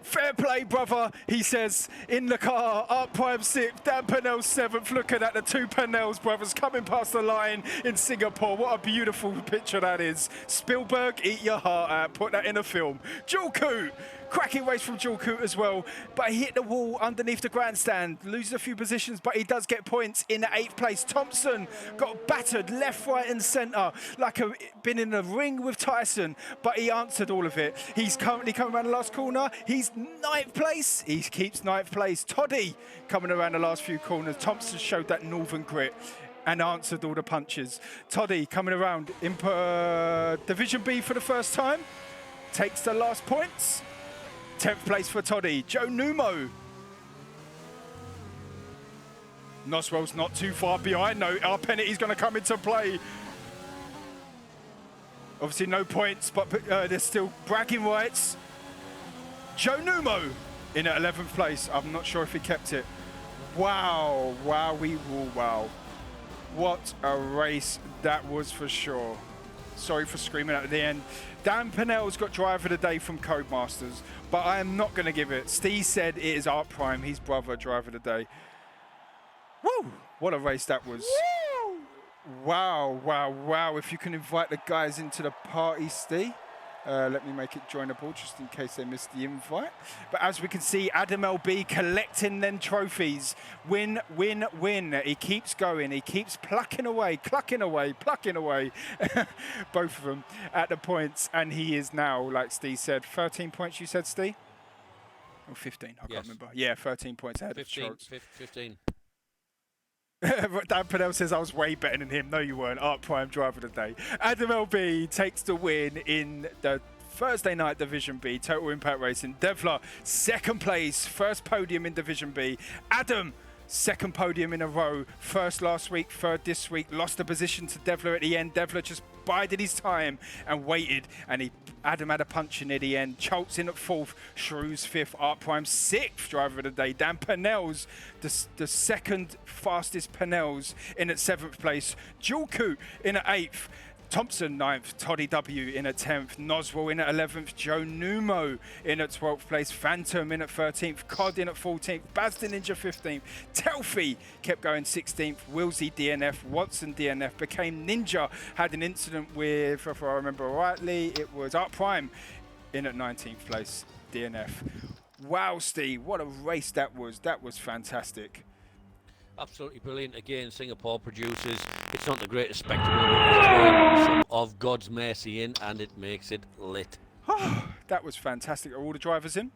Fair play, brother, he says in the car. Art Prime 6th, Dan Penels 7th. Looking at the two Penels brothers coming past the line in Singapore. What a beautiful picture that is. Spielberg, eat your heart out. Put that in a film. Jules Coot. Cracking race from Jules Coot as well, but he hit the wall underneath the grandstand, loses a few positions, but he does get points in the 8th place. Thompson got battered left, right and centre, like been in a ring with Tyson, but he answered all of it. He's currently coming around the last corner. He's 9th place. He keeps 9th place. Toddy coming around the last few corners. Thompson showed that northern grit and answered all the punches. Toddy coming around in Division B for the first time, takes the last points. 10th place for Toddy. Joe Numo. Noswell's not too far behind. No, our penalty's going to come into play. Obviously no points, but there's still bragging rights. Joe Numo in at 11th place. I'm not sure if he kept it. Wow, wow. What a race that was for sure. Sorry for screaming at the end. Dan Penel's got driver of the day from Codemasters, but I am not going to give it. Steve said it is Art Prime, his brother, driver of the day. Woo! What a race that was. Woo! Wow. If you can invite the guys into the party, Steve. Let me make it joinable just in case they missed the invite. But as we can see, Adam LB collecting them trophies. Win. He keeps going. He keeps plucking away. Both of them at the points. And he is now, like Steve said, 13 points, you said, Steve? Or 15, I can't remember. Yeah, 13 points ahead 15, of Strokes. 15. Dan Penel says I was way better than him. No, you weren't. Art Prime driver of the day. Adam LB takes the win in the Thursday night Division B, Total Impact Racing. Devler, second place, first podium in Division B. Adam, second podium in a row. First last week, third this week. Lost the position to Devler at the end. Devler just bided his time and waited, and Adam had a punch in at the end. Choltz in at 4th, Shrews 5th, Art Prime 6th driver of the day. Dan Penels, the second fastest Penels in at 7th place. Jules Coot in at 8th. Thompson 9th, Toddy W in at 10th, Noswell in at 11th, Joe Numo in at 12th place, Phantom in at 13th, Cod in at 14th, Bazda Ninja 15th, Telfie kept going 16th, Wilsey DNF, Watson DNF, became Ninja, had an incident with, if I remember rightly, it was Art Prime in at 19th place, DNF. Wow, Steve, what a race that was. That was fantastic. Absolutely brilliant. Again, Singapore produces. It's not the greatest spectacle, but it's throwing some of God's mercy in, and it makes it lit. That was fantastic. Are all the drivers in?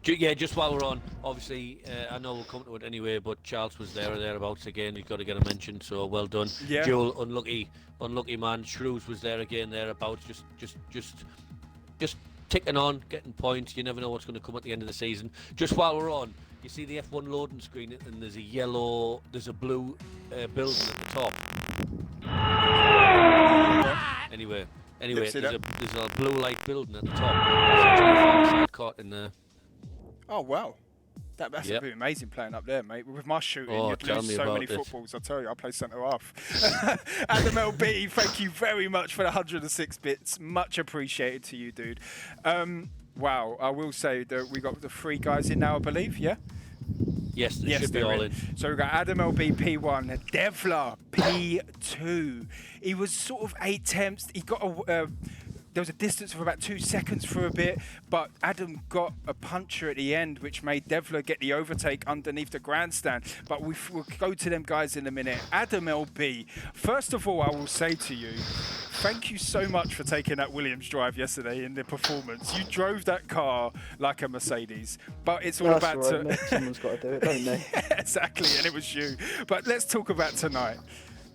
Yeah, just while we're on, obviously, I know we'll come to it anyway, but Charles was there or thereabouts again. You've got to get a mention, so well done. Yeah. Joel, unlucky man. Shrews was there again, thereabouts. Just ticking on, getting points. You never know what's going to come at the end of the season. Just while we're on, you see the F1 loading screen, and there's a blue building at the top. Anyway, there's a blue light building at the top. That's actually a side caught in there. Oh, wow. That's Yep. pretty amazing playing up there, mate. With my shooting, Oh, you'd tell lose me so about many this. footballs. I tell you, I play centre half. Adam LB, thank you very much for the 106 bits. Much appreciated to you, dude. Wow, I will say that we got the 3 guys in now, I believe, yeah? Yes, they should be they're all in. So we've got Adam LB P1, Devler P2. He was sort of 8 attempts. He got there was a distance of about 2 seconds for a bit, but Adam got a puncher at the end, which made Devler get the overtake underneath the grandstand. But we'll go to them guys in a minute. Adam LB, first of all, I will say to you, thank you so much for taking that Williams drive yesterday in the performance. You drove that car like a Mercedes, but it's all about That's right, mate. Someone's got to do it, don't they? exactly, and it was you. But let's talk about tonight.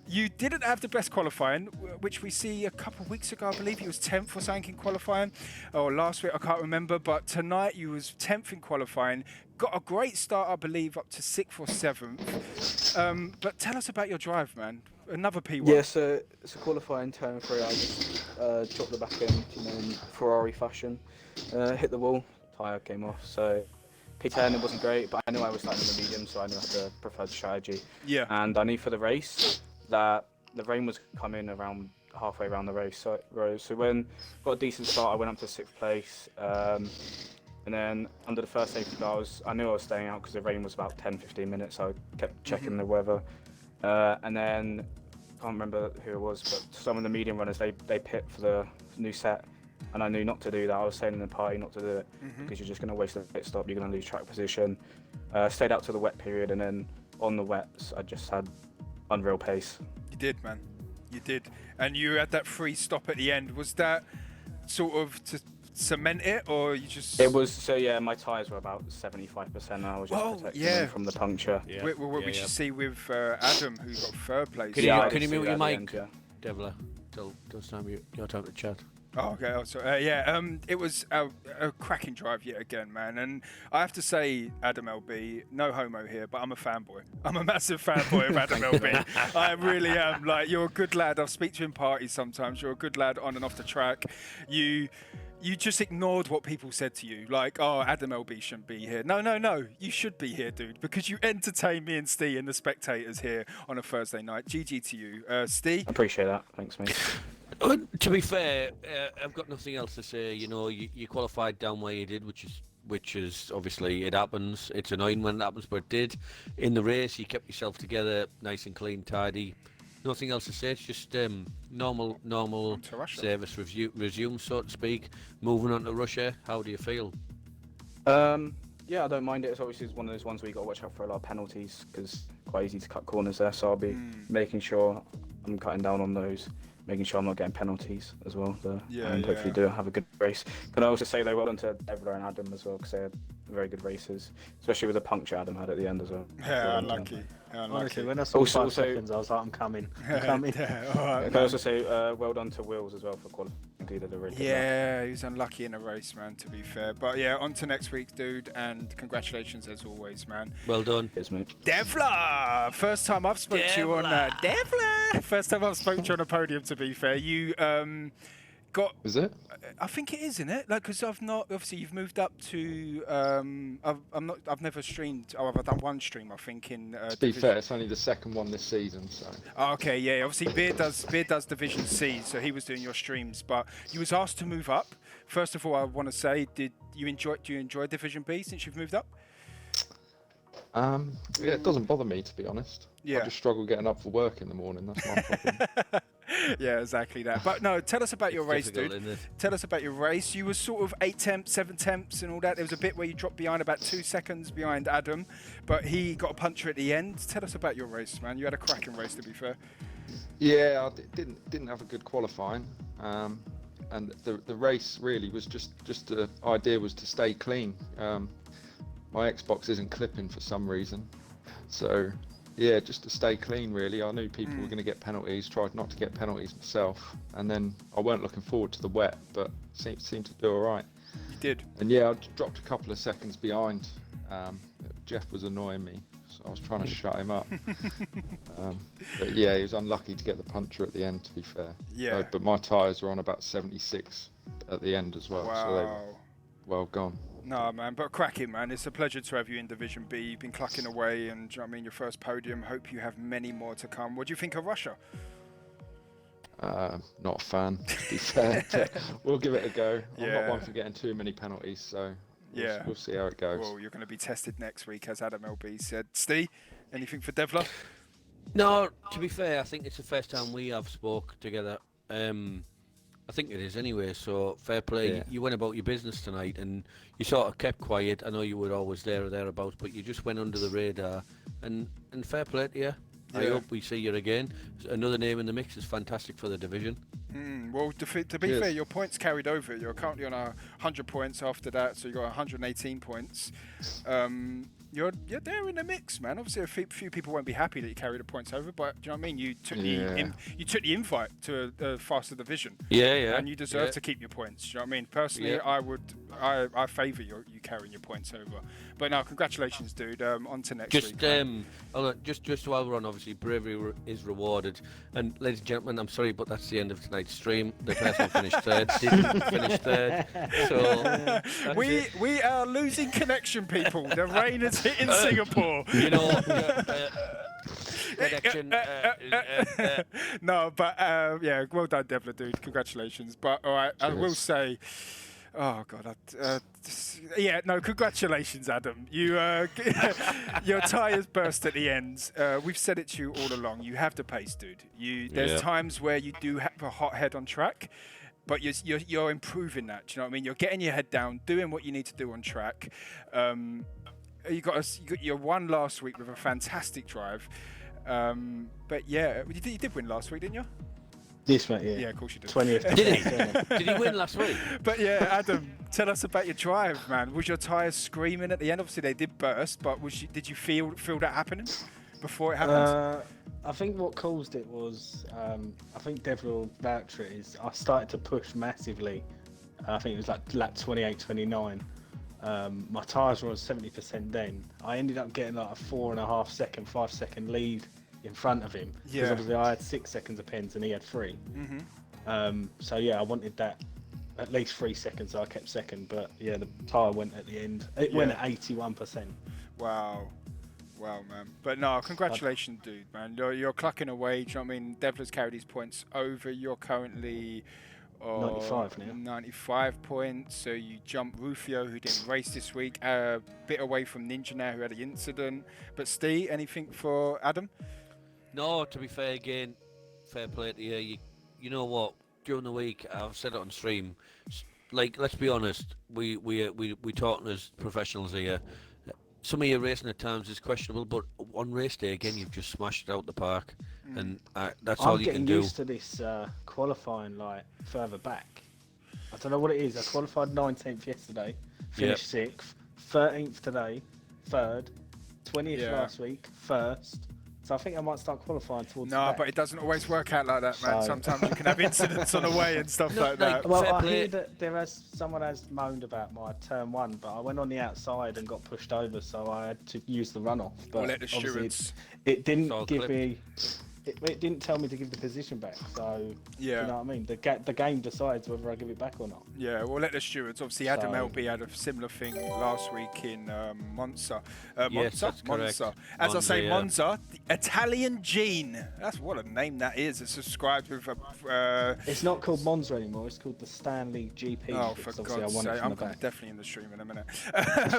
You didn't have the best qualifying, which we see a couple of weeks ago. I believe you was 10th or something in qualifying, or last week, I can't remember. But tonight you was 10th in qualifying. Got a great start, I believe, up to 6th or 7th. But tell us about your drive, man. Another P1. Yeah, so it's a qualifying turn 3. I just dropped the back end, in Ferrari fashion. Hit the wall, tyre came off. So P10, it wasn't great, but I knew I was starting in the medium, so I knew I had the preferred strategy. Yeah. And I knew for the race that the rain was coming around halfway around the race. So when got a decent start, I went up to 6th place. And then under the first safety car, I knew I was staying out because the rain was about 10-15 minutes. So I kept checking the weather. And then, I can't remember who it was, but some of the medium runners, they pit for the new set. And I knew not to do that. I was saying in the party not to do it because you're just going to waste a pit stop. You're going to lose track position. Stayed out to the wet period, and then on the wets, I just had unreal pace. You did, man. You did. And you had that free stop at the end. Was that sort of to cement it, or you just... It was, so yeah, my tyres were about 75%, and I was just protecting them from the puncture. Yeah. What we should see with Adam, who got 3rd place. Can you mute your mic, Yeah. Devler? Till time your time to chat. Oh, okay. Oh, sorry. It was a cracking drive yet again, man. And I have to say, Adam LB, no homo here, but I'm a fanboy. I'm a massive fanboy of Adam LB. I really am. Like, you're a good lad. I'll speak to you in parties sometimes. You're a good lad on and off the track. You just ignored what people said to you. Like, oh, Adam LB shouldn't be here. No. You should be here, dude, because you entertain me and Steve and the spectators here on a Thursday night. GG to you. Steve? I appreciate that. Thanks, mate. To be fair, I've got nothing else to say. You know, you qualified down where you did, which is obviously it happens. It's annoying when it happens, but it did. In the race, you kept yourself together, nice and clean, tidy. Nothing else to say. It's just normal service resume, so to speak. Moving on to Russia. How do you feel? Yeah, I don't mind it. It's obviously one of those ones where you got to watch out for a lot of penalties because quite easy to cut corners there. So I'll be making sure I'm cutting down on those. Making sure I'm not getting penalties as well. And hopefully do have a good race. Can I also say though, well done to Devler and Adam as well, because they had very good races, especially with the puncture Adam had at the end as well. Yeah, unlucky. Honestly, when I saw 5 seconds, I was like, I'm coming. All right, Can I also say well done to Wills as well for qualifying. He did a really good yeah, he was unlucky in a race, man, to be fair. But yeah, on to next week, dude, and congratulations as always, man. Well done. Cheers, mate. Devler! First time I've spoken to you on Devler! First time I've spoken to you on a podium, to be fair. You got... Is it? I think it is, isn't it? Like, because I've not... Obviously, you've moved up to... I've never streamed... Oh, I've done one stream, I think, in... To be fair, it's only the second one this season, so... Oh, okay, yeah. Obviously, Beard does Division C, so he was doing your streams. But you was asked to move up. First of all, I want to say, do you enjoy Division B since you've moved up? Yeah, it doesn't bother me, to be honest. Yeah. I just struggle getting up for work in the morning, that's my problem. Yeah, exactly that. But no, tell us about your race, dude. Isn't it? Tell us about your race. You were sort of 8 temps, 7 temps and all that. There was a bit where you dropped behind, about 2 seconds behind Adam, but he got a puncher at the end. Tell us about your race, man. You had a cracking race, to be fair. Yeah, I didn't have a good qualifying, and the race really was just the idea was to stay clean. My Xbox isn't clipping for some reason, so yeah, just to stay clean really. I knew people were going to get penalties, tried not to get penalties myself, and then I weren't looking forward to the wet, but seemed to do all right. You did. And yeah, I dropped a couple of seconds behind. Jeff was annoying me, so I was trying to shut him up. But yeah, he was unlucky to get the puncher at the end, to be fair. Yeah. But my tyres were on about 76 at the end as well, Wow. so they were well gone. No, man, but cracking, man. It's a pleasure to have you in Division B. You've been clucking away, and do you know what I mean, your first podium. Hope you have many more to come. What do you think of Russia? Not a fan, to be fair. But we'll give it a go. I'm Yeah. not one for getting too many penalties, so we'll see how it goes. Well, you're going to be tested next week, as Adam LB said. Steve, anything for Devler? No, to be fair, I think it's the first time we have spoke together. I think it is anyway, so fair play. Yeah. You went about your business tonight and you sort of kept quiet. I know you were always there or thereabouts, but you just went under the radar. And fair play to you. I Yeah. hope we see you again. Another name in the mix is fantastic for the division. Well, to be Cheers. fair, your points carried over. You're currently on 100 points after that, so you got 118 points. You're there in the mix, man. Obviously, a few people won't be happy that you carried the points over, but do you know what I mean? You took you took the invite to a faster division, Yeah. and you deserve to keep your points. Do you know what I mean? Personally, Yeah. I favour you carrying your points over. But now, congratulations, dude. On to next Just week. Man. just while we're on, obviously bravery is rewarded. And ladies and gentlemen, I'm sorry, but that's the end of tonight's stream. The person who finished third didn't finish third, so that's it. we are losing connection, people. The rain is hitting Singapore. You know, connection. No, but yeah, well done, Devla, dude. Congratulations. But all right, I will Cheers. say, oh god, yeah, no, congratulations, Adam. You your tyres burst at the end. We've said it to you all along. You have the pace, dude. There's Yeah. times where you do have a hot head on track. But you're improving that. Do you know what I mean? You're getting your head down, doing what you need to do on track. You got your one last week with a fantastic drive. But yeah, you did win last week, didn't you? This mate, yeah. Yeah, of course you did. 20th. Did he? Did he win last week? But yeah, Adam, tell us about your drive, man. Was your tyres screaming at the end? Obviously, they did burst, but did you feel that happening before it happened? I think what caused it was, I think Devil will vouch for it, is I started to push massively. I think it was like lap 28, 29. My tyres were on 70% then. I ended up getting like a 4.5 second, 5 second lead in front of him. Yeah. Because obviously I had 6 seconds of pens and he had 3. So yeah, I wanted that at least 3 seconds, so I kept second. But yeah, the tyre went at the end. It went at 81%. Wow, man. But no, congratulations, dude, man. You're clucking away. Do you know what I mean? Devla's carried his points over. You're currently 95 now. 95 points. So you jump Rufio, who didn't race this week, a bit away from Ninja now, who had the incident. But Steve, anything for Adam? No, to be fair again, fair play to you. You know what? During the week, I've said it on stream. Like, let's be honest, we talking as professionals here. Some of your racing at times is questionable, but on race day again, you've just smashed it out the park, and that's all you can I'm do. getting used to this qualifying like further back. I don't know what it is. I qualified 19th yesterday, finished 6th, 13th today, 3rd, 20th last week, 1st. So I think I might start qualifying towards the No, back. but it doesn't always work out like that, man. So- Sometimes you can have incidents on the way and stuff No, like that. Well, Fair I play. hear that someone has moaned about my turn 1, but I went on the outside and got pushed over, so I had to use the runoff. But We'll let the obviously stewards. it didn't It's all give clipped. me. It didn't tell me to give the position back, so Yeah. you know what I mean. The game decides whether I give it back or not. Yeah, we'll let the stewards. Obviously, Adam So- LB had a similar thing last week in Monza. Yes, that's correct. Monza. As I Monza, say, yeah. Monza, the Italian Gene. That's what a name that is. It's subscribed with a. It's not called Monza anymore. It's called the Stanley GP. Oh, because for obviously God's I won it sake! from I'm the gonna back. definitely in the stream in a minute.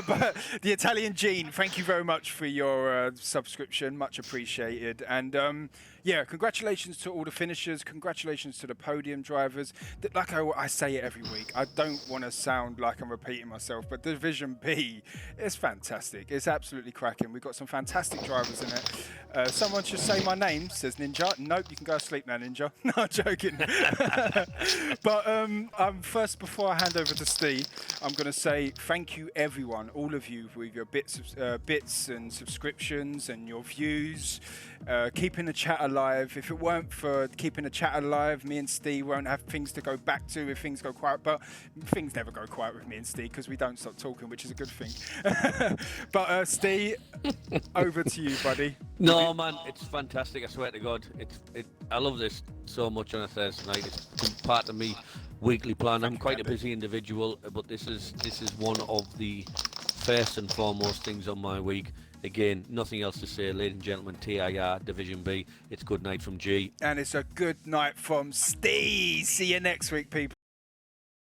But the Italian Gene, thank you very much for your subscription. Much appreciated. And yeah, congratulations to all the finishers. Congratulations to the podium drivers. Like I say it every week. I don't want to sound like I'm repeating myself, but Division B is fantastic. It's absolutely cracking. We've got some fantastic drivers in it. Someone should say my name, says Ninja. Nope, you can go to sleep now, Ninja. No, I'm joking. But first, before I hand over to Steve, I'm going to say thank you, everyone, all of you, with your bits and subscriptions and your views, keeping the chat alive. If it weren't for keeping the chat alive, me and Steve won't have things to go back to if things go quiet. But things never go quiet with me and Steve because we don't stop talking, which is a good thing. But Steve, over to you, buddy. No, man, it's fantastic. I swear to God, I love this so much on a Thursday night. It's part of me weekly plan. I'm quite a busy individual, but this is one of the first and foremost things on my week. Again, nothing else to say, ladies and gentlemen. TIR Division B. It's good night from G. And it's a good night from Steve. See you next week, people.